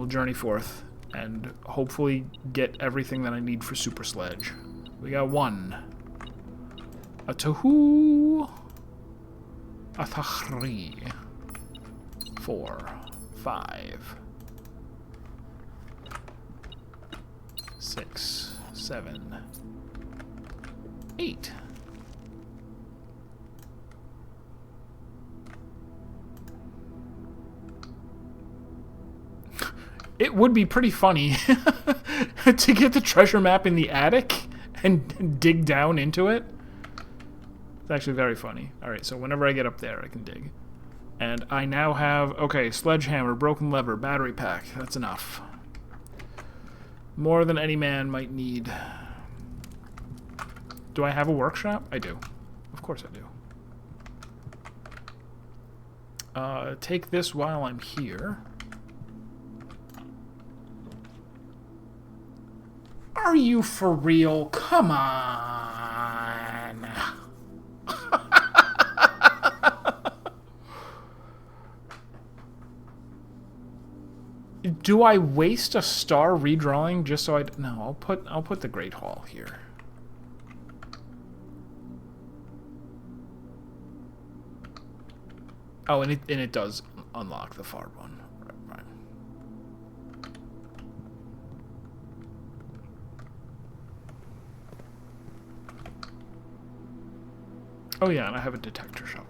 [SPEAKER 1] journey forth. and hopefully get everything that I need for Super Sledge. We got 1. A 2. A 3. 4. 5. 6. 7. 8. It would be pretty funny to get the treasure map in the attic and dig down into it. It's actually very funny. Alright, so whenever I get up there, I can dig. And I now have, okay, sledgehammer, broken lever, battery pack. That's enough. More than any man might need. Do I have a workshop? I do. Of course I do. Take this while I'm here. Are you for real? Come on. Do I waste a star redrawing just so no, I'll put the Great Hall here. Oh, and it does unlock the far one. Right. Oh yeah, and I have a detector shovel.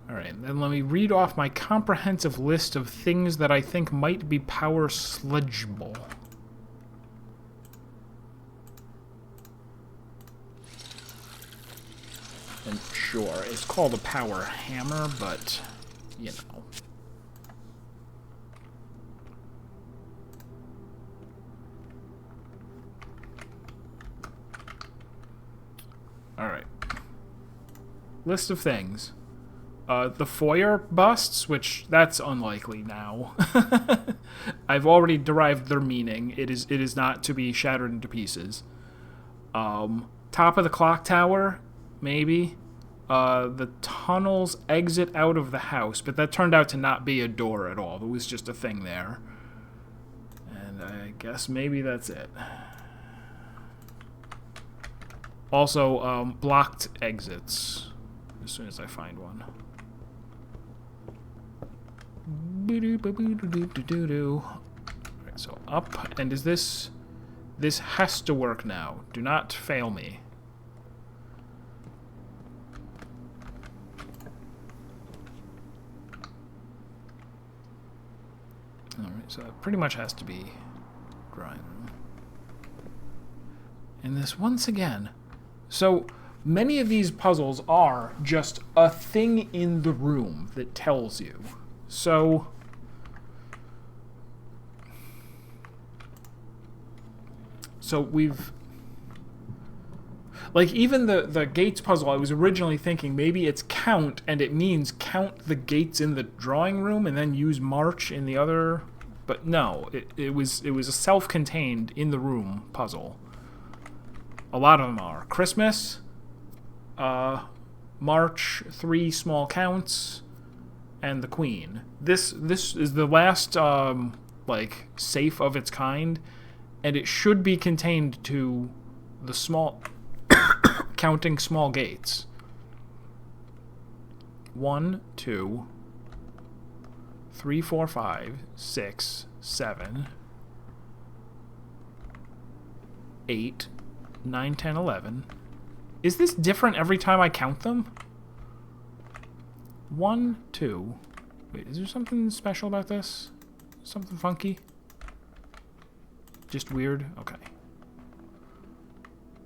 [SPEAKER 1] Alright, then let me read off my comprehensive list of things that I think might be power sledgeable. And sure, it's called a power hammer, but, you know. Alright. List of things. The foyer busts, which that's unlikely now. I've already derived their meaning. It is not to be shattered into pieces. Top of the clock tower, maybe. The tunnels exit out of the house, but that turned out to not be a door at all. It was just a thing there. And I guess maybe that's it. Also, blocked exits, as soon as I find one. Alright, so up, and is this has to work now. Do not fail me. Alright, so it pretty much has to be drawing room. And this once again. So many of these puzzles are just a thing in the room that tells you. So we've, like, even the gates puzzle, I was originally thinking maybe it's count, and it means count the gates in the drawing room and then use march in the other, but no, it was a self-contained in the room puzzle. A lot of them are Christmas, March, 3 small counts, and the Queen. This is the last like safe of its kind, and it should be contained to the small counting small gates. 1, 2, 3, 4, 5, 6, 7, 8, 9, 10, 11. Is this different every time I count them? 1, 2. Wait, is there something special about this? Something funky? Just weird? Okay.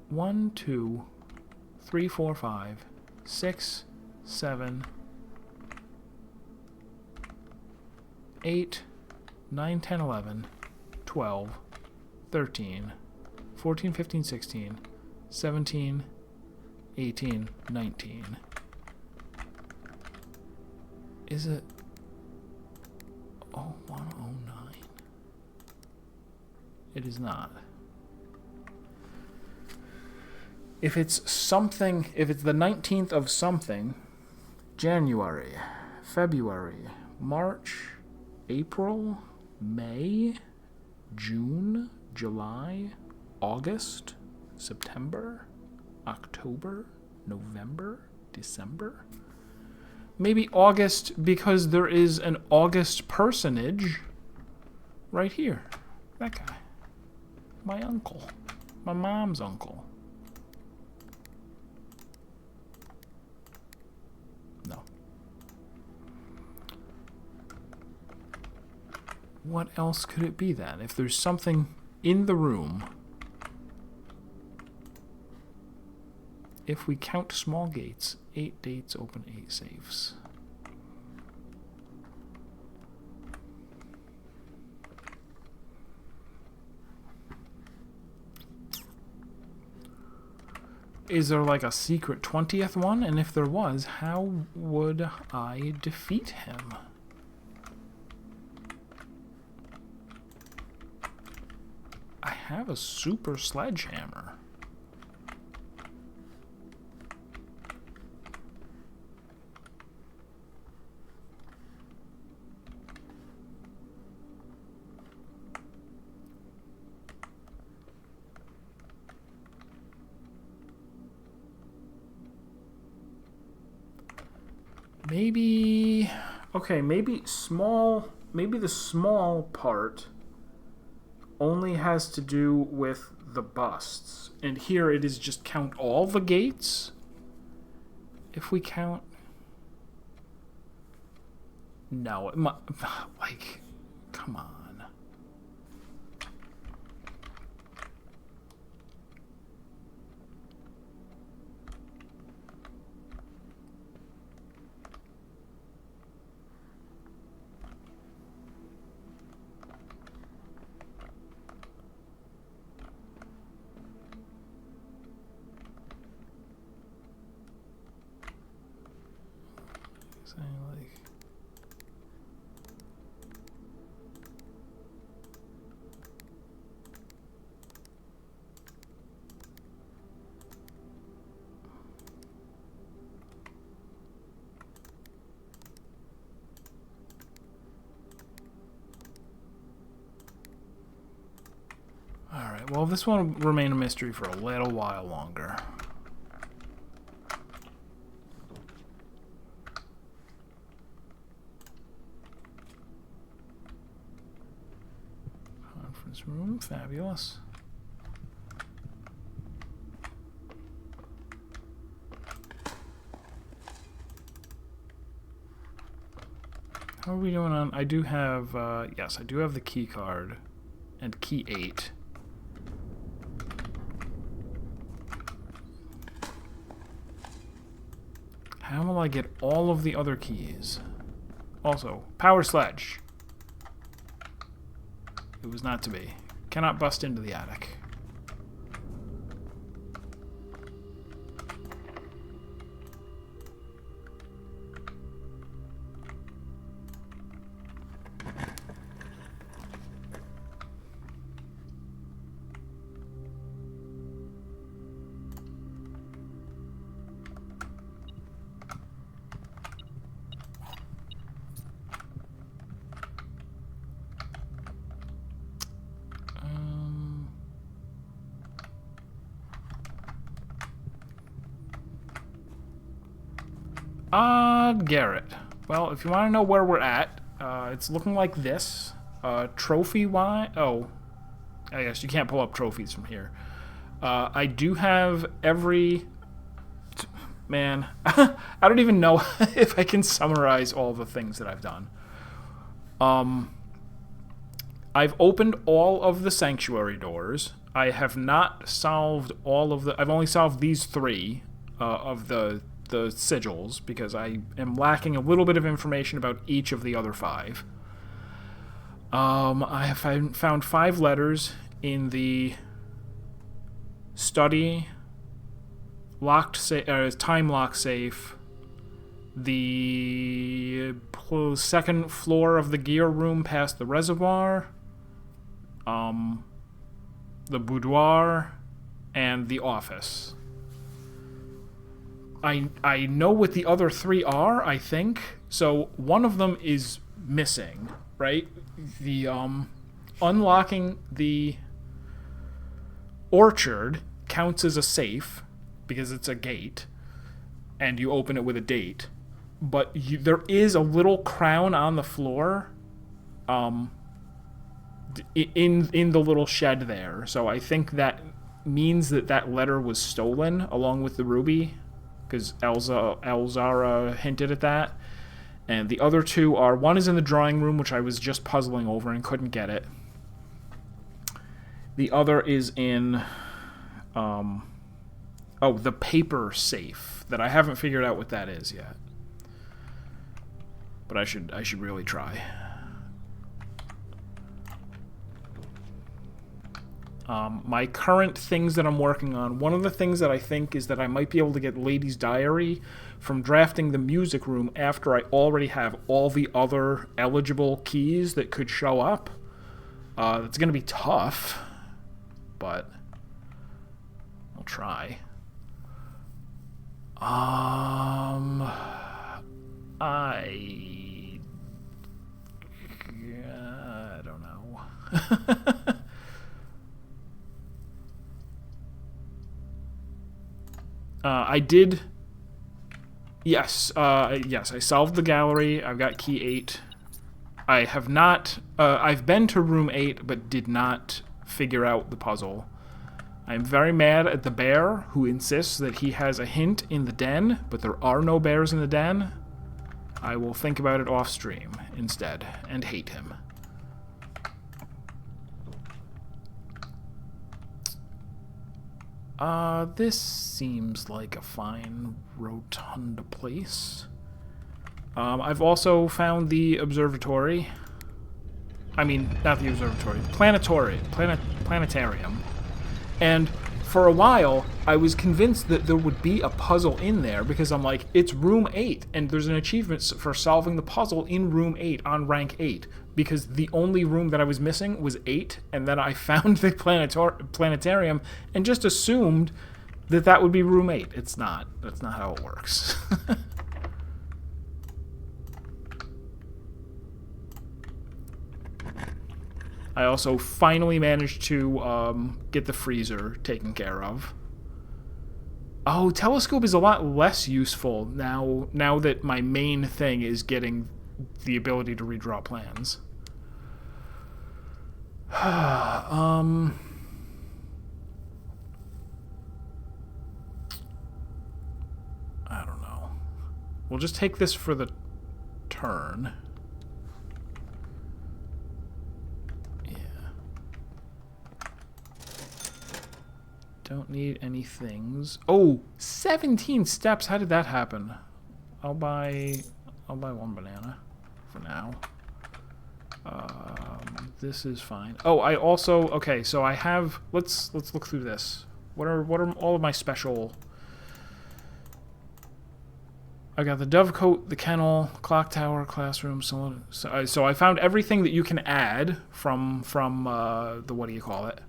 [SPEAKER 1] 1, 2, 3, 4, 5, 6, 7, 8, 9, 10, 11, 12, 13, 14, 15, 16, 17, 18, 19. Is it 0109? It is not. If it's something, if it's the 19th of something, January, February, March, April, May, June, July, August, September, October, November, December. Maybe August because there is an August personage right here. That guy. My uncle. My mom's uncle. No. What else could it be then? If there's something in the room, if we count small gates, 8 dates open 8 safes. Is there like a secret 20th one? And if there was, how would I defeat him? I have a super sledgehammer. Maybe, okay, maybe the small part only has to do with the busts. And here it is just count all the gates. If we count, no, it might, like, come on. Alright, well, this one will remain a mystery for a little while longer. Conference room, fabulous. How are we doing on... I do have, yes, I do have the key card and key 8. How will I get all of the other keys? Also, power sledge. It was not to be. Cannot bust into the attic. Garrett. Well, if you want to know where we're at, it's looking like this. Trophy-wise... Oh. I guess you can't pull up trophies from here. I do have every... Man, I don't even know if I can summarize all the things that I've done. I've opened all of the sanctuary doors. I have not solved all of the... I've only solved these 3 of the sigils, because I am lacking a little bit of information about each of the other 5. I have found 5 letters in the study, time lock safe, the second floor of the gear room past the reservoir, the boudoir, and the office. I know what the other three are, I think. So one of them is missing, right? The unlocking the orchard counts as a safe because it's a gate, and you open it with a date. But there is a little crown on the floor, in the little shed there. So I think that means that letter was stolen along with the ruby, because Alzara hinted at that. And the other two are, one is in the drawing room, which I was just puzzling over and couldn't get it. The other is in, the paper safe, that I haven't figured out what that is yet. But I should really try. My current things that I'm working on, one of the things that I think is that I might be able to get Lady's Diary from drafting the music room after I already have all the other eligible keys that could show up. That's going to be tough, but I'll try. I don't know. I did. Yes, I solved the gallery. I've got key 8. I have not. I've been to room 8, but did not figure out the puzzle. I'm very mad at the bear who insists that he has a hint in the den, but there are no bears in the den. I will think about it off stream instead and hate him. This seems like a fine rotunda place. I've also found the observatory. I mean, not the observatory, planetarium. And for a while, I was convinced that there would be a puzzle in there because I'm like, it's room 8, and there's an achievement for solving the puzzle in room 8 on rank 8, because the only room that I was missing was 8, and then I found the planetarium and just assumed that would be room 8. It's not. That's not how it works. I also finally managed to get the freezer taken care of. Oh, telescope is a lot less useful now that my main thing is getting the ability to redraw plans. I don't know. We'll just take this for the turn. Don't need any things. Oh, 17 steps. How did that happen? I'll buy 1 banana for now. This is fine. Oh, I also, okay, so I have, let's look through this. What are all of my special? I got the dovecote, the kennel, clock tower, classroom, so I found everything that you can add from the, what do you call it?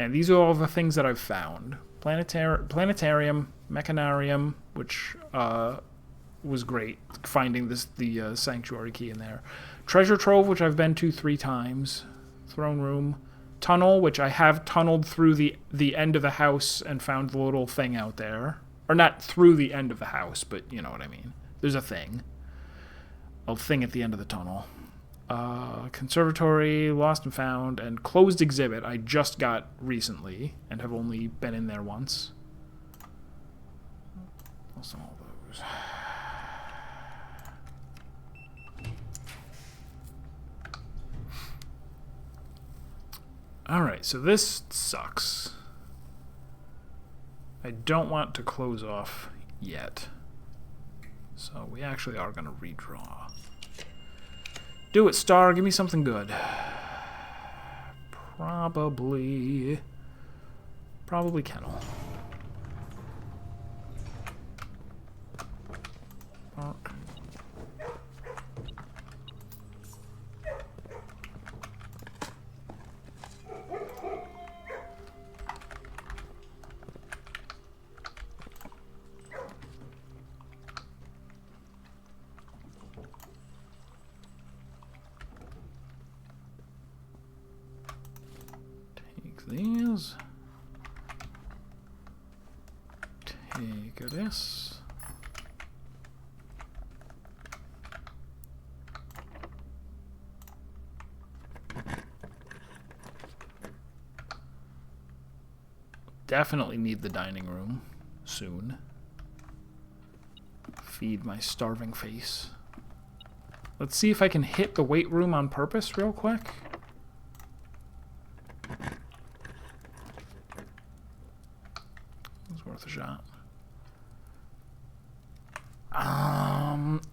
[SPEAKER 1] And these are all the things that I've found. Planetarium, mechanarium, which was great, finding the sanctuary key in there. Treasure trove, which I've been to 3 times. Throne room. Tunnel, which I have tunneled through the end of the house and found the little thing out there. Or not through the end of the house, but you know what I mean. There's a thing. A thing at the end of the tunnel. Conservatory, lost and found, and closed exhibit I just got recently and have only been in there once. Also all those. Alright, so this sucks. I don't want to close off yet. So we actually are going to redraw. Do it, Star. Give me something good. Probably kennel. Park. these. Take this. Definitely need the dining room soon. Feed my starving face. Let's see if I can hit the weight room on purpose real quick. It's worth a shot.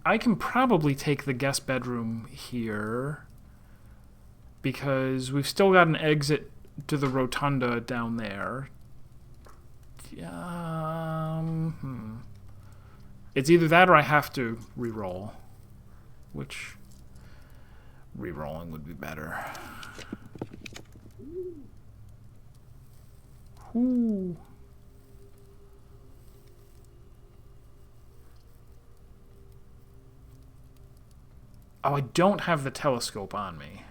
[SPEAKER 1] I can probably take the guest bedroom here because we've still got an exit to the rotunda down there. It's either that or I have to re-roll, which re-rolling would be better. Ooh. Oh, I don't have the telescope on me.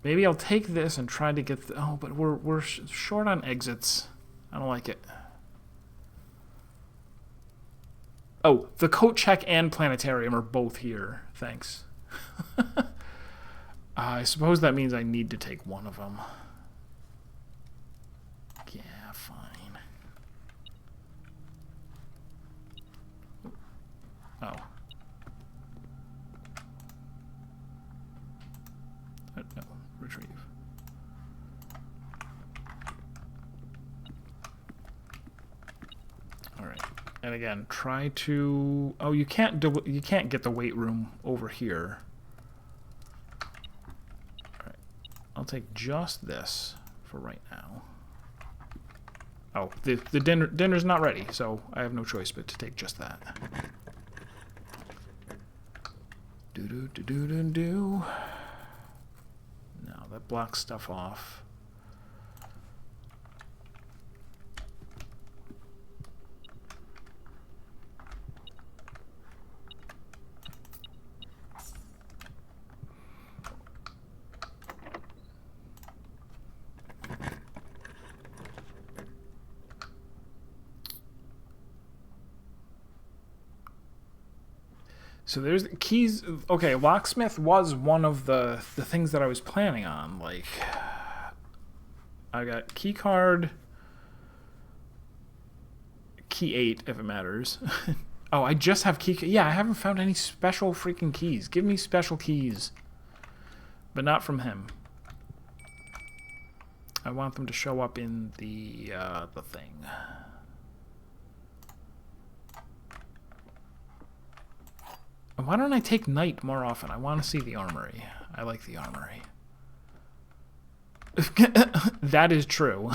[SPEAKER 1] Maybe I'll take this and try to get... oh, but we're short on exits. I don't like it. Oh, the coat check and planetarium are both here. Thanks. I suppose that means I need to take one of them. Yeah, fine. Oh. No, retrieve. All right. And again, try to... oh, you can't get the weight room over here. All right. I'll take just this for right now. Oh, the dinner's not ready, so I have no choice but to take just that. Do. No, that blocks stuff off. So there's the keys. Okay, locksmith was one of the things that I was planning on. Like, I got key card, key 8 if it matters. Oh, I just have key. Yeah, I haven't found any special freaking keys. Give me special keys, but not from him. I want them to show up in the thing. Why don't I take night more often? I want to see the armory. I like the armory. That is true.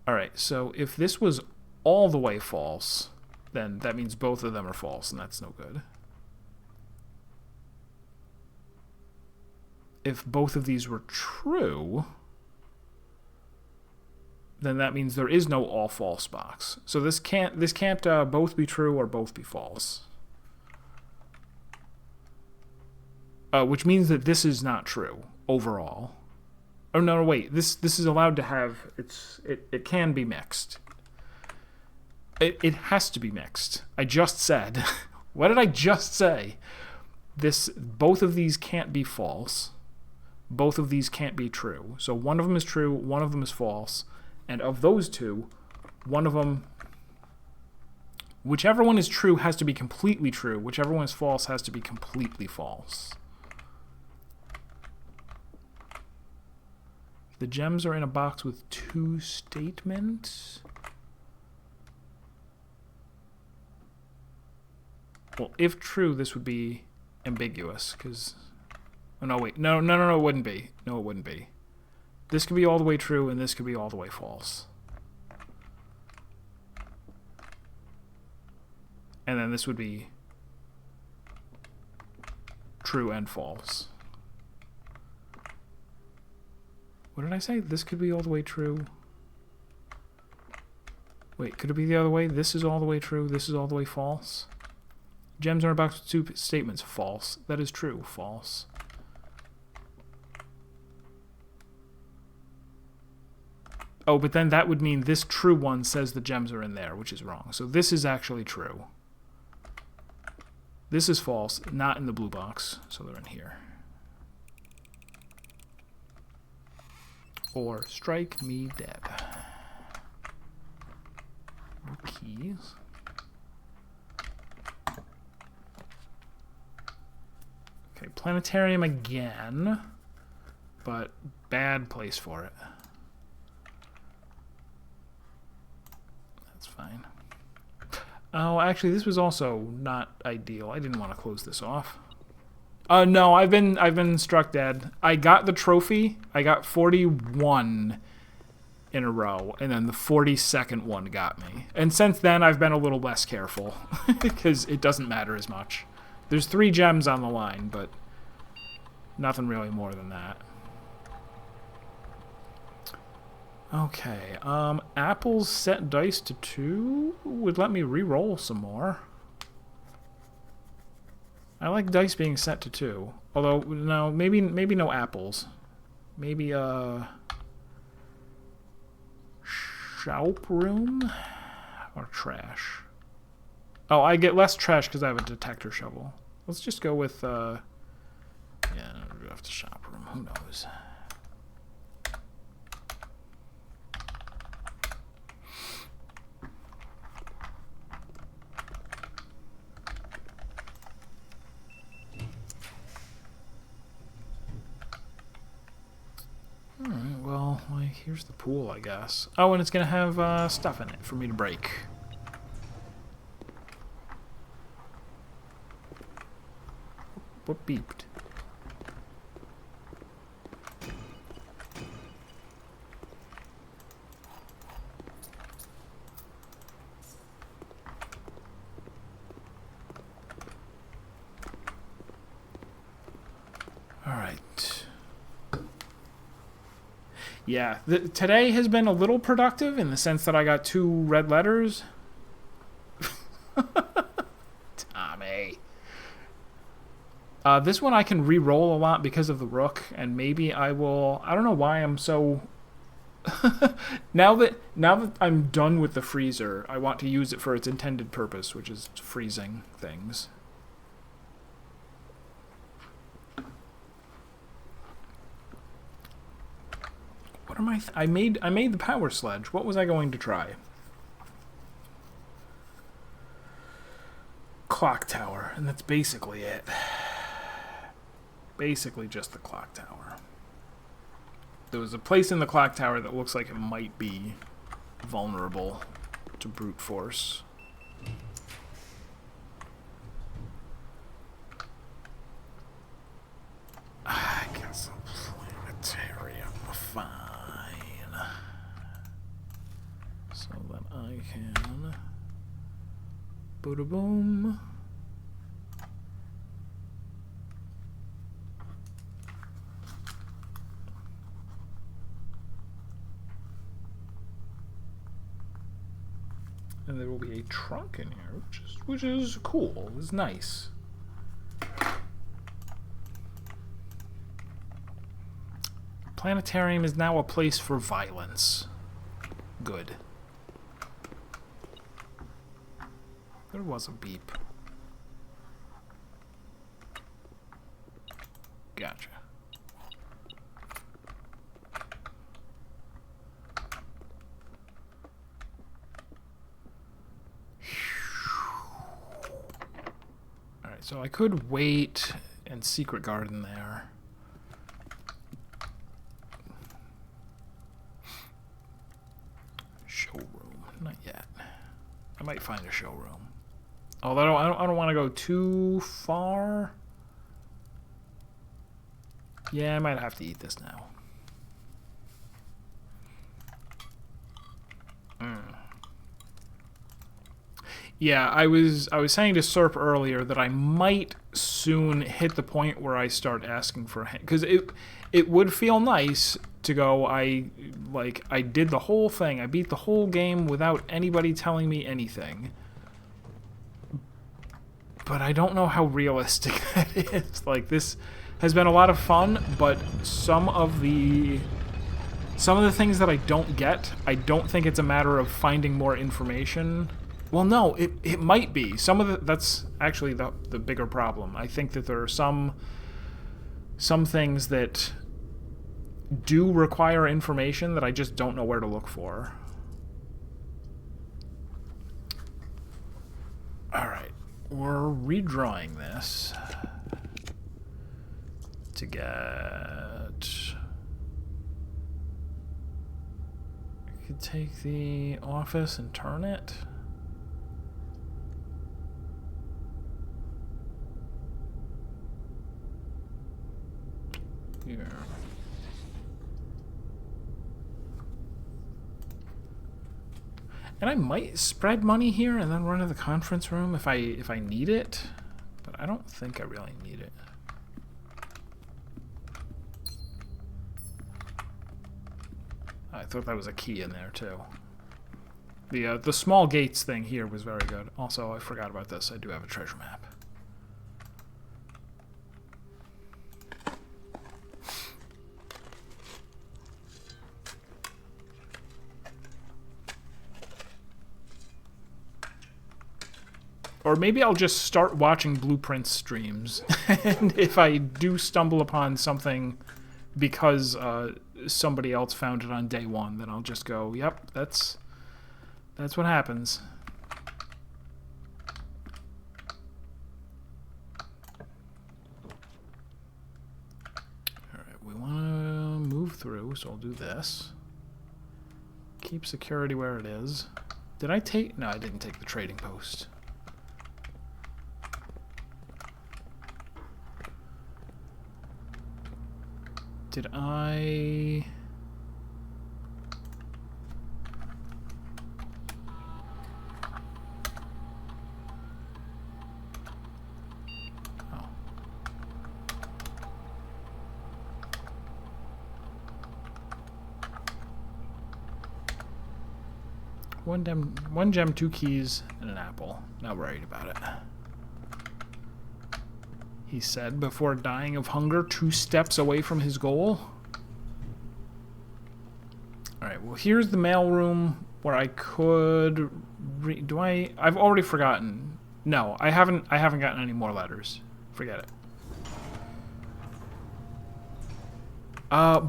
[SPEAKER 1] Alright, so if this was all the way false, then that means both of them are false, and that's no good. If both of these were true... then that means there is no all false box. So this can't both be true or both be false. Which means that this is not true overall. Oh no, wait. This is allowed to have it can be mixed. It has to be mixed. I just said. What did I just say? Both of these can't be false. Both of these can't be true. So one of them is true, one of them is false. And of those two, one of them, whichever one is true has to be completely true. Whichever one is false has to be completely false. The gems are in a box with 2 statements. Well, if true, this would be ambiguous, because... oh, no, wait. No, it wouldn't be. No, it wouldn't be. This could be all the way true, and this could be all the way false. And then this would be true and false. What did I say? This could be all the way true. Wait, could it be the other way? This is all the way true. This is all the way false. Gems are in a box with two statements. False. That is true. False. Oh, but then that would mean this true one says the gems are in there, which is wrong. So this is actually true. This is false, not in the blue box, so they're in here. Or strike me dead. No keys. Okay, planetarium again, but bad place for it. That's fine. Oh, actually, this was also not ideal. I didn't want to close this off. No, I've been struck dead. I got the trophy. I got 41 in a row, and then the 42nd one got me. And since then, I've been a little less careful because it doesn't matter as much. There's 3 gems on the line, but nothing really more than that. Okay, apples set dice to 2 would let me re-roll some more. I like dice being set to 2. Although, no, maybe no apples. Maybe shop room or trash. Oh, I get less trash because I have a detector shovel. Let's just go with yeah, we'll have to shop room. Who knows? Alright, well, here's the pool, I guess. Oh, and it's going to have stuff in it for me to break. What beeped? Alright. Yeah, today has been a little productive in the sense that I got 2 red letters. Tommy. This one I can re-roll a lot because of the rook, and maybe I will... I don't know why I'm so... now that I'm done with the freezer, I want to use it for its intended purpose, which is freezing things. What am I made the power sledge. What was I going to try? Clock tower, and that's basically it. Basically just the clock tower. There was a place in the clock tower that looks like it might be vulnerable to brute force. I guess a planetarium, fine. So that I can... Boom. And there will be a trunk in here, which is cool. It's nice. Planetarium is now a place for violence. Good. There was a beep. Gotcha. Alright, so I could wait and secret garden there. Showroom. Not yet. I might find a showroom. Although I don't want to go too far. Yeah, I might have to eat this now. Yeah, I was saying to Serp earlier that I might soon hit the point where I start asking for a hand, because it would feel nice to go, I did the whole thing. I beat the whole game without anybody telling me anything. But I don't know how realistic that is. Like, this has been a lot of fun, but some of the things that I don't get, I don't think it's a matter of finding more information. Well, no, it might be. That's actually the bigger problem. I think that there are some things that do require information that I just don't know where to look for. Alright, we're redrawing this to get... I could take the office and turn it. Here. And I might spread money here and then run to the conference room if I need it, but I don't think I really need it. I thought that was a key in there too. The small gates thing here was very good. Also, I forgot about this. I do have a treasure map. Or maybe I'll just start watching Blueprints streams, and if I do stumble upon something because somebody else found it on day one, then I'll just go, yep, that's what happens. Alright, we want to move through, so I'll do this. Keep security where it is. Did I take... No, I didn't take the trading post. Did I... Oh. One gem, 2 keys, and an apple. Not worried about it. He said before dying of hunger 2 steps away from his goal. Alright, well here's the mailroom where I could... I've already forgotten. No, I haven't gotten any more letters. Forget it.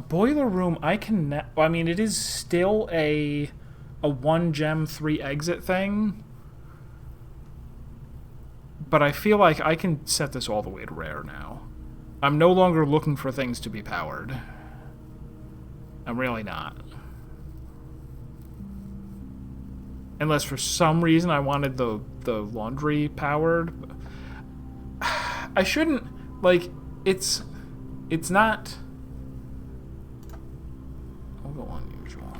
[SPEAKER 1] Boiler room, I mean, it is still a 1 gem, 3 exit thing. But I feel like I can set this all the way to rare now. I'm no longer looking for things to be powered. I'm really not. Unless for some reason I wanted the laundry powered. I shouldn't, like, it's not... I'll go unusual.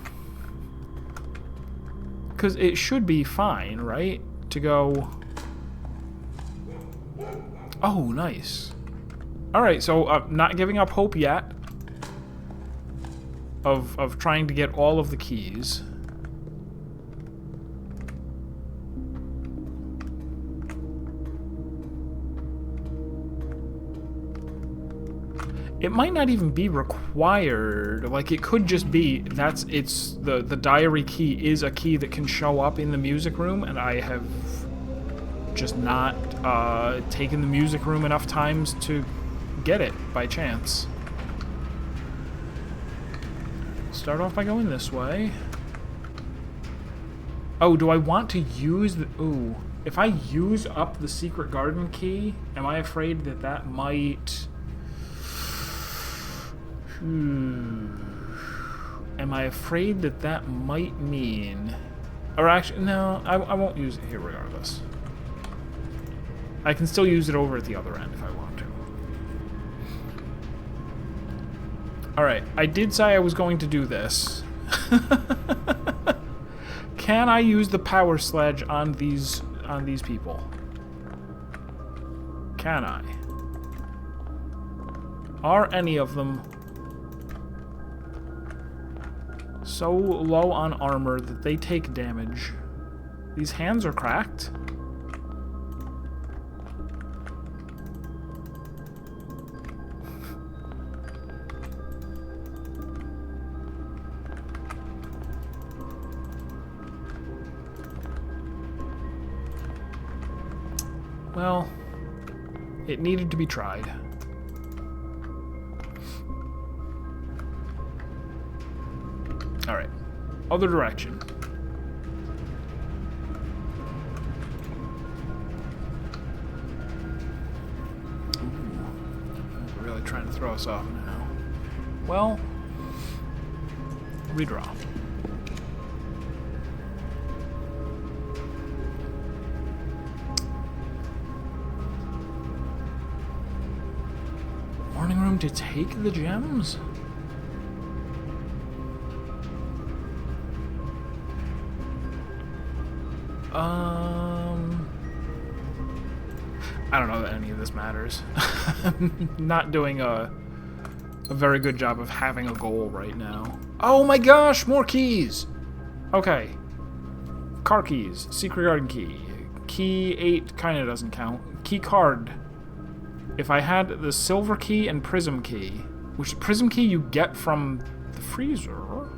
[SPEAKER 1] Because it should be fine, right? To go... Oh, nice. Alright, so not giving up hope yet of trying to get all of the keys. It might not even be required. Like, it could just be the diary key is a key that can show up in the music room, and I have just not taken the music room enough times to get it by chance. Start off by going this way. Oh, do I want to use the... Ooh. If I use up the secret garden key, am I afraid that that might... Am I afraid that that might mean... Or actually, no, I won't use it here regardless. I can still use it over at the other end if I want to. Alright, I did say I was going to do this. Can I use the power sledge on these people? Can I? Are any of them so low on armor that they take damage. These hands are cracked. Well, it needed to be tried. Alright. Other direction. Ooh. They're really trying to throw us off now. Well, redraw. Morning room to take the gems? I don't know that any of this matters. I'm not doing a very good job of having a goal right now. Oh my gosh, more keys! Okay. Car keys. Secret garden key. Key 8 kind of doesn't count. Key card. If I had the silver key and prism key, which the prism key you get from the freezer,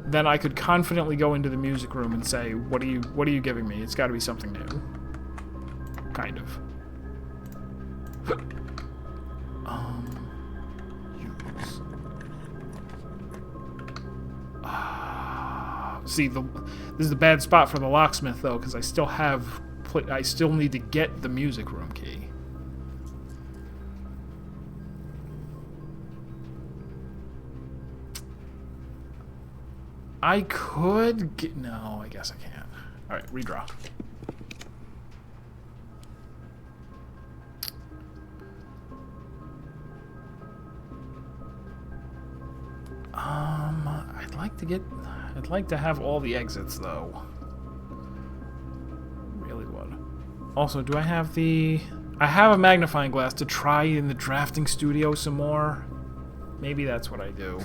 [SPEAKER 1] then I could confidently go into the music room and say, what are you giving me? It's got to be something new. Kind of. Use. See, this is the bad spot for the locksmith though, because I still need to get the music room key. I could get... No, I guess I can't. Alright, redraw. I'd like to have all the exits, though. Really would. Also, do I have the... I have a magnifying glass to try in the drafting studio some more. Maybe that's what I do.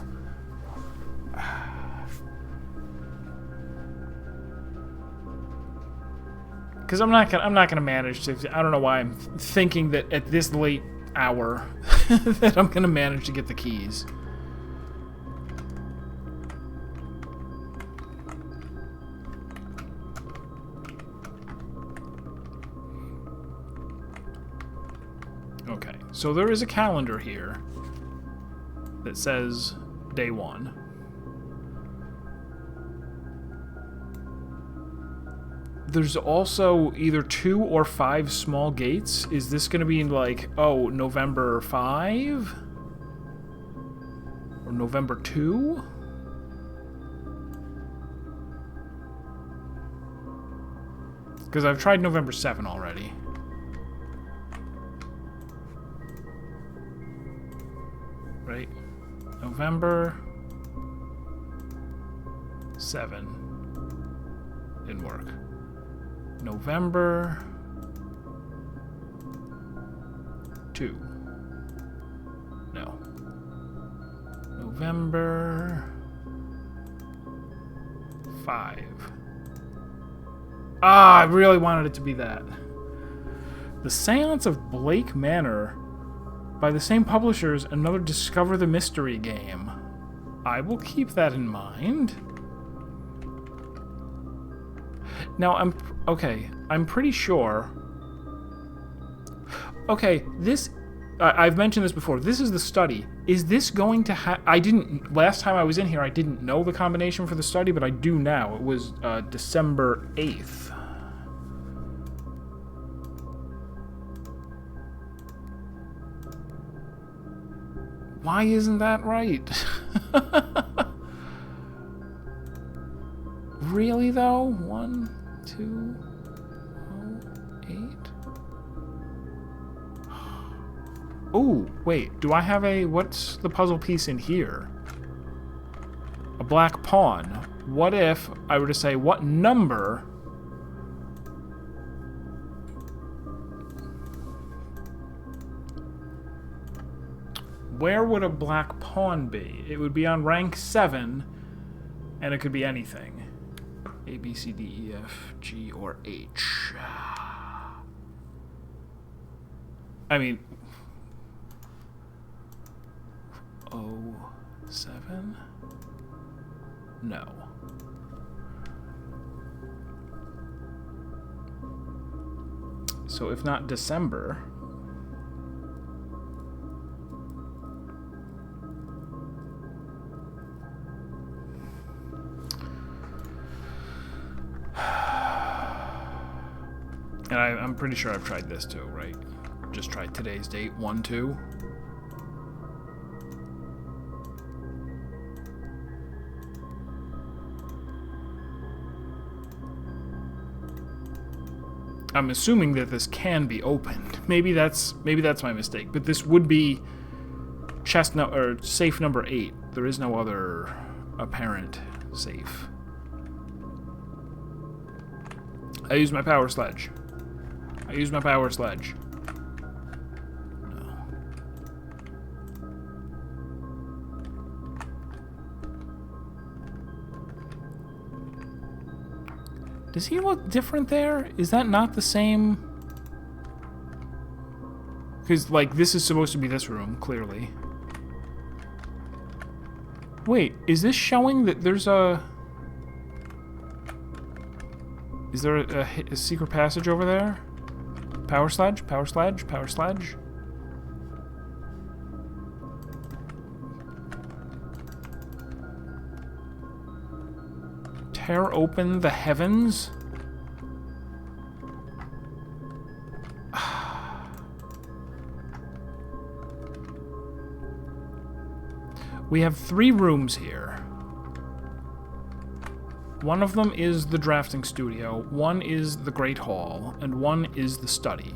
[SPEAKER 1] Because I'm not gonna manage to. I don't know why I'm thinking that at this late hour that I'm gonna manage to get the keys. Okay, so there is a calendar here that says day 1. There's also either 2 or 5 small gates. Is this going to be like, oh, November 5? Or November 2? Because I've tried November 7 already. Right? November 7 didn't work. November 2. No. November 5. Ah, I really wanted it to be that. The Seance of Blake Manor by the same publishers, another Discover the Mystery game. I will keep that in mind. Now, I'm pretty sure... Okay, this... I've mentioned this before. This is the study. Is this going to have... Last time I was in here, I didn't know the combination for the study, but I do now. It was December 8th. Why isn't that right? Really, though? 1, 2, 8. Oh, wait. Do I have a... What's the puzzle piece in here? A black pawn. What if I were to say, what number... Where would a black pawn be? It would be on rank 7, and it could be anything. A, B, C, D, E, F, G, or H. I mean... 07? No. So if not December... And I'm pretty sure I've tried this too, right? Just tried today's date, 1-2. I'm assuming that this can be opened. Maybe that's my mistake, but this would be safe number 8. There is no other apparent safe. I use my power sledge. No. Does he look different there? Is that not the same? Because, like, this is supposed to be this room, clearly. Wait, is this showing that there's a... Is there a secret passage over there? Power sledge? Tear open the heavens? We have 3 rooms here. One of them is the drafting studio, one is the Great Hall, and one is the study.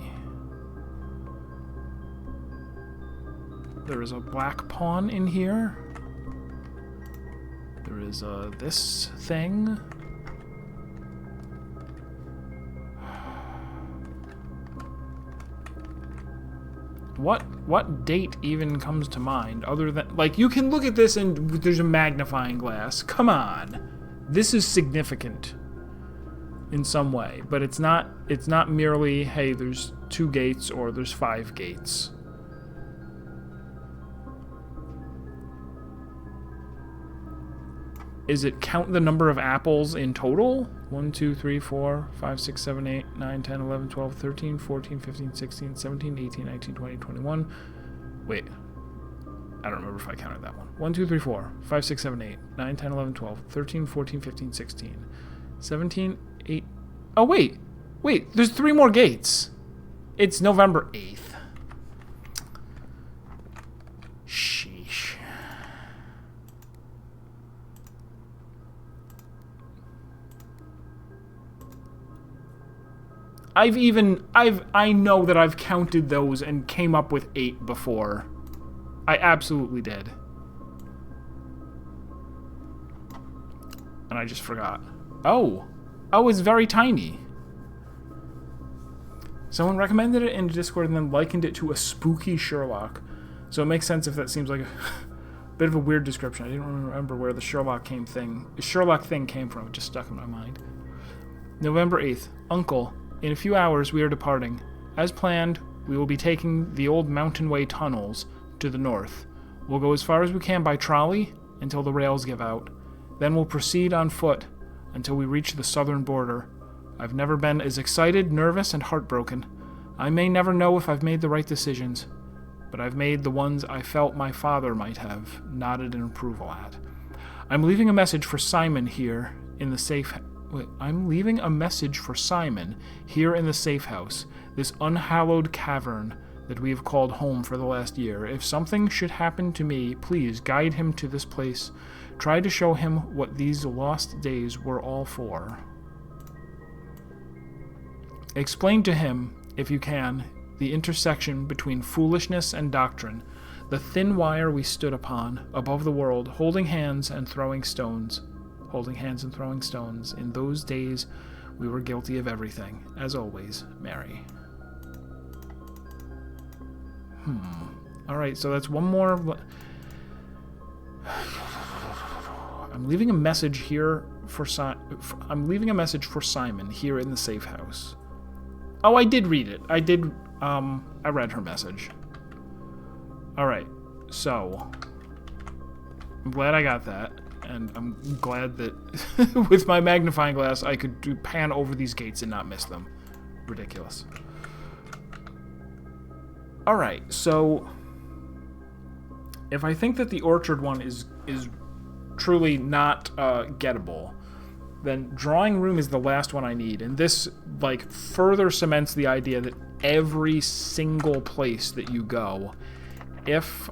[SPEAKER 1] There is a black pawn in here. There is this thing. What date even comes to mind other than... Like, you can look at this and there's a magnifying glass. Come on. This is significant in some way, but it's not merely, hey, there's 2 gates or there's 5 gates. Is it count the number of apples in total? 1, 2, 3, 4, 5, 6, 7, 8, 9, 10, 11, 12, 13, 14, 15, 16, 17, 18, 19, 20, 21. Wait. I don't remember if I counted that one. 1, 2, 3, 4, 5, 6, 7, 8, 9, 10, 11, 12, 13, 14, 15, 16, 17, 8... Oh, wait! Wait, there's 3 more gates! It's November 8th. Sheesh. I know that I've counted those and came up with 8 before. I absolutely did. And I just forgot. Oh, it's very tiny. Someone recommended it in Discord and then likened it to a spooky Sherlock. So it makes sense if that seems like a bit of a weird description. I didn't remember where the Sherlock thing came from. It just stuck in my mind. November 8th. Uncle, in a few hours we are departing. As planned, we will be taking the old mountainway tunnels to the north. We'll go as far as we can by trolley until the rails give out. Then we'll proceed on foot until we reach the southern border. I've never been as excited, nervous, and heartbroken. I may never know if I've made the right decisions, but I've made the ones I felt my father might have nodded in approval at. I'm leaving a message for Simon here in the safe... I'm leaving a message for Simon here in the safe house, this unhallowed cavern that we have called home for the last year. If something should happen to me, please guide him to this place. Try to show him what these lost days were all for. Explain to him, if you can, the intersection between foolishness and doctrine, the thin wire we stood upon, above the world, holding hands and throwing stones. In those days, we were guilty of everything. As always, Mary. Alright, so that's one more... I'm leaving a message here for I'm leaving a message for Simon here in the safe house. Oh, I did read it. I did, I read her message. Alright, so... I'm glad I got that, and I'm glad that with my magnifying glass I could pan over these gates and not miss them. Ridiculous. Alright, so... If I think that the orchard one is truly not gettable, then drawing room is the last one I need, and this like further cements the idea that every single place that you go, if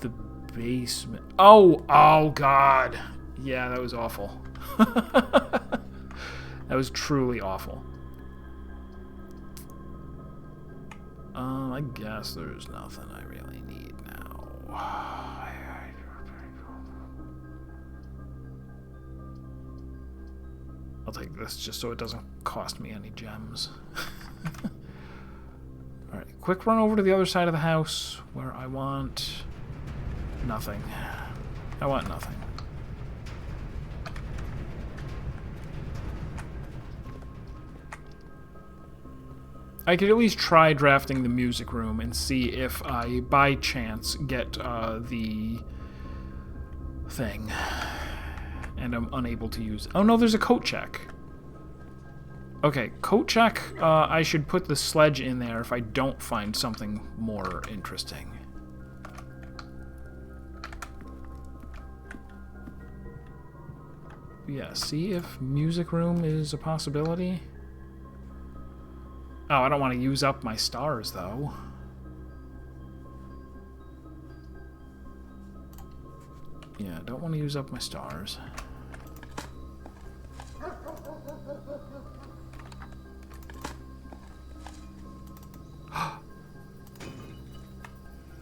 [SPEAKER 1] the basement. Oh God, yeah, that was awful. That was truly awful. I guess there's nothing I really need now. I'll take this just so it doesn't cost me any gems. Alright, quick run over to the other side of the house where I want nothing. I want nothing. I could at least try drafting the music room and see if I, by chance, get the thing. And I'm unable to use... Oh no, there's a coat check. Okay, coat check, I should put the sledge in there if I don't find something more interesting. Yeah, see if music room is a possibility. Oh, I don't want to use up my stars, though. Yeah, I don't want to use up my stars.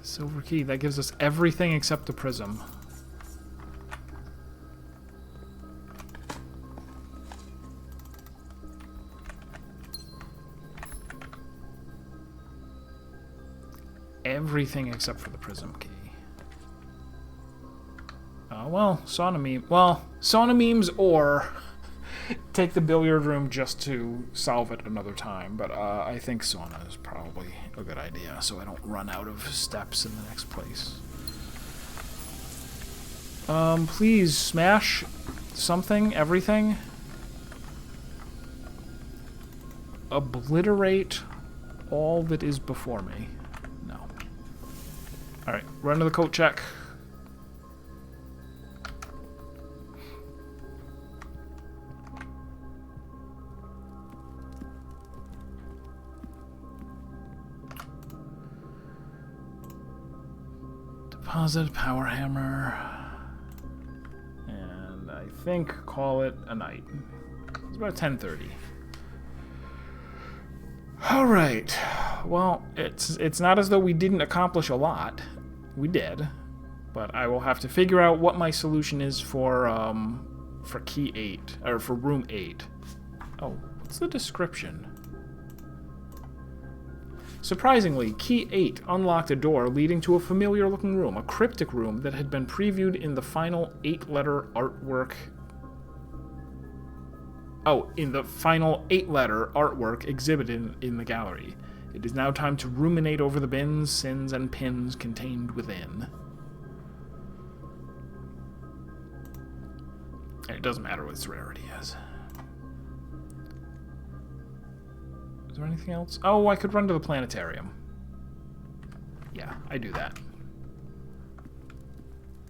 [SPEAKER 1] Silver key, that gives us everything except the prism. Everything except for the prism key. Well, sauna meme. Well, sauna memes or take the billiard room just to solve it another time. But I think sauna is probably a good idea, so I don't run out of steps in the next place. Please smash something, everything. Obliterate all that is before me. Alright, run to the coat check. Deposit, power hammer. And I think call it a night. It's about 10:30. Alright. Well, it's not as though we didn't accomplish a lot. We did. But I will have to figure out what my solution is for key 8, or for room 8. Oh, what's the description? Surprisingly, key 8 unlocked a door leading to a familiar-looking room, a cryptic room that had been previewed in the final 8-letter artwork. Oh, in the final 8-letter artwork exhibited in the gallery. It is now time to ruminate over the bins, sins, and pins contained within. And it doesn't matter what its rarity is. Is there anything else? Oh, I could run to the planetarium. Yeah, I do that.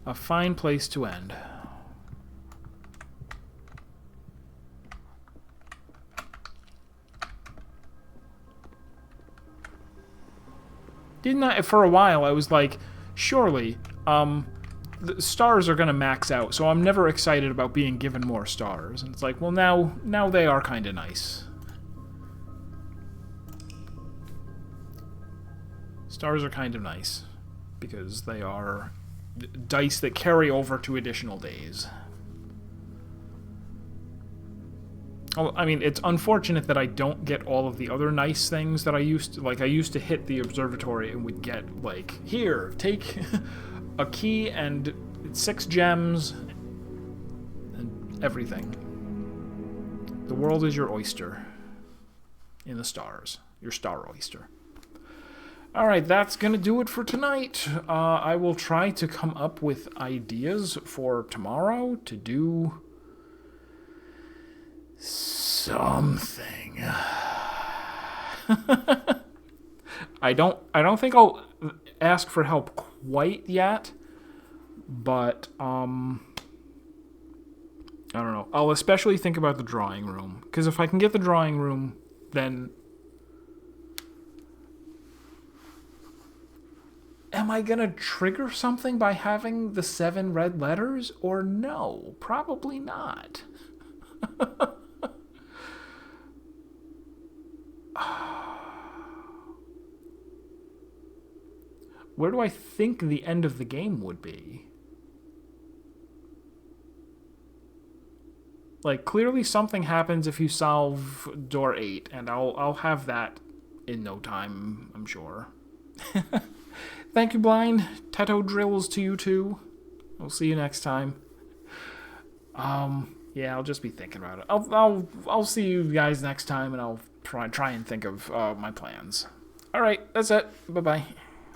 [SPEAKER 1] A fine place to end. Didn't I, for a while, I was like, surely, the stars are going to max out, so I'm never excited about being given more stars. And it's like, well, now they are kind of nice. Stars are kind of nice, because they are dice that carry over to additional days. Well, I mean, it's unfortunate that I don't get all of the other nice things that I used to. Like, I used to hit the observatory and would get, like, here, take a key and 6 gems and everything. The world is your oyster in the stars. Your star oyster. Alright, that's going to do it for tonight. I will try to come up with ideas for tomorrow to do something. I don't think I'll ask for help quite yet, but I don't know. I'll especially think about the drawing room, because if I can get the drawing room, then am I gonna trigger something by having the 7 red letters, or no? Probably not. Where do I think the end of the game would be? Like, clearly something happens if you solve door 8, and I'll have that in no time, I'm sure. Thank you, Blind. Teto drills to you too. I'll see you next time. Yeah, I'll just be thinking about it. I'll see you guys next time, and I'll try and think of my plans. All right, that's it. Bye-bye.